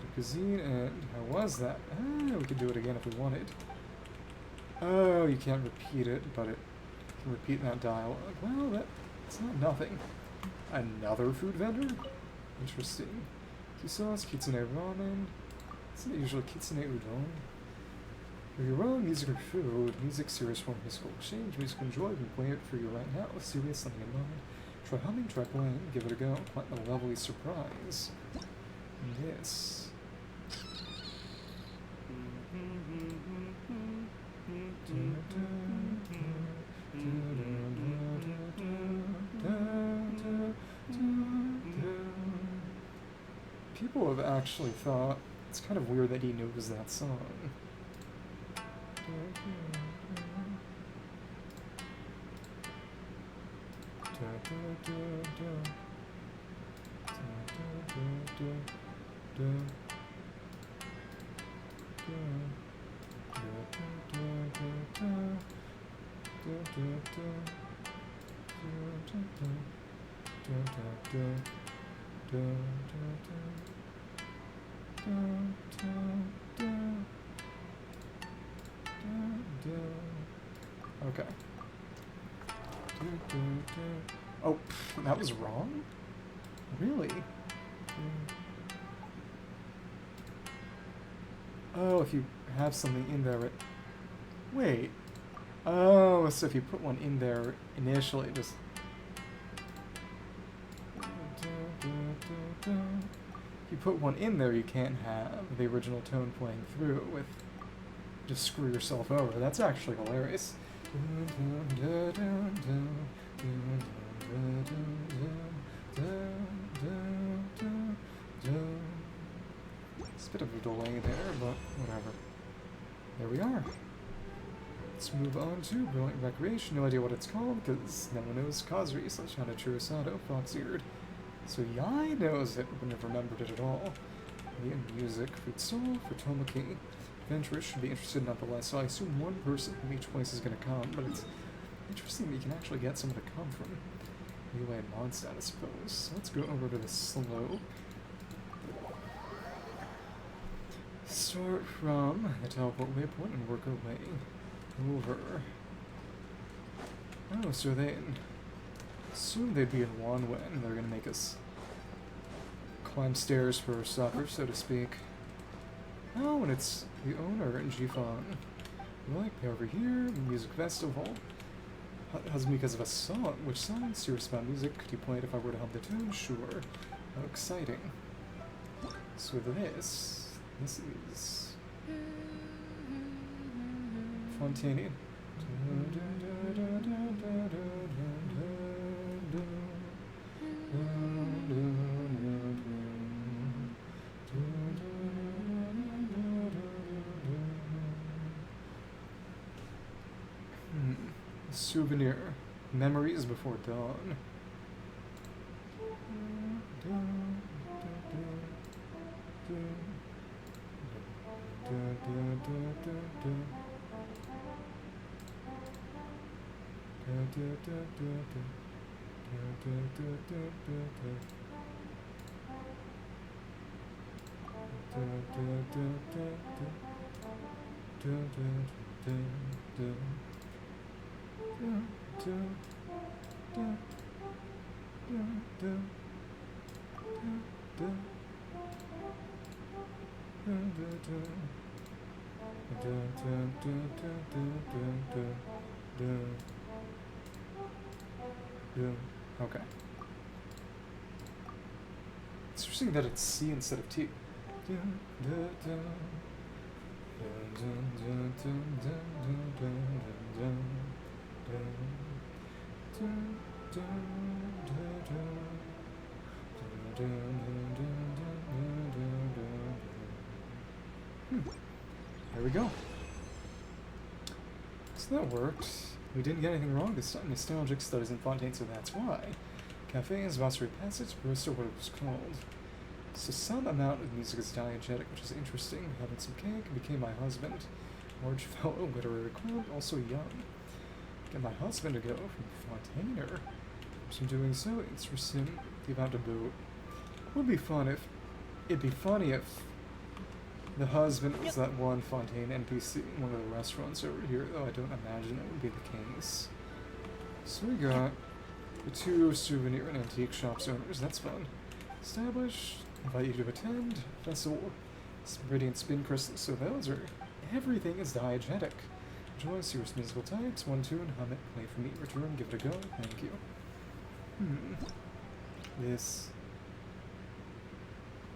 The cuisine, and how was that? Ah, we could do it again if we wanted. Oh, you can't repeat it, but it can repeat that dialogue. Well, that's not nothing. Another food vendor? Interesting. Kisauce, kitsune ramen. Isn't it usually kitsune udon? If you're wrong, music or food, music, serious form, musical exchange, musical enjoy, we can play it for you right now. Serious, something in mind. Try humming, try playing, give it a go. Quite a lovely surprise. Yes. People have actually thought it's kind of weird that he knows that song. Okay. Oh, that was wrong? Really? Oh, if you have something in there, wait. Oh, so if you put one in there initially, just... If you put one in there, you can't have the original tone playing through with... Just screw yourself over. That's actually hilarious. It's a bit of a delay there, but whatever. There we are. Let's move on to Brilliant Recreation. No idea what it's called, because no one knows Kazuri, Sunshine Chirisato, Fox-eared. So Yai knows it, but never remembered it at all. Music, Fruit Soul, Futomuki. Adventurers should be interested nonetheless, so I assume one person from each place is going to come, but it's interesting that you can actually get someone to come from UA and Mondstadt, I suppose. So let's go over to the slope. Start from the teleport waypoint and work our way over. Oh, so they assume they'd be in Wanwen, and they're going to make us climb stairs for supper, so to speak. Oh, and it's the owner in Jifan. Like, over here, music festival. How's because of a song? Which song? Serious about music? Could you play it if I were to hum the tune? Sure. How exciting. So this is Fontani. Souvenir. Memories before dawn. Okay. It's interesting that it's C instead of T. There we go. So that worked. We didn't get anything wrong this time. Nostalgic studies in Fontaine, so that's why. Cafe is Bossary Passage, Barista, what it was called. So some amount of music is diegetic, which is interesting. Having some cake became my husband. Large fellow, literary club, also young. Get my husband to go from Fontainer. So doing so, it's for sim, the amount of boot. Would be fun if... It'd be funny if the husband was that one Fontaine NPC in one of the restaurants over here, though I don't imagine that would be the case. So we got the 2 souvenir and antique shops owners, that's fun. Establish, invite you to attend, festival, radiant spin crystals, so those are, everything is diegetic. Enjoy serious musical types, one tune, hum it, play for me, return, give it a go, thank you. This.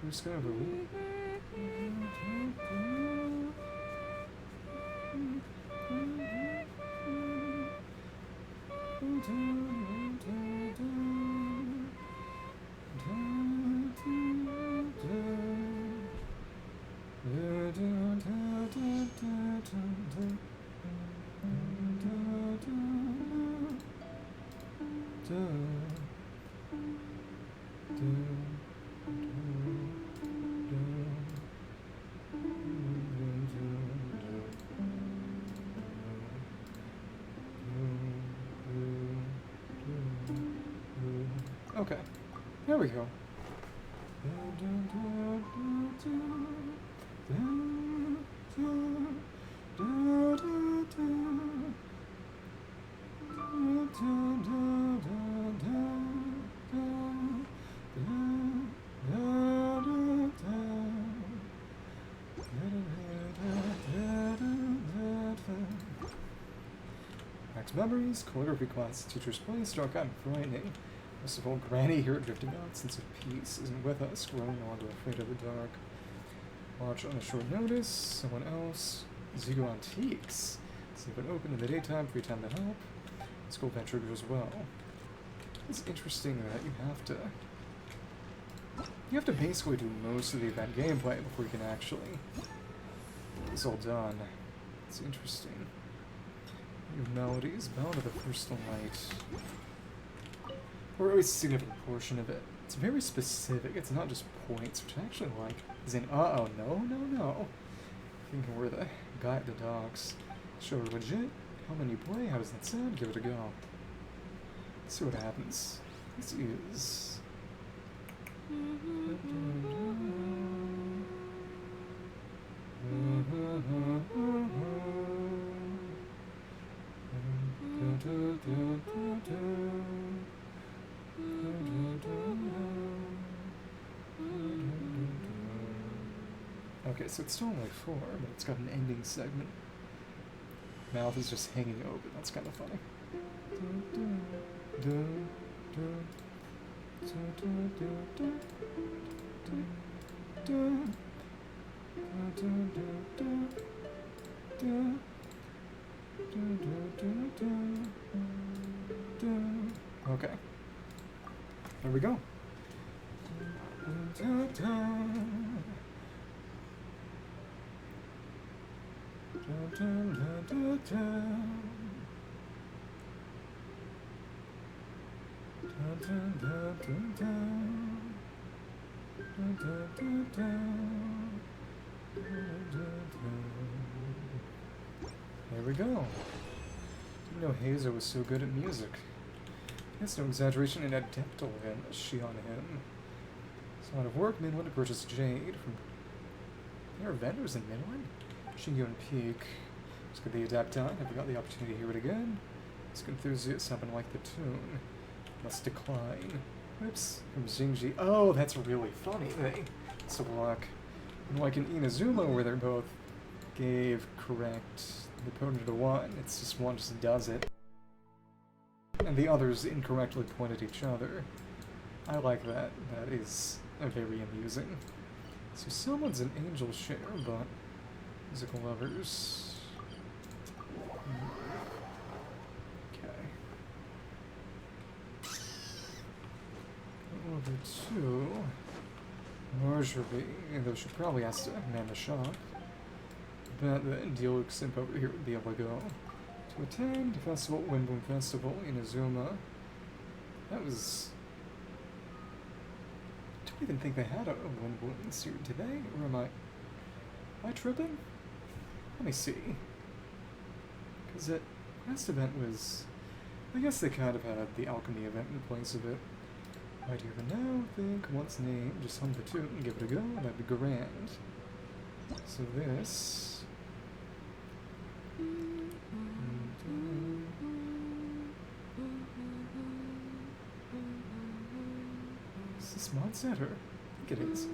Discovery. Okay, there we go. Max memories, calligraphy class, teacher's place, dark eyed, frightening. Most of all, Granny here drifting out, sense of peace isn't with us, growing on to afraid of the dark. Watch on a short notice, someone else. Zigo Antiques. Leave it open in the daytime, free time to help. School venture goes well. It's interesting that you have to basically do most of the event gameplay before you can actually get this all done. It's interesting. Your melodies, Ballad of the First Light. Or at least a significant portion of it. It's very specific. It's not just points, which I actually like. As in, uh-oh, no. Thinking we're the guy at the docks. Show her legit. How many you play? How does that sound? Give it a go. Let's see what happens. This is... Okay, so it's still only 4, but it's got an ending segment. Mouth is just hanging open. That's kind of funny. Okay. There we go. There we go. Didn't know Hazel was so good at music. That's no exaggeration and adept of him, she on him. It's a lot of work. Midland to purchase jade from... There are vendors in Midland? Shingo and Peak. Let's get the Adepti. Never got the opportunity to hear it again. This enthusiast happen like the tune. Must decline. Whoops. From Xingji. Oh, that's really funny. Hey. So luck. And like in Inazuma, where they're both gave correct the opponent to one, it's just one just does it. And the others incorrectly point at each other. I like that. That is very amusing. So someone's an angel share, but musical lovers. Okay. Go over to Marjorie, though she probably has to man the shop. But the Dialux Simp over here would be able to go to attend the festival, Windbloom Festival in Azuma. That was... I don't even think they had a Windbloom suit, did they? Or am I tripping? Let me see. Because that last event was... I guess they kind of had the alchemy event in place of it. Right here for now, think once named, just hum the tune and give it a go, that'd be grand. So this... Is this Mod Center? I think it is.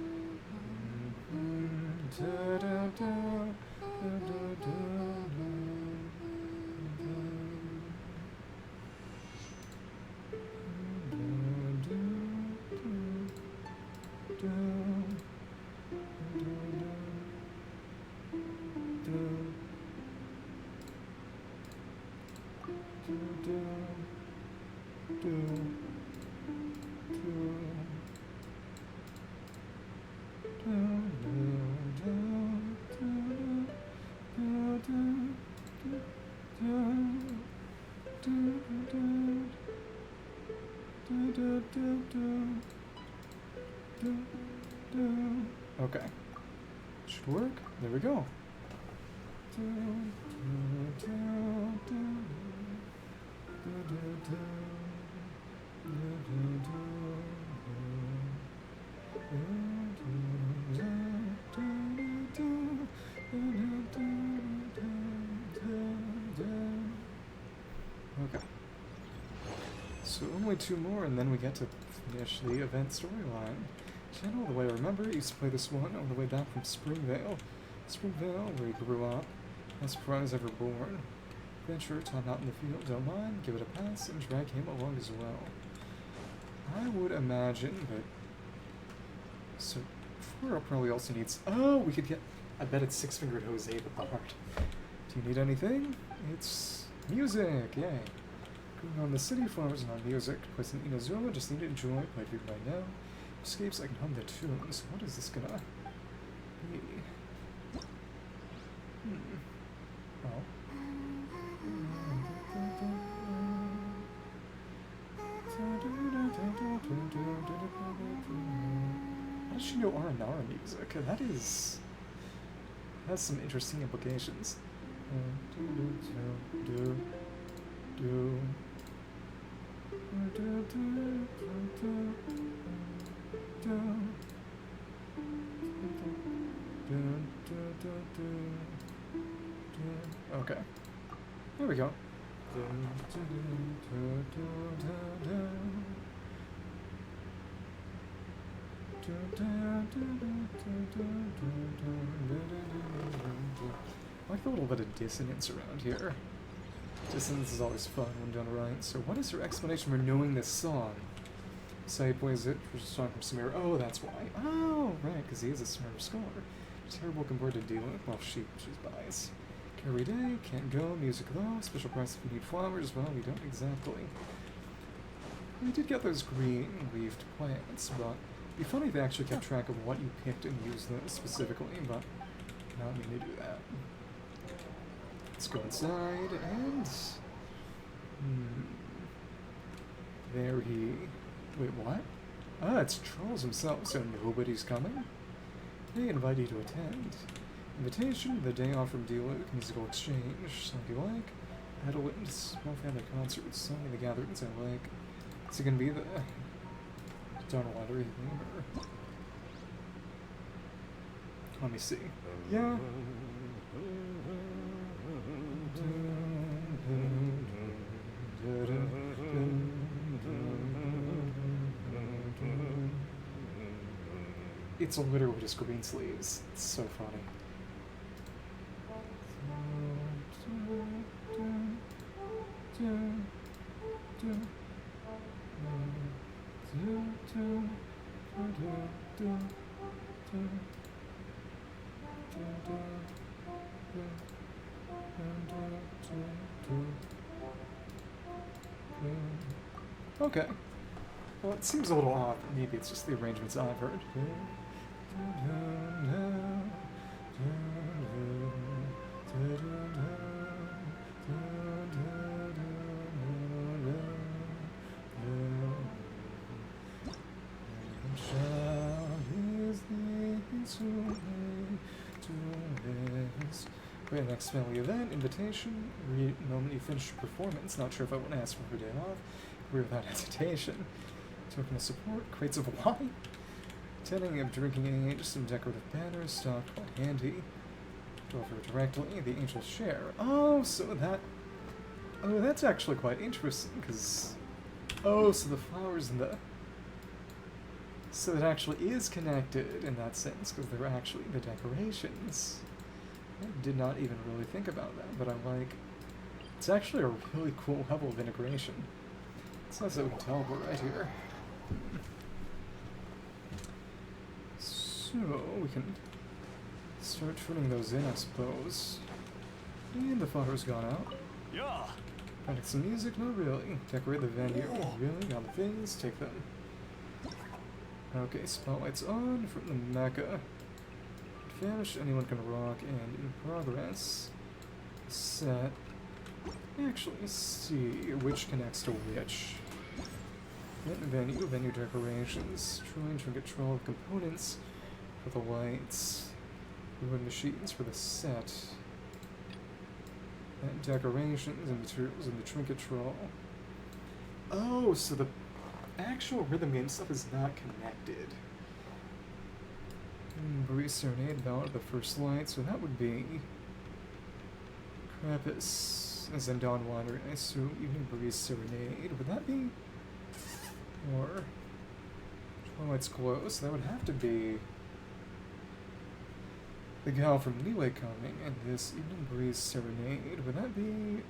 Okay. Should work. There we go. Okay. So only two more and then we get to finish the event storyline. Channel the way I remember, used to play this one all the way back from Springvale. Springvale, where he grew up. Best prize ever born. Adventure, time out in the field, don't mind, give it a pass, and drag him along as well. I would imagine that... So, Flora probably also needs... Oh, we could get... I bet it's Six-Fingered Jose the Bard. Do you need anything? It's... music, yay. Going on the city, flowers and on music. Place in Inazuma, just need to enjoy, play for you right now. Escapes, I can hum the tunes. What is this gonna be? Oh. How does she know R&R music? That is... has some interesting implications. Okay. There we go. I like the little bit of dissonance around here. Dissonance is always fun when done right. So what is her explanation for knowing this song? Say plays it for a song from Samira. Oh, that's why. Oh, right, because he is a Samira scholar. Terrible compared to Dealing. Well, she's biased. Carry day, can't go, music though, special price if you need flowers, well, we don't exactly. We did get those green leafed plants, but it'd be funny if they actually kept track of what you picked and used those specifically, but not me to do that. Let's go inside, and... There he... Wait, what? Ah, it's Charles himself, so nobody's coming? They invite you to attend. Invitation, the day off from Dealuke, musical exchange, song you like, Adelaide, small family concerts, song in the gatherings I like. Is it gonna be the Donald Lottery thing, or... Let me see. Yeah. it's literally just green sleeves. It's so funny. Okay. Well, it seems a little odd. Maybe it's just the arrangements I've heard. Great, next family event, invitation, moment you finish your performance. Not sure if I want to ask for her day off. Career without hesitation. Token of support, crates of wine. Tending of drinking age, some decorative banners, stocked quite handy. Deliver directly, the angel's share. Oh, so that... Oh, that's actually quite interesting, because... Oh, so the flowers and the... So it actually is connected in that sense, because they're actually the decorations. I did not even really think about that, but I like... It's actually a really cool level of integration. It's nice that we can teleport right here. So, we can start turning those in, I suppose. And the flower's gone out. Yeah. Practice some music? Not really. Decorate the venue? Really? Got the things? Take them. Okay, spotlight's on from the Mecca. Vanish, anyone can rock, and in progress. Set. Actually, see which connects to which. Venue decorations. Trying to get control of components for the lights. Wood machines for the set. And decorations and materials in the trinket troll. Oh, so the actual rhythm game stuff is not connected. Breeze Serenade, Ballad of the First Light, so that would be Krampus, as in Dawn Wander, I assume Evening Breeze Serenade, would that be? Or Twilight's Glow, so that would have to be the gal from Leeway coming, and this Evening Breeze Serenade, would that be?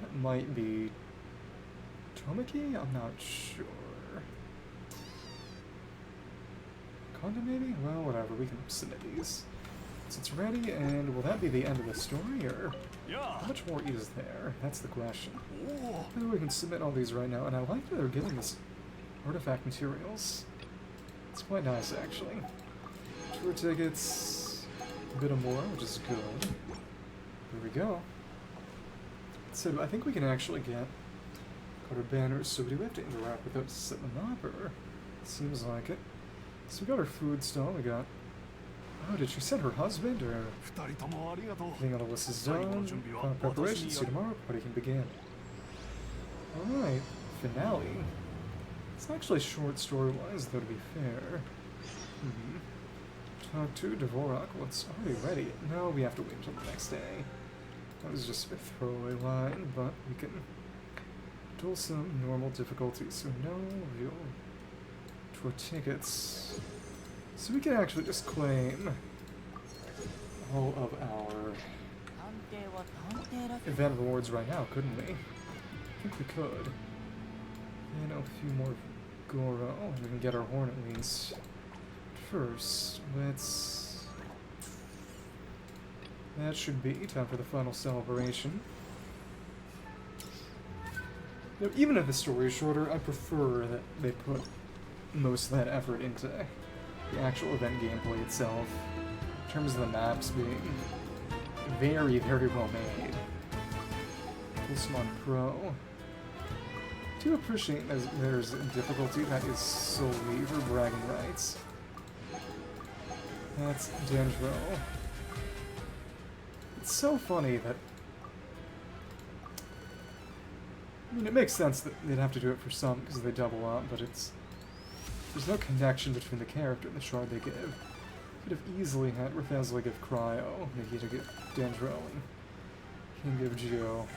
That might be Tomaki? I'm not sure. Conda maybe? Well, whatever, we can submit these. So it's ready, and will that be the end of the story, or how much more is there? That's the question. Maybe we can submit all these right now, and I like that they're giving us artifact materials. It's quite nice, actually. Tour tickets, a bit of more, which is good. Here we go. So I think we can actually get our banners, so do we have to interact with those to set them up, or seems like it. So we got our food stall, we got... Oh, did she send her husband, or... Everything on the list is done. Preparation, see you tomorrow, party can begin. Alright, finale. It's actually short story-wise, though, to be fair. Talk to Dvorak, what's... Are we ready? No, we have to wait until the next day. That was just a throwaway line, but we can... Duel some normal difficulty, so no real... Tour tickets. So we can actually just claim all of our event rewards right now, couldn't we? I think we could. And a few more Goro, and we can get our horn at least. First, let's... That should be time for the final celebration. Now, even if the story is shorter, I prefer that they put most of that effort into the actual event gameplay itself, in terms of the maps being very, very well made. Pokemon Pro. I do appreciate that there's a difficulty that is solely for bragging rights. That's Dendro. It's so funny that... I mean, it makes sense that they'd have to do it for some because they double up, but it's... There's no connection between the character and the shard they give. Could have easily had Wriothesley give Cryo, Nahida give Dendro, and King give Geo.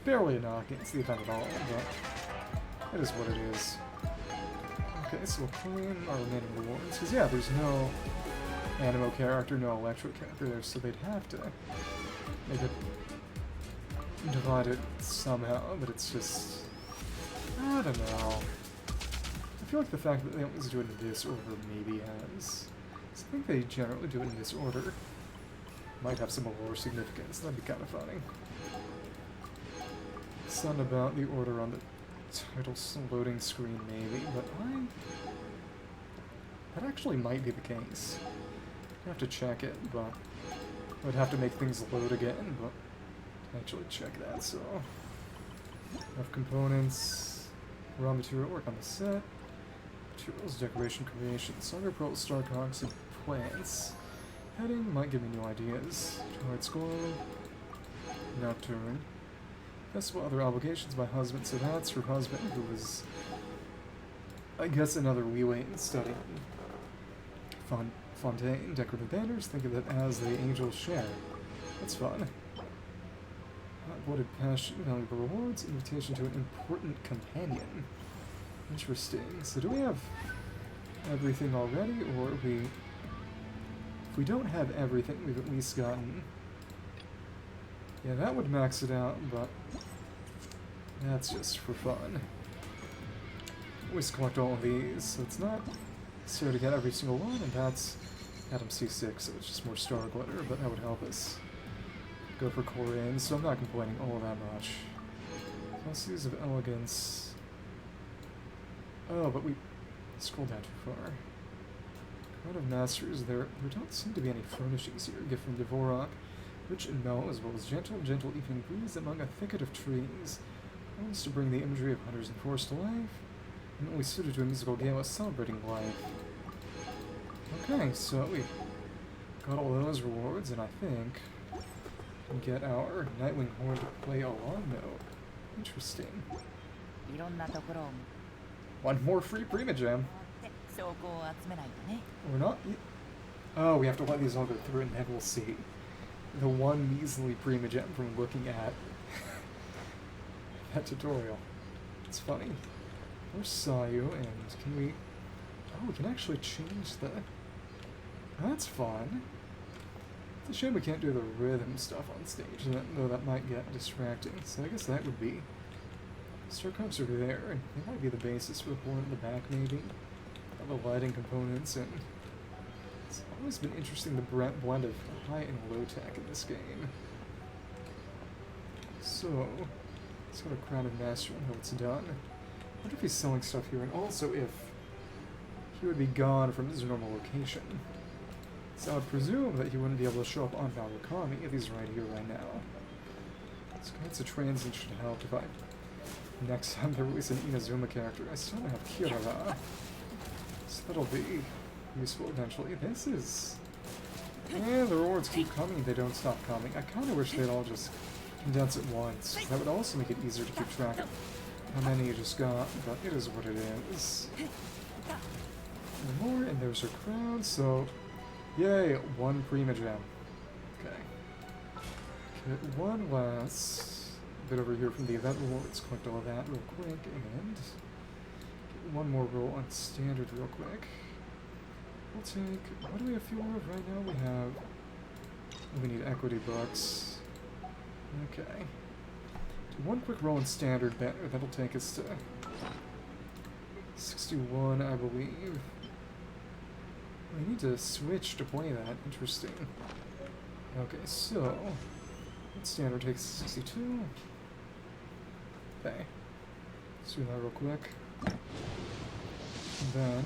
Barely a knock against the event at all, but it is what it is. Okay, so we'll claim our remaining rewards. Because, yeah, there's no Animo character, no Electro character there, so they'd have to make it divided somehow, but it's just... I don't know. I feel like the fact that they always do it in this order maybe has... I think they generally do it in this order. Might have some more significance, that'd be kind of funny. Something about the order on the title loading screen maybe, but that actually might be the case. I'd have to check it, but I'd have to make things load again, but actually check that, so... Enough components, raw material work on the set, materials, decoration, creation, Saga Pearl, Starcogs, and plants. Heading might give me new ideas. Twilight Skull, Nocturne. Festival, other obligations, my husband, so that's her husband, who was, I guess, another Wee studying Fontaine, decorative banners, think of it as the angel's share. That's fun. Hot-blooded passion, valuable rewards, invitation to an important companion. Interesting. So do we have everything already, or if we don't have everything, we've at least gotten... Yeah, that would max it out, but that's just for fun. Always collect all of these, so it's not necessary to get every single one, and that's Adam C6, so it's just more star glitter, but that would help us go for Corin, so I'm not complaining all that much. Policies of elegance. Oh, but we scrolled down too far. Crowd of masters, there don't seem to be any furnishings here. Gift from Dvorak. Rich and mellow, as well as gentle evening breeze among a thicket of trees. Wants to bring the imagery of hunters and forest to life, and only suited to a musical gala celebrating life. Okay, so we got all those rewards, and I think we can get our Nightwing Horn to play a long note. Interesting. One more free Primagem. We're not... Oh, we have to let these all go through, and then we'll see. The one measly Primagem from looking at that tutorial. It's funny. Where's Sayu, and can we... Oh, we can actually change the... That's fun. It's a shame we can't do the rhythm stuff on stage, though that might get distracting. So I guess that would be... Starcogs over there, and they might be the basis for the horn in the back, maybe. The lighting components, and... It's always been interesting, the blend of high and low tech in this game. So, let's go to Crown of Master and how it's done. I wonder if he's selling stuff here, and also if he would be gone from his normal location. So I would presume that he wouldn't be able to show up on Valrakami if he's right here right now. So that's a transit should help if I... Next time they release an Inazuma character, I still don't have Kirara. So that'll be useful eventually. This is... Yeah, the rewards keep coming, they don't stop coming. I kind of wish they'd all just condense at once. That would also make it easier to keep track of how many you just got, but it is what it is. More, and there's her crown, so... Yay, one Primagem. Okay. Get one last bit over here from the event rewards. Collect all that real quick, and... Get one more roll on standard real quick. We'll take... What do we have fuel of right now? We have... We need equity bucks. Okay. Do one quick roll in standard banner. That'll take us to... 61, I believe. We need to switch to play that. Interesting. Okay, so... What standard takes 62? Okay. Let's do that real quick. And then...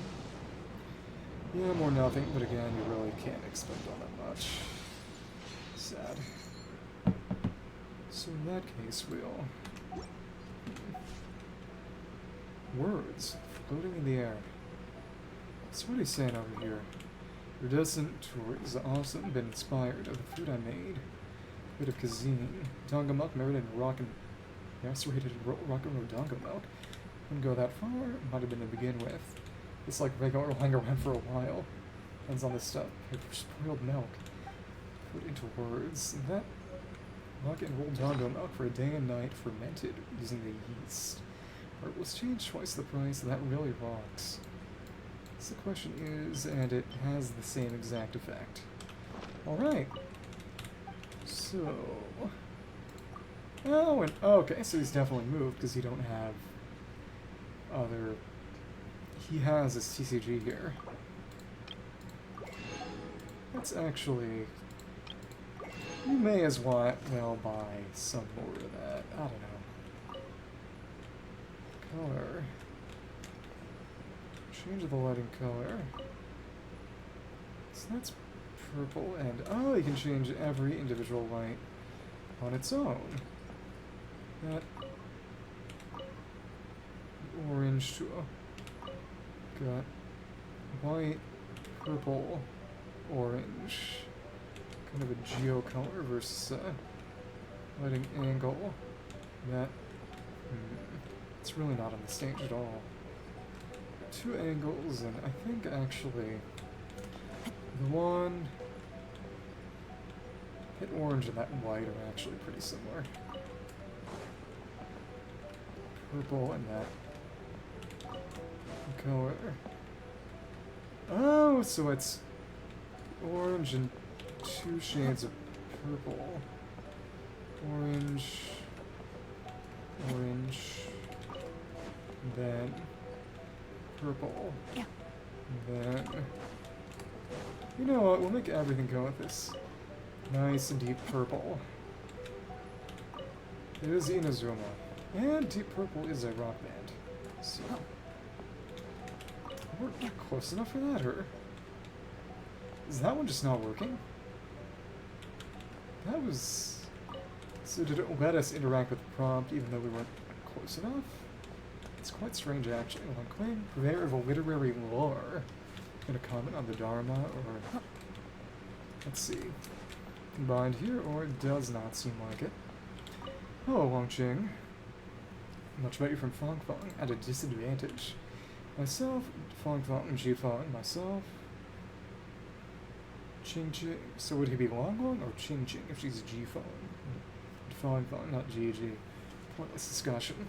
Yeah, more nothing, but again, you really can't expect all that much. Sad. So in that case, we'll... Words floating in the air. So what are you saying over here? Iridescent is awesome, been inspired of the food I made. Bit of cuisine. Donga milk marinated in rockin'. Macerated rockin' donga milk. Wouldn't go that far, might have been to begin with. It's like regular will hang around for a while. Depends on this stuff. Spoiled milk. Put into words. That rocket and rolled dongo milk for a day and night fermented using the yeast. Or it was changed twice the price, that really rocks. So the question is, and it has the same exact effect. Alright. So... Oh, and okay, so he's definitely moved because he don't have other... He has his TCG here. That's actually... You may as well buy some more of that. I don't know. Color. Change the lighting color. So that's purple, and oh, you can change every individual light on its own. That orange to got white, purple, orange. Kind of a geo color versus lighting angle. That it's really not on the stage at all. Two angles, and I think actually the one hit orange and that white are actually pretty similar. Purple and that color. Oh, so it's orange and two shades of purple. Orange, orange, then purple, then... You know what, we'll make everything go with this nice and deep purple. It is Inazuma, and deep purple is a rock band, so... We're close enough for that, or... Is that one just not working? That was... So did it let us interact with the prompt even though we weren't close enough? It's quite strange, actually. Like, claim purveyor of a literary lore. Gonna comment on the Dharma, or... Let's see. Combined here, or it does not seem like it. Hello, Wangqing. Much better from Fong Fong, at a disadvantage. Myself, Fong Fong, and Ji Fong, myself... Ching Ching. So would he be Long Long or Ching Ching if she's Ji Fong? Fong Fong, not GG. Pointless discussion.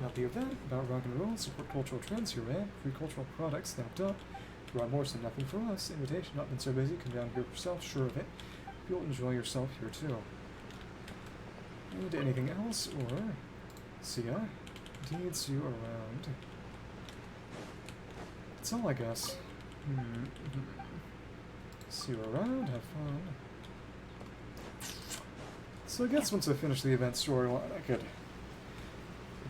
About the event, about rock and roll, support cultural trends here, man. Free cultural products snapped up. Rob Morrison, nothing for us. Invitation, not been so busy. Come down here yourself, sure of it. You'll enjoy yourself here too. And anything else, or see ya? Indeed, see you around. That's all, I guess. See you around, have fun. So I guess once I finish the event storyline, I could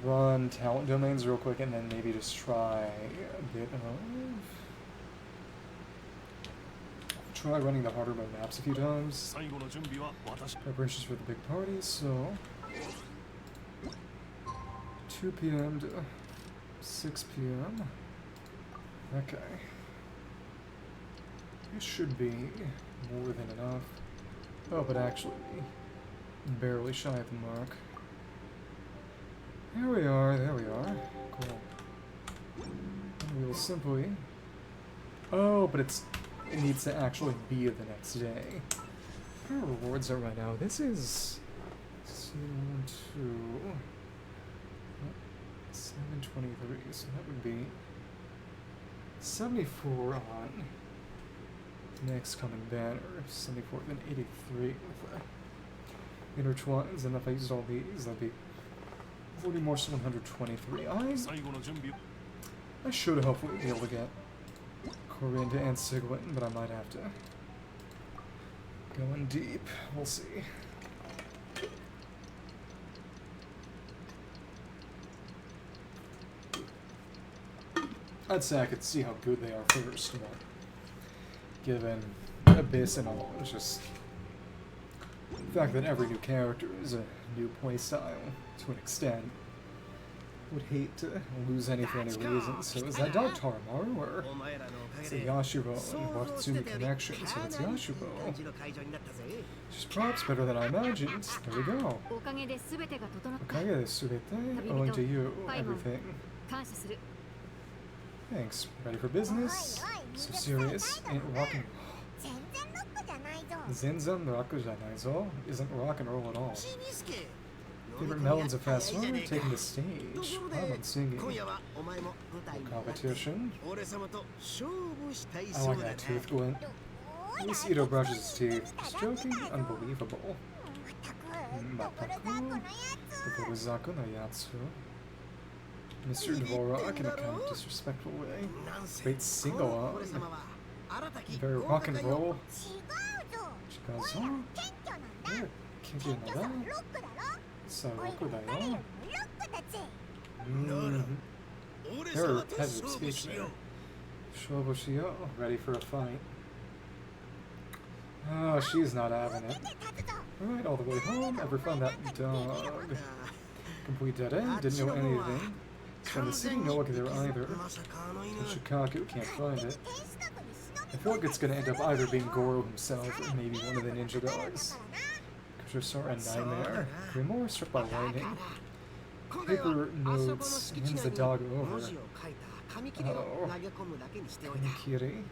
run talent domains real quick and then maybe just try a bit of... Try running the harder mode maps a few times. Preparations for the big party, so... 2 p.m. to 6 p.m. Okay. It should be more than enough. Oh, but actually, barely shy of the mark. There we are, there we are. Cool. And we will simply... Oh, but it needs to actually be the next day. What our rewards are right now? This is... C1, 2... 723, so that would be... 74 on... next coming banner, 74, then 83 with intertwines, and if I used all these, that'd be 40 more, so 123. I should hopefully be able to get Corinda and Sigwin, but I might have to go in deep. We'll see. I'd say I could see how good they are first, but given Abyss and all, it's just the fact that every new character is a new playstyle to an extent. Would hate to lose any for any reason. So is that dog Taramaru, or it's a Yashubo and Watatsumi connection, so it's Yashubo. Just props better than I imagined. There we go. Okage de subete, owing to you, everything. Thanks. Ready for business? So serious? Ain't rockin'. Zenzen raku janai zo? Isn't rock and roll at all. Favorite melons of fast forward taking the stage. Problem singing. Competition. I like that tooth glint. At least Ito brushes his teeth. Just joking? Unbelievable. Mataku. The Boruzaku no Yatsu. Mr. Dvorak in a kind of disrespectful way. Great single-on. Very rock and roll. Chikazo? Yeah, kinky no da. Saroku da yo. Very repetitive speech there. Shobo Shio, ready for a fight. Oh, she's not having it. Alright, all the way home. Ever found that dog? Complete dead end, didn't know anything. From the city, no look there either. In Shikaku, can't find it. I feel like it's gonna end up either being Goro himself or maybe one of the ninja dogs. Kushosara and Nightmare. Grimoire struck by lightning. Paper notes hands the dog over. Uh-oh. Kiri.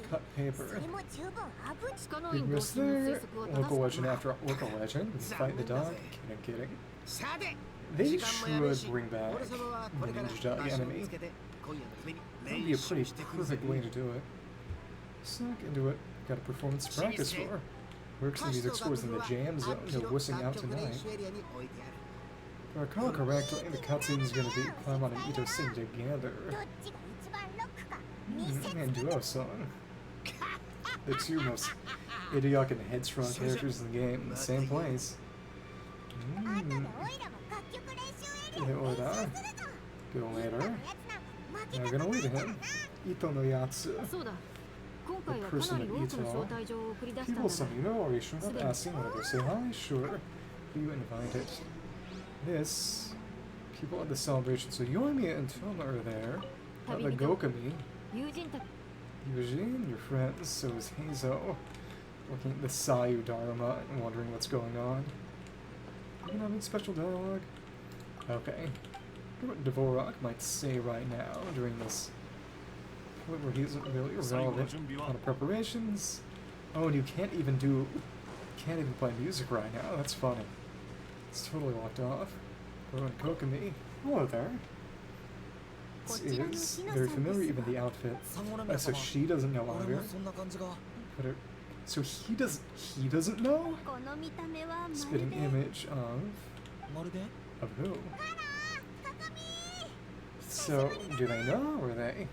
Cut paper. Big risk there. Local legend after local legend. We can fight the dog. I'm kidding. They should bring back the ninja dog enemy. That would be a pretty perfect way to do it. Snuck into it. Got a performance to practice for. Works the music scores in the jam zone. No wussing out tonight. If I recall correctly, the cutscene is going to be Paimon and Ito sing together. And duo song. The two most idiotic and headstrong characters in the game in the same place. Go later. Now we're gonna wait him. Ito no Yatsu. The person of Ito. People some you know, are you sure not asking whatever? Say hi? Sure. You invited. This. People at the celebration. So Yoimiya and Toma are there. Not the Gokami. Eugene, your friends. So is Heizo. Looking at the Sayu Dharma and wondering what's going on. Are you having special dialogue? Okay. I wonder what Dvorak might say right now during this point where he isn't really relevant on the preparations. Oh, and you can't even play music right now. That's funny. It's totally locked off. Goro and Kokumi. Hello there. This is very familiar, even the outfit. So she doesn't know either. So he doesn't know? Spitting image of who? So, do they know, or they?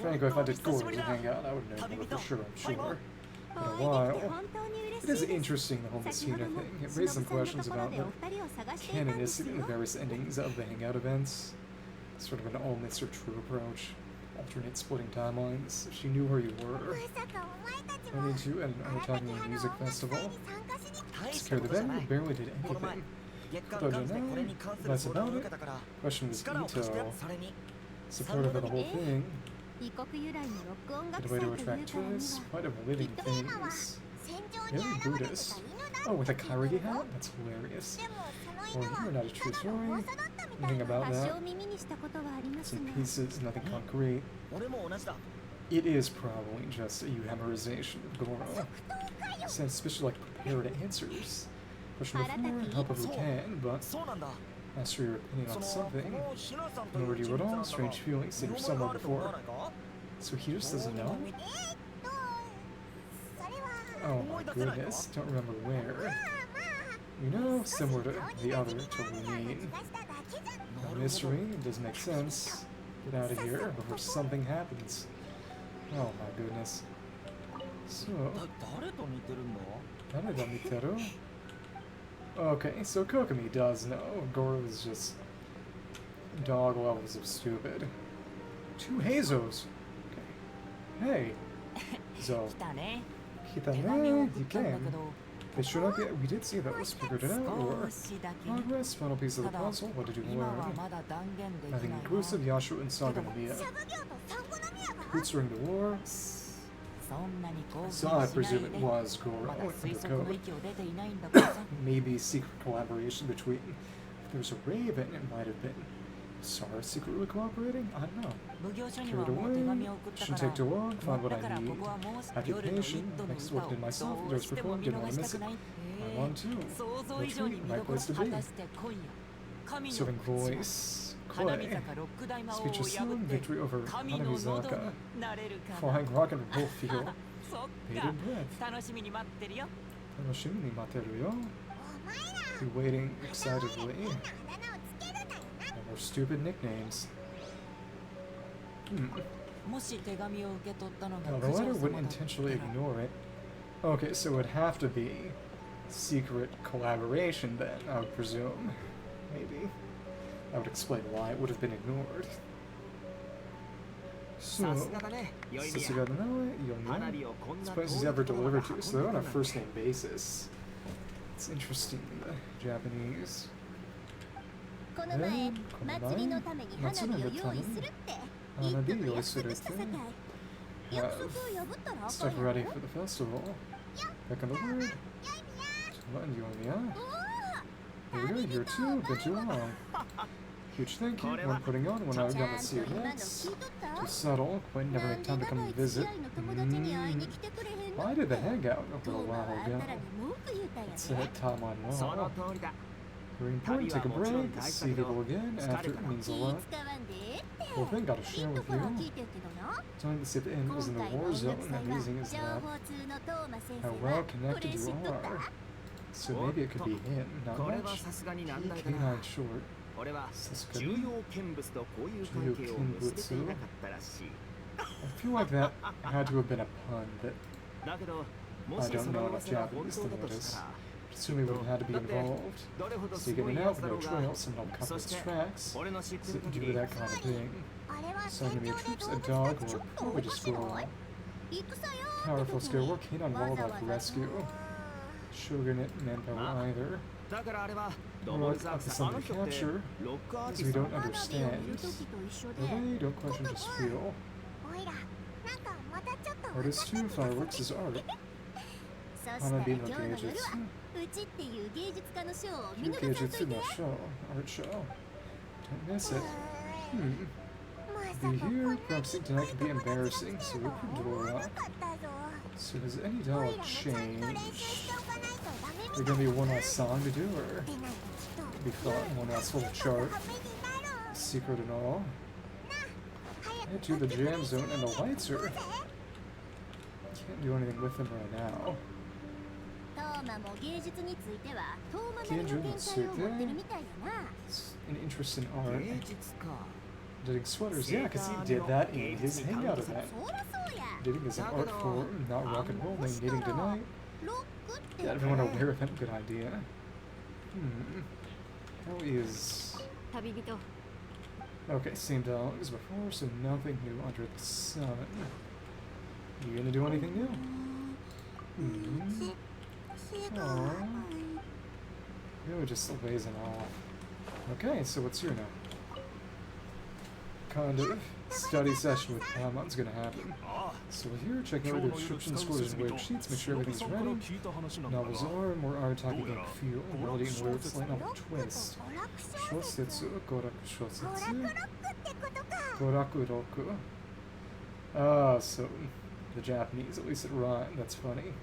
Frankly, if I did Goro to hang out, I would know more for sure, I'm sure. In a while. It is interesting, the whole Messina thing. It raised some questions about the canonicity and the various endings of the hangout events. Sort of an all myths are true approach. Alternate splitting timelines. She knew where you were. I need you at an Arataki music festival. Secured the venue, barely did anything. That's about it. Question was Ito. Supportive of the whole thing. Good way to attract tourists. Quite a living things. Very Buddhist. Oh, with a Kairagi hat? That's hilarious. Well, you're not a true story. Anything about that? Some pieces, nothing concrete. It is probably just a euhemerization of Goro. Sounds especially like prepared answers. Question before, help if we can, but ask for your opinion on something. No word you at all, strange feelings that you're somewhere before. So he just doesn't know? Oh my goodness, don't remember where. You know, similar to the other, totally mean. No mystery, it doesn't make sense. Get out of here before something happens. Oh my goodness. So... Okay, so Kokumi does know. Goro is just dog levels of stupid. 2 Heizos. Okay. Hey. So. Kitane, you came. They showed up yet? We did see those. Figured it out, or? Progress, final piece of the puzzle. What did you learn? Nothing inclusive, Yashu and Sangonomiya. Who's during the war? So I presume it was Goro and the code. Maybe secret collaboration between. If there's a Raven, it might have been Sara secretly cooperating? I don't know. Carried away. Shouldn't take too long. Find what I need. Have your patient. Next worked in myself. Yours performed. Didn't want to miss it. want to. Retreat, right place to be. Serving voice. Koi. Speech soon. Victory over Hanamizaka. Flying rock and roll field. Bated breath. Tanoshimi ni materu yo. Be waiting excitedly. No more stupid nicknames. Now, the letter wouldn't intentionally ignore it. Okay, so it would have to be secret collaboration then, I would presume. Maybe. That would explain why it would have been ignored. So, this place is ever delivered to, so they're on a first-name basis. It's interesting, the Japanese. Have stuff ready for the festival. Back on the word. You're too, been too long. Huge thank you. One putting on when I got to see you next. Too subtle, quite never make time to come and visit. Why did they hang out a little while ago? It's a time on law. Very important, take a break, see people again after it means a lot. Whole thing gotta share with you. Telling the ship in was in the war zone, amazing as that. How well connected you are. So maybe it could be him, not much. Canine short. Sasukuni? Kenbutsu? I feel like that had to have been a pun that I don't know enough Japanese to notice. Assume he would have had to be involved. Sneaking in out with no trail, someone will cover its tracks. Sit do that kind of thing. Sending me troops, a dog, or probably just squirrel. Powerful skill work, hit on wildlife rescue. Shogunate manpower either. Look up to something to capture, as we don't understand. Really, don't question, just feel. Artist too, fireworks is art. Hanabi no Geijutsu. Geijutsu no show, art show. Don't miss it. Be here, proxy tonight could be embarrassing, so we'll put Dora. So has any dialogue changed? There gonna be one last song to do, or could be fun, one last little chart, secret and all. Head to the jam zone, and the lights are. Can't do anything with them right now. It's an interest in art. Knitting sweaters, yeah, because he did that in his hangout event. Knitting is an art form, not rock and roll, named knitting tonight. Got everyone aware of that, good idea. How is... Okay, same dialogue as before, so nothing new under the sun. You gonna do anything new? Aww. Really just lazing off. Okay, so what's here now? Kind of study session with Paimon's gonna happen. So here, checking out the description, scores, and wave sheets, make sure everything's ready. Novels are more Arataki game feel, melody and lyrics, slight novel twist. Shosetsu, Goraku Shosetsu. Goraku Roku. So the Japanese, at least it rhymed, that's funny.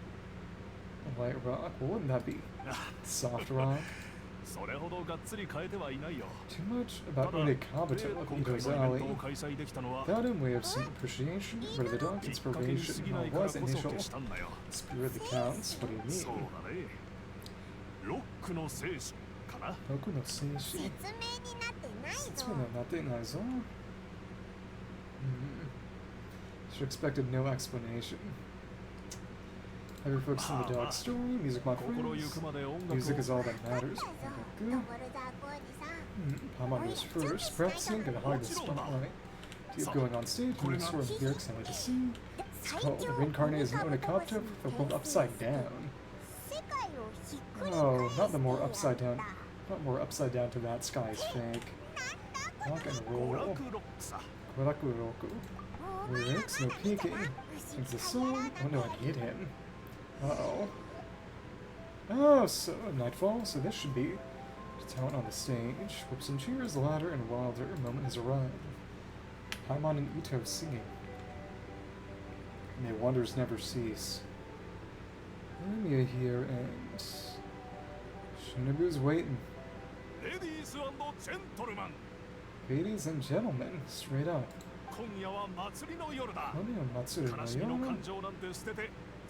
Light rock, what wouldn't that be? Soft rock? Too much about Une Kabuto of Ito's Alley. Without him, we have some appreciation, but the dog's inspiration was initial. Spirit that counts, what do you mean? Roku no Seishi. Setsume no natte nai zo. She expected no explanation. Heavy focus on the dog's story, music my friends. Music is all that matters. Paimon was first, practicing, gonna hide the spotlight. He's going on stage, moving sort of lyrics I need to see. It's called Reincarnate as an Onikabuto with the world upside down. Oh, not the more upside down. Not more upside down to that sky is fake. Rock and roll. Goraku Roku. Lyrics, no peeking. Sings a song. Oh no, I hit him. Uh-oh. Oh, so nightfall, so this should be talent on the stage. Whoops and cheers, louder and wilder. Moment has arrived. Paimon and Ito singing. May wonders never cease. Lemia here and Shinobu's waiting. Ladies and gentlemen, straight up.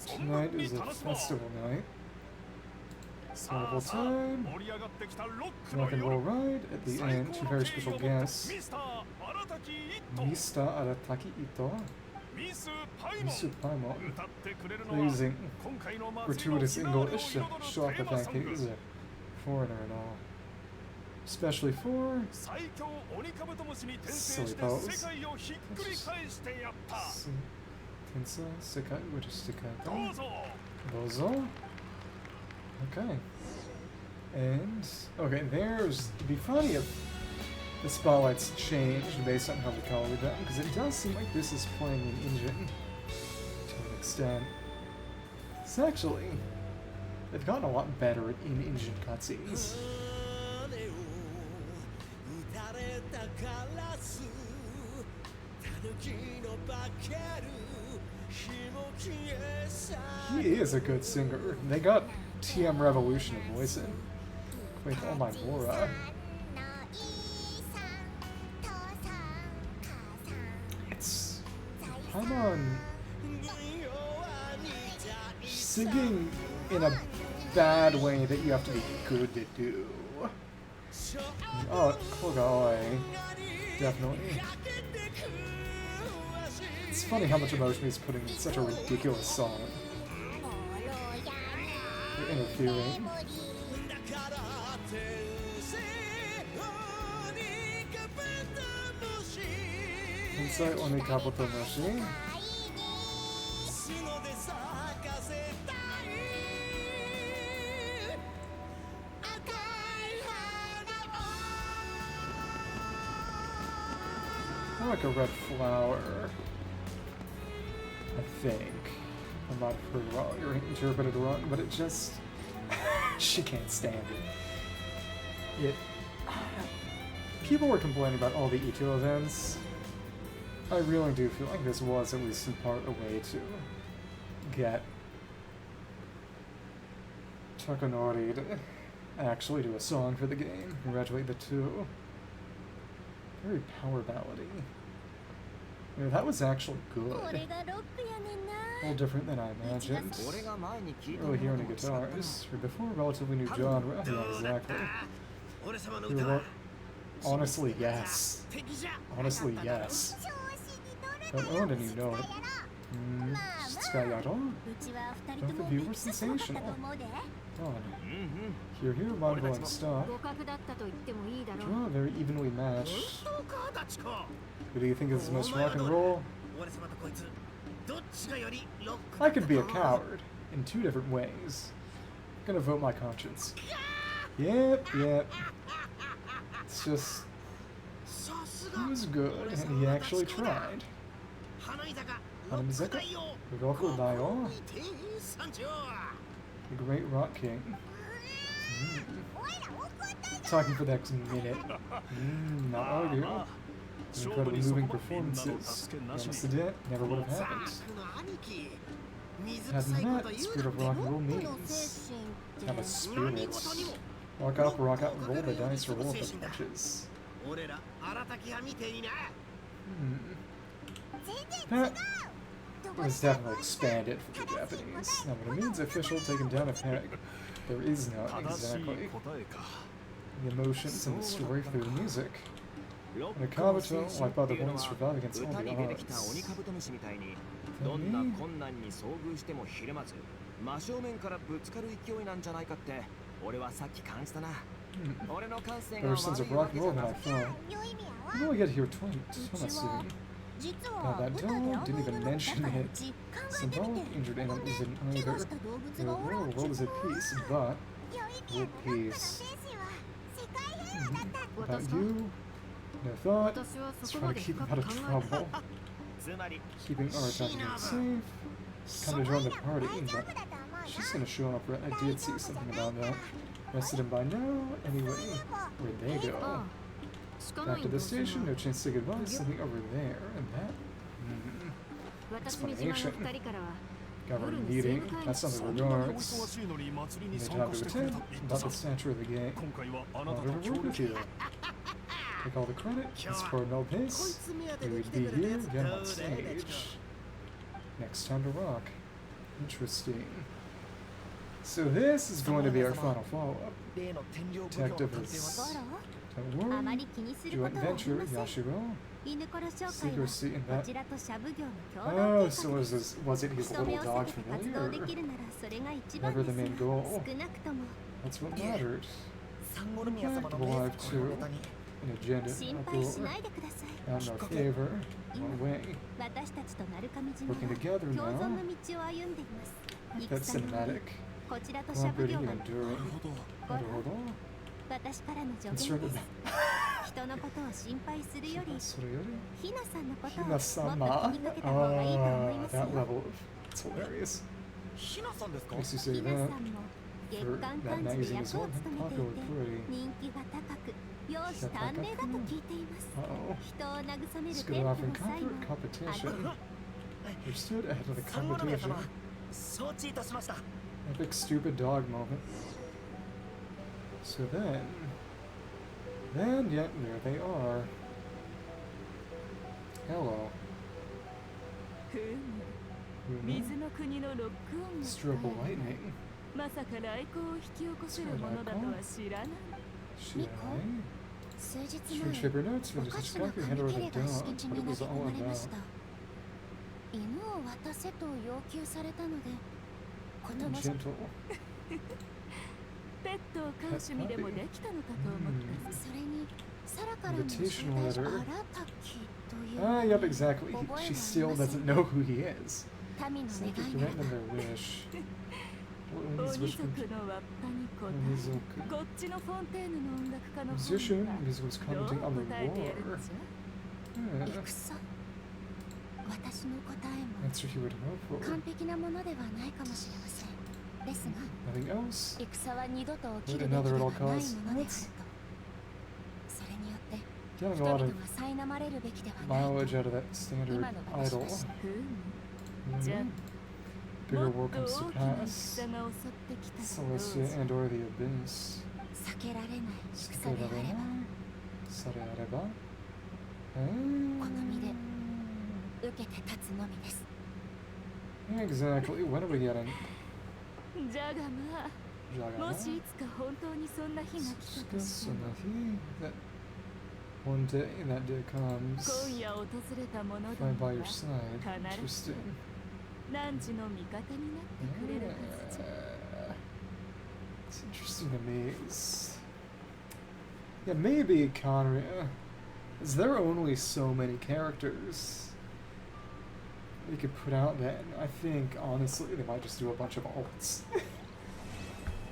Tonight is a festival night. Carnival time. Rock and roll ride. At the end, two very special guests. Mr. Arataki Ito. Misu Paimon. Using gratuitous English to show off the fact that he's a foreigner and all. Especially for silly pose. Tensa Sekai Urushikato. Bozo. Okay. And okay, it'd be funny if the spotlights changed based on how the color done, because it does seem like this is playing in engine to an extent. It's actually, they've gotten a lot better at in-engine cutscenes. He is a good singer. They got TM Revolution to voice it. Wait, oh my Mora. It's Paimon singing in a bad way that you have to be good to do. Oh, Kogai. Definitely. It's funny how much emotion he's putting in such a ridiculous song. They're interfering. Inside Oni Kabuto Moshi. Like a red flower, I think. I'm not heard wrong or interpreted wrong, but it just she can't stand it. People were complaining about all the Ito events. I really do feel like this was at least in part a way to get Takanori to actually do a song for the game. Congratulate the two. Very power ballady. Yeah, that was actually good. A little different than I imagined. Early hearing the guitars. For before a relatively new genre. Yeah, exactly. Honestly, yes. Honestly, yes. Don't own any note. Skayaro? Both of you were sensational. God. Here, Mongo and Star. Draw very evenly matched. Who do you think is the most rock and roll? I could be a coward in two different ways. I'm gonna vote my conscience. Yep. It's just... he was good, and he actually tried. Hanamizaka, Roko Daio, the Great Rock King. Talking for the next minute. Not argue. Incredibly moving performances. Incident never would have happened. Hadn't that spirit of rock and roll means? Have a spirit. Rock out, roll the dice, or roll the punches. That was definitely expanded from the Japanese. Now when it means official, taken down a peg, there is none exactly. The emotions and the story through the music. And a Kabuto, like other ones, survive against all the odds. Better sense of rock and roll than I thought. How do I get here soon? God, that dog didn't even mention it. Symbolic injured animal isn't either. The world is at peace, but world peace. About you? No thought. Let's try to keep him out of trouble. Keeping Arataki safe. Kind of join the party, but she's gonna show up. I did see something about that. Rested him by now. Anyway, where'd they go? Back to the station, no chance to say goodbye, something over there, and that... explanation. Governing meeting. That's something regards. Need time to attend. About the stature of the game. Wanted to work with you. Take all the credit. It's for no pace. We would be here again on stage. Next time to rock. Interesting. So this is going to be our final follow-up. Detective is... Don't worry. Joint venture, Yashiro. Secrecy in that... Oh, so was it his little dog familiar? Or never the main goal. That's what mattered. Alive too. An agenda, uproar. Not in our favor. One way. Working together now. That's cinematic. Cooperating and enduring. Concerned about... Hina-sama? That level of... It's hilarious. Makes you say that. For that magazine is one popular pretty. Uh-oh. It's good offering comfort, competition. You're stood ahead of the competition. Epic stupid dog moment. So then, yet there they are. Hello. Strobe of lightning. Strange paper notes from just exactly hand over the dog, what it was all about. Gentle. Invitational letter. Ah, yep, exactly. She still doesn't know who he is. Subject grant them their wish. Musician, music was commenting on the war. Answer he would hope for. Nothing else? Not another at all costs? What? Getting a lot of mileage out of that standard idol. Bigger war comes to pass. Celestia and or the Abyss. Sareareba? Exactly, when are we getting? That one day, that day comes. If I'm by your side. Interesting. It's interesting to me. Yeah, maybe Conria. Is there only so many characters they could put out then? I think, honestly, they might just do a bunch of alts.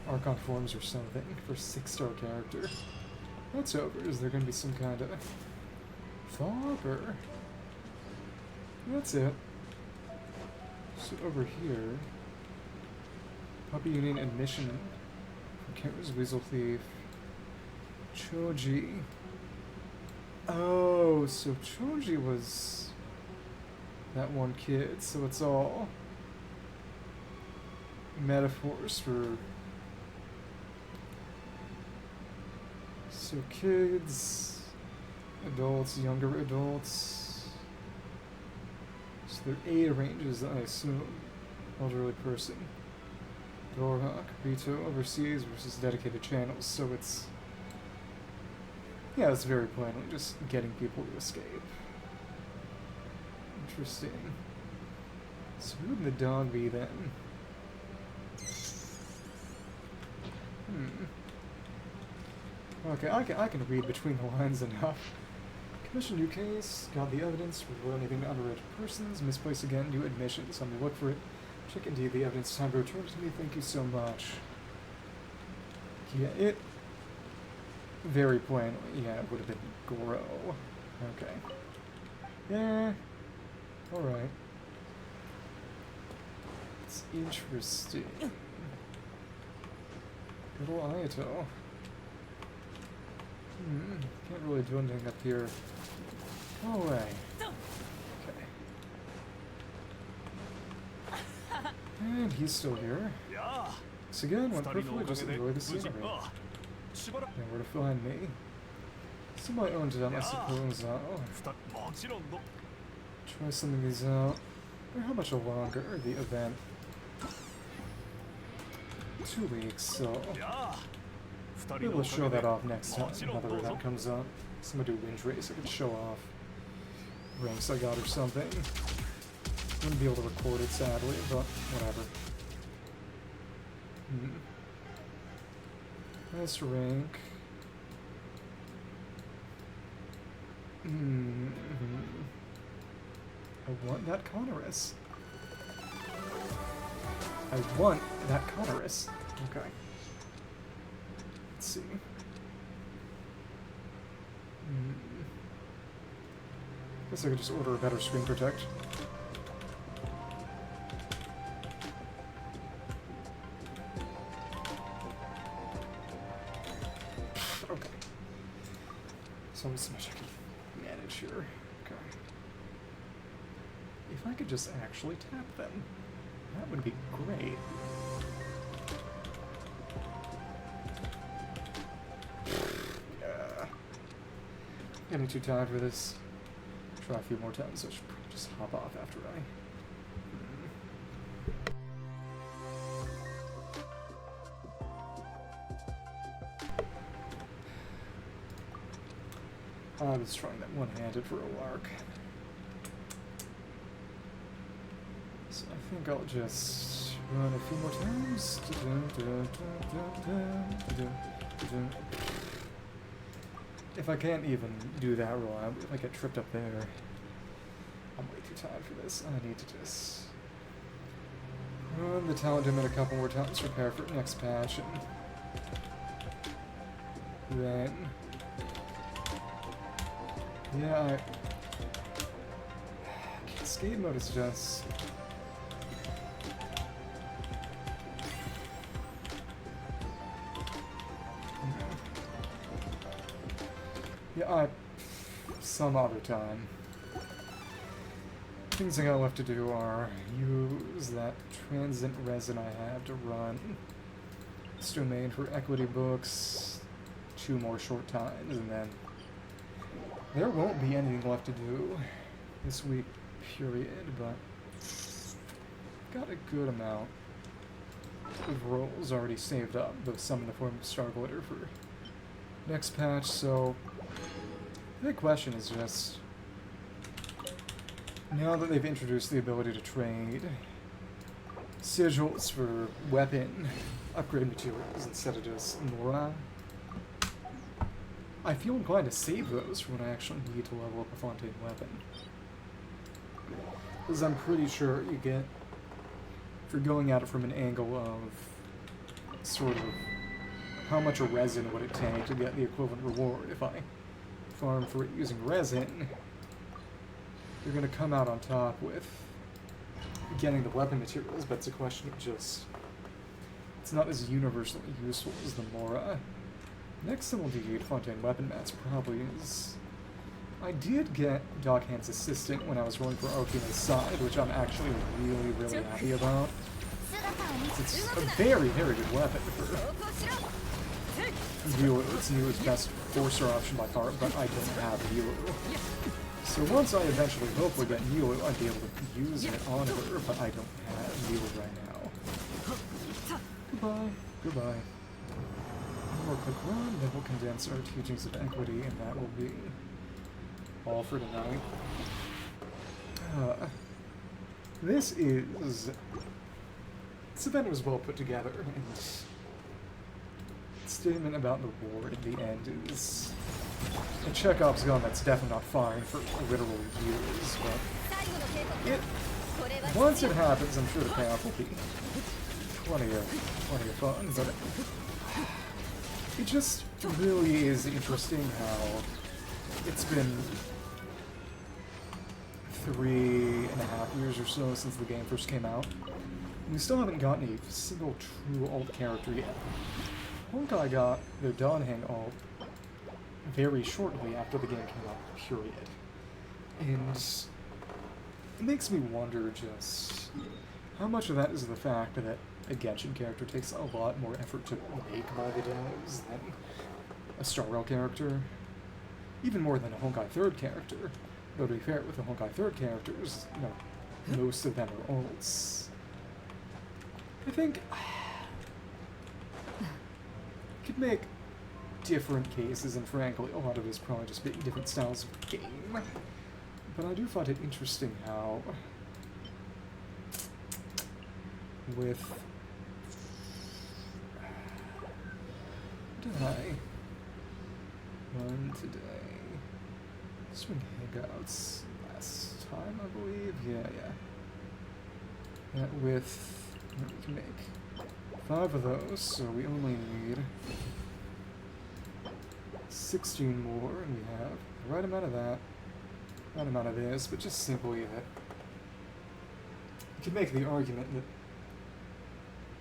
Archon forms or something for 6-star character. That's over. Is there going to be some kind of thought or... That's it. So over here, Puppy Union admission from Canorus Weasel Thief. Choji. Oh, so Choji was that one kid, so it's all metaphors for... So kids, adults, younger adults. So there are 8 ranges, I assume. Elderly person. Dorhawk, Rito, overseas versus dedicated channels, so it's... Yeah, it's very plainly just getting people to escape. Interesting. So who would the dog be then? Okay, I can read between the lines enough. Commission new case, got the evidence, reveal anything to underage persons, misplace again, new admissions. I'm gonna look for it. Check indeed the evidence, time to return to me, thank you so much. Yeah, it very plainly, yeah, it would have been Goro. Okay. Yeah. Alright. It's interesting. Good old Ayato. Can't really do anything up here. Go away. Okay. And he's still here. So again, went perfectly, just enjoy the scenery. Nowhere to find me. So my own time, I suppose. Try some of these out. Or how much longer the event? 2 weeks, so maybe we'll show that off next time. Another event comes up. Somebody do wind race. I could show off ranks I got or something. Wouldn't be able to record it, sadly, but whatever. Nice rank. I want that Canorus. I want that Canorus. Okay. Let's see. Guess I could just order a better screen protect. Okay. So so much I can manage here. Okay. If I could just actually tap them, that would be great. Yeah. Getting too tired for this. Try a few more times, so I should probably just hop off after I was trying that one-handed for a lark. So I think I'll just run a few more times. If I can't even do that roll, if I get tripped up there, I'm way too tired for this. I need to just run the talent limit a couple more times, prepare for next patch, and then yeah, Cascade mode is just some other time. Things I got left to do are use that transient resin I have to run this domain for equity books 2 more short times, and then there won't be anything left to do this week, period, but got a good amount of rolls already saved up, though some in the form of Star Glitter for next patch, so the big question is just, now that they've introduced the ability to trade sigils for weapon upgrade materials instead of just Mora, I feel inclined to save those for when I actually need to level up a Fontaine weapon. Because I'm pretty sure you get, if you're going at it from an angle of sort of how much a resin would it take to get the equivalent reward if I farm for it using resin, you're going to come out on top with getting the weapon materials, but it's a question of just, it's not as universally useful as the Mora. Next thing we'll do Fontaine weapon mats probably is, I did get Dockhand's assistant when I was going for Okina's side, which I'm actually really, really happy about. It's a very, very good weapon for Yulu. It's Yulu's best 4-star option by far, but I don't have Yulu. So once I eventually hopefully get Yulu, I'd be able to use it on her, but I don't have Yulu right now. Goodbye. Goodbye. One more quick run, then we'll condense our teachings of equity, and that will be all for tonight. This event was well put together, and the statement about the war at the end is a Chekhov's gun that's definitely not fine for literal years, but once it happens, I'm sure the payoff will be plenty of fun, but it just really is interesting how it's been 3.5 years or so since the game first came out. We still haven't gotten a single true alt character yet. Honkai got their Danheng alt very shortly after the game came out, period. And it makes me wonder just how much of that is the fact that a Genshin character takes a lot more effort to make by the devs than a Star Rail character? Even more than a Honkai 3rd character. Though to be fair, with the Honkai 3rd characters, you know, most of them are ults. I think could make different cases, and frankly, a lot of it is probably just being different styles of game. But I do find it interesting how with what did I run today? Swing hangouts last time, I believe. Yeah. That with we can make 5 of those, so we only need 16 more, and we have the right amount of that, right amount of this, but just simply that you could make the argument that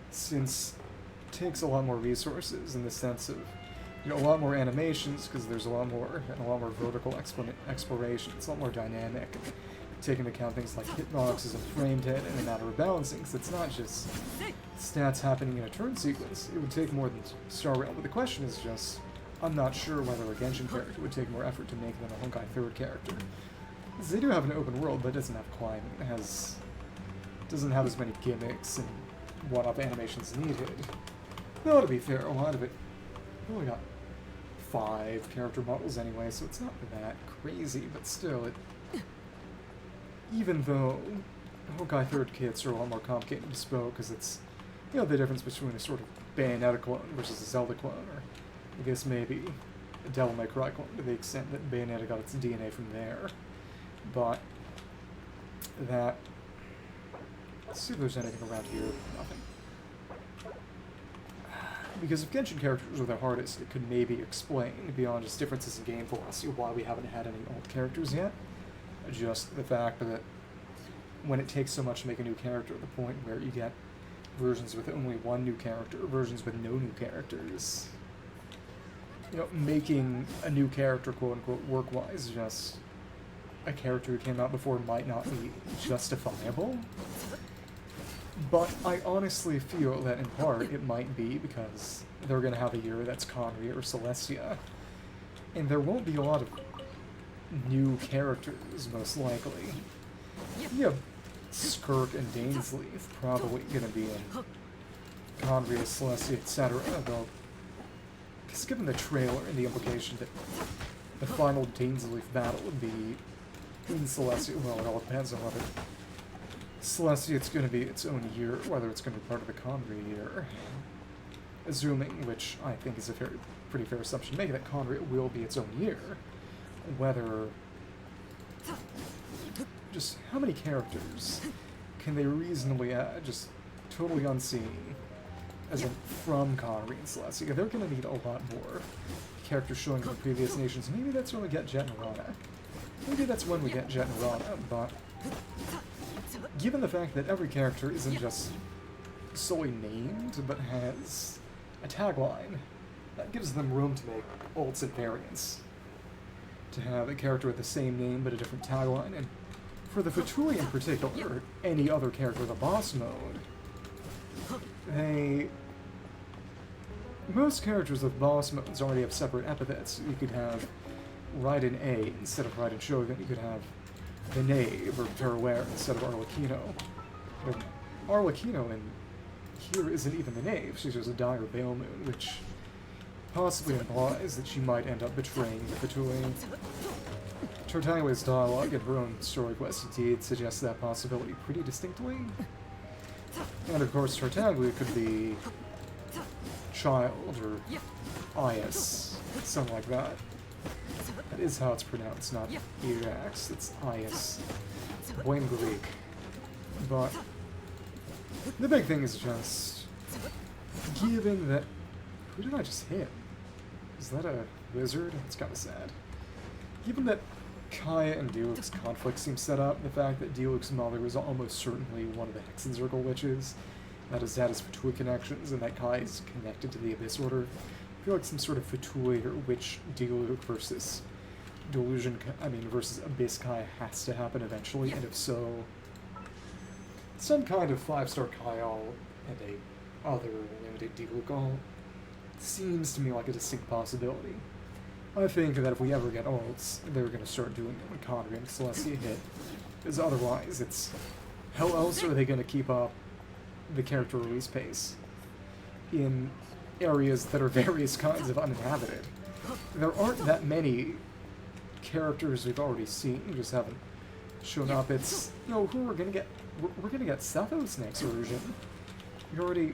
since it takes a lot more resources in the sense of, you know, a lot more animations, because there's a lot more vertical exploration, it's a lot more dynamic, take into account things like hitboxes and frame rate and a matter of balancing, because it's not just stats happening in a turn sequence. It would take more than Star Rail, but the question is just, I'm not sure whether a Genshin character would take more effort to make than a Honkai 3rd character. Because they do have an open world, but it doesn't have climbing. It doesn't have as many gimmicks and one-off animations needed. Though, to be fair, a lot of it only got 5 character models anyway, so it's not that crazy, but still, even though Honkai 3rd kits are a lot more complicated and bespoke, because it's, you know, the difference between a sort of Bayonetta clone versus a Zelda clone, or I guess maybe a Devil May Cry clone, to the extent that Bayonetta got its DNA from there. But that... Let's see if there's anything around here. Nothing. Because if Genshin characters were the hardest, it could maybe explain, beyond just differences in game philosophy, why we haven't had any alt characters yet. Just the fact that when it takes so much to make a new character, the point where you get versions with only one new character, versions with no new characters. You know, making a new character, quote-unquote, work-wise, just a character who came out before might not be justifiable. But I honestly feel that in part it might be because they're going to have a year that's Conry or Celestia, and there won't be a lot of new characters, most likely. Yeah, Skirk and Dainsley probably going to be in Conry, Celestia, etc. Though, because given the trailer and the implication that the final Dainsley battle would be in Celestia, well, it all depends on whether Celestia it's going to be its own year, whether it's going to be part of the Conry year. Assuming, which I think is a pretty fair assumption to make, that Conry will be its own year. Whether... just how many characters can they reasonably add, just totally unseen, as in from Conry and Celestia? They're going to need a lot more characters showing from previous nations. Maybe that's when we get Jet and Rana. Maybe that's when we get Jet and Rana, but given the fact that every character isn't just solely named, but has a tagline, that gives them room to make ults and variants. To have a character with the same name but a different tagline, and for the Fatui in particular, or any other character with a boss mode, most characters with boss modes already have separate epithets. You could have Raiden A instead of Raiden Shogun, you could have the Knave or Peraware instead of Arlecchino. But Arlecchino in here isn't even the Knave, she's just a Dire Balemoon, which possibly implies that she might end up betraying the Fatui. Tartaglia's dialogue and her own story quest indeed suggests that possibility pretty distinctly. And of course Tartaglia could be Child or Ias, something like that. That is how it's pronounced, not Irax, it's Ias. Blame Greek. But the big thing is just, given that... Who did I just hit? Is that a wizard? It's kind of sad. Given that Kaya and Diluc's conflict seems set up, the fact that Diluc's mother is almost certainly one of the Hexen Circle witches, that has had his Fatui connections, and that Kai is connected to the Abyss Order, I feel like some sort of Fatui or witch Diluc versus versus Abyss Kai has to happen eventually, and if so, some kind of 5-star Kyle and a other limited deal seems to me like a distinct possibility. I think that if we ever get ults, they're going to start doing it when Connor and Celestia hit. Because otherwise, it's... How else are they going to keep up the character release pace in areas that are various kinds of uninhabited? There aren't that many characters we've already seen who just haven't shown up. It's, you know, who we're going to get... We're going to get Sethos next version. We already...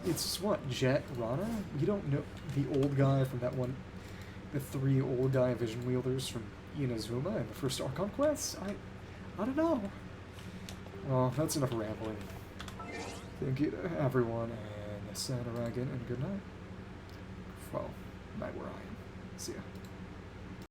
It's just what, Jet, Rana? You don't know the old guy from that one, the 3 old guy vision wielders from Inazuma in the first Archon quest? I don't know. Well, that's enough rambling. Thank you to everyone, and Sanaragan, and good night. Well, night where I am. See ya.